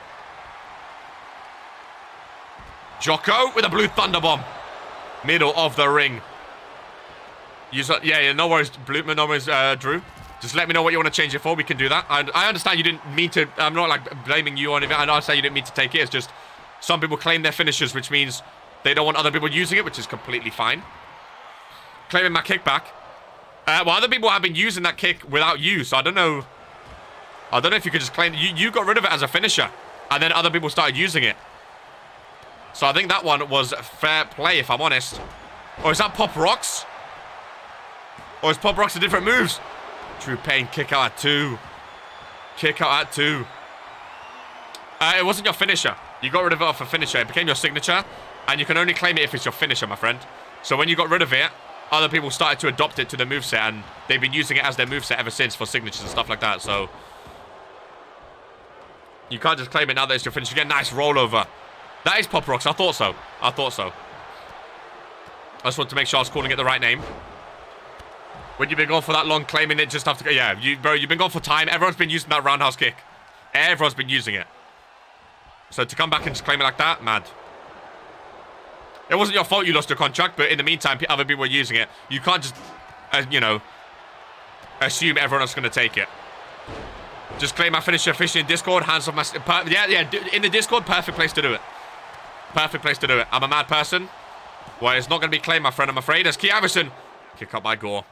Jocko with a blue thunder bomb. Middle of the ring. Yeah, no worries, no worries, Drew. Just let me know what you want to change it for. We can do that. I understand you didn't mean to... I'm not, like, blaming you on it. I understand you didn't mean to take it. It's just some people claim their finishers, which means they don't want other people using it, which is completely fine. Claiming my kickback. Well, other people have been using that kick without you, so I don't know. I don't know if you could just claim... You got rid of it as a finisher, and then other people started using it. So I think that one was fair play, if I'm honest. Or is that Pop Rocks? Or is Pop Rocks a different moves? Drew Payne, kick out at 2. Kick out at 2. It wasn't your finisher. You got rid of it off a finisher. It became your signature, and you can only claim it if it's your finisher, my friend. So when you got rid of it, other people started to adopt it to their moveset, and they've been using it as their moveset ever since for signatures and stuff like that, so... You can't just claim it now that it's your finisher. You get a nice rollover. That is Pop Rocks. I thought so. I thought so. I just wanted to make sure I was calling it the right name. When you've been gone for that long, claiming it just after... Yeah, bro, you've been gone for time. Everyone's been using that roundhouse kick. Everyone's been using it. So to come back and just claim it like that, mad. It wasn't your fault you lost your contract, but in the meantime, other people were using it. You can't just, you know, assume everyone else is going to take it. Just claim my finisher officially in Discord. Hands off my... Yeah, in the Discord, perfect place to do it. Perfect place to do it. I'm a mad person. Well, it's not going to be claimed, my friend, I'm afraid. As Key Iverson. Kick up by Gore.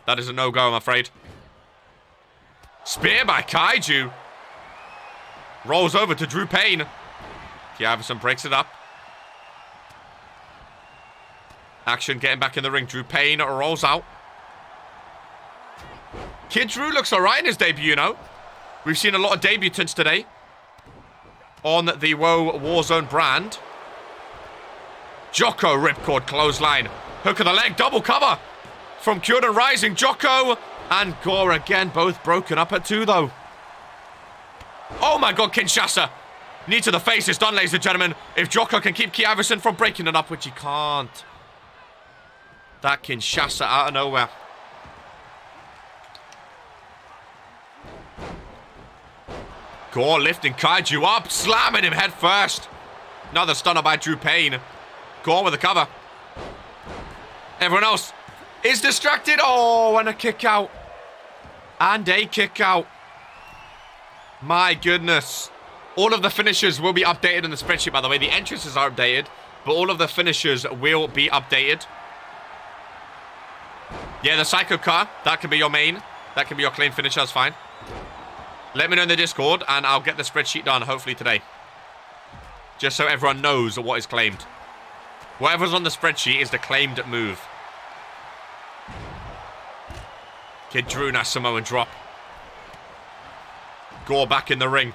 That is a no-go, I'm afraid. Spear by Kaiju. Rolls over to Drew Payne. Key Iverson breaks it up. Action getting back in the ring. Drew Payne rolls out. Kid Drew looks alright in his debut, you know. We've seen a lot of debutants today on the WOAH Warzone brand. Jocko ripcord clothesline. Hook of the leg, double cover from Kyoto Rising. Jocko and Gore again, both broken up at 2, though. Oh my god, Kinshasa. Knee to the face is done, ladies and gentlemen. If Jocko can keep Key Iverson from breaking it up, which he can't. That Kinshasa out of nowhere. Gore lifting Kaiju up, slamming him head first. Another stunner by Drew Payne. Gore with a cover. Everyone else is distracted. Oh, and a kick out. And a kick out. My goodness. All of the finishers will be updated in the spreadsheet, by the way. The entrances are updated, but all of the finishers will be updated. Yeah, the Psycho car, that can be your main. That can be your claim finisher, that's fine. Let me know in the Discord, and I'll get the spreadsheet done, hopefully today. Just so everyone knows what is claimed. Whatever's on the spreadsheet is the claimed move. Kid Drew, nice Samoan drop. Gore back in the ring.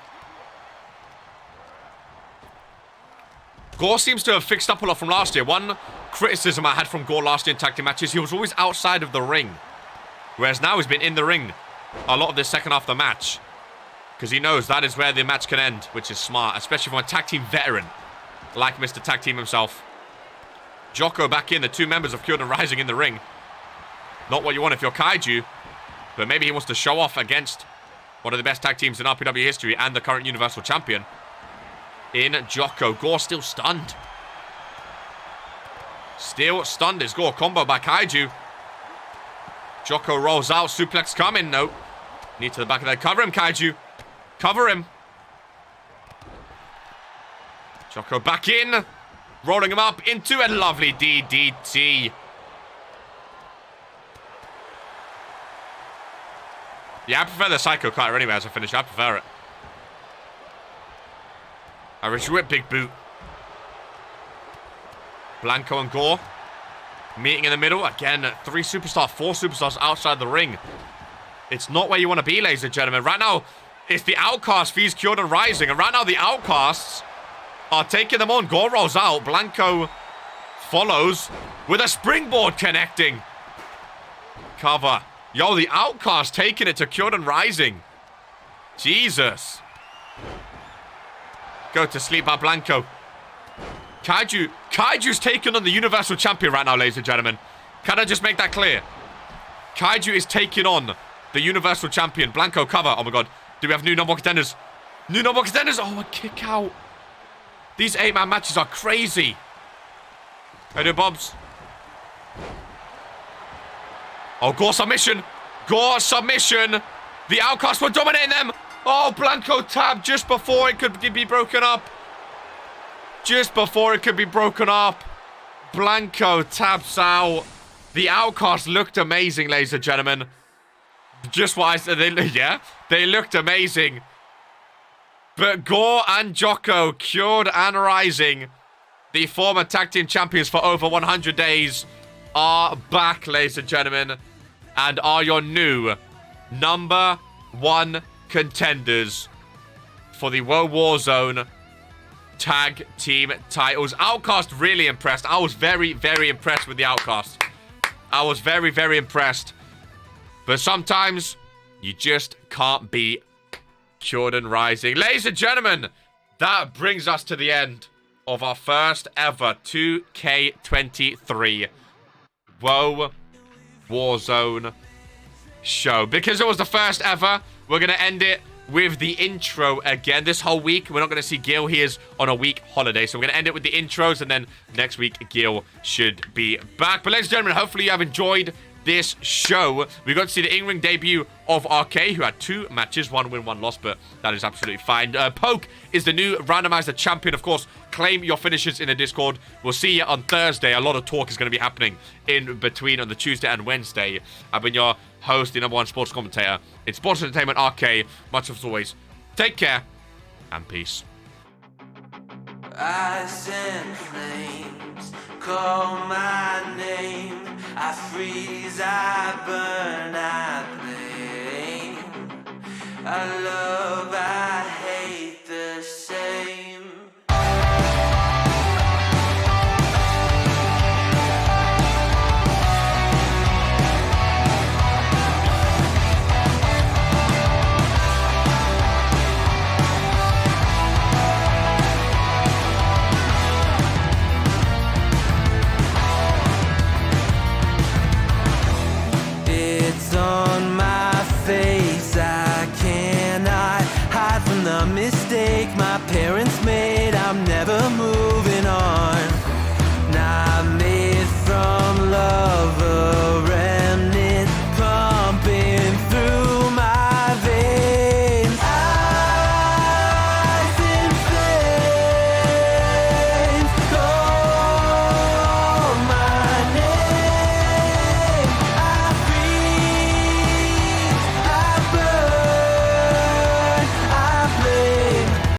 Gore seems to have fixed up a lot from last year. One criticism I had from Gore last year in tag team matches, he was always outside of the ring. Whereas now he's been in the ring. a lot of this second half of the match. Because he knows that is where the match can end, which is smart. Especially from a tag team veteran like Mr. Tag Team himself. Jocko back in, the two members of Kyoto Rising in the ring. Not what you want if you're Kaiju. But maybe he wants to show off against one of the best tag teams in RPW history and the current Universal Champion. In Jocko. Gore still stunned. Still stunned is Gore. Combo by Kaiju. Jocko rolls out. Suplex coming. No. Knee to the back of the head. Cover him, Kaiju. Cover him. Jocko back in. Rolling him up into a lovely DDT. Yeah, I prefer the Psycho Cutter anyway as a finish. I prefer it. Irish Whip, big boot. Blanco and Gore meeting in the middle. Again, 4 superstars outside the ring. It's not where you want to be, ladies and gentlemen. Right now, it's the Outcast vs Kyoto Rising. And right now, the Outcasts are taking them on. Gore rolls out. Blanco follows with a springboard connecting. Cover. Yo, the Outcast taking it to Kyoto Rising. Jesus. Go to sleep by Blanco. Kaiju's taking on the Universal Champion right now, ladies and gentlemen. Can I just make that clear? Kaiju is taking on the Universal Champion. Blanco cover. Oh my god. Do we have new number one contenders? New number one contenders. Oh, a kick out. These 8-man matches are crazy. How do Bobs? Oh, Gore submission. Gore submission. The Outcasts were dominating them. Oh, Blanco tab just before it could be broken up. Just before it could be broken up. Blanco taps out. The Outcasts looked amazing, ladies and gentlemen. Just what I said. They looked amazing. But Gore and Jocko, Cured and Rising, the former tag team champions for over 100 days, are back, ladies and gentlemen, and are your new number one contenders for the World Warzone tag team titles. Outcast really impressed. I was very, very impressed with the Outcast. I was very, very impressed. But sometimes you just can't beat Jordan Rising. Ladies and gentlemen, that brings us to the end of our first ever 2K23 WOAH Warzone show. Because it was the first ever, we're going to end it with the intro again. This whole week, we're not going to see Gil. He is on a week holiday. So we're going to end it with the intros, and then next week, Gil should be back. But ladies and gentlemen, hopefully you have enjoyed this show. We got to see the in-ring debut of RK, who had 2 matches, 1 win, 1 loss, but that is absolutely fine. Poke is the new Randomizer champion. Of course, claim your finishes in the Discord. We'll see you on Thursday. A lot of talk is going to be happening in between on the Tuesday and Wednesday. I've been your host, the number one sports commentator. It's Sports Entertainment RK. Much as always, take care and peace. Eyes and flames call my name. I freeze, I burn, I blame. I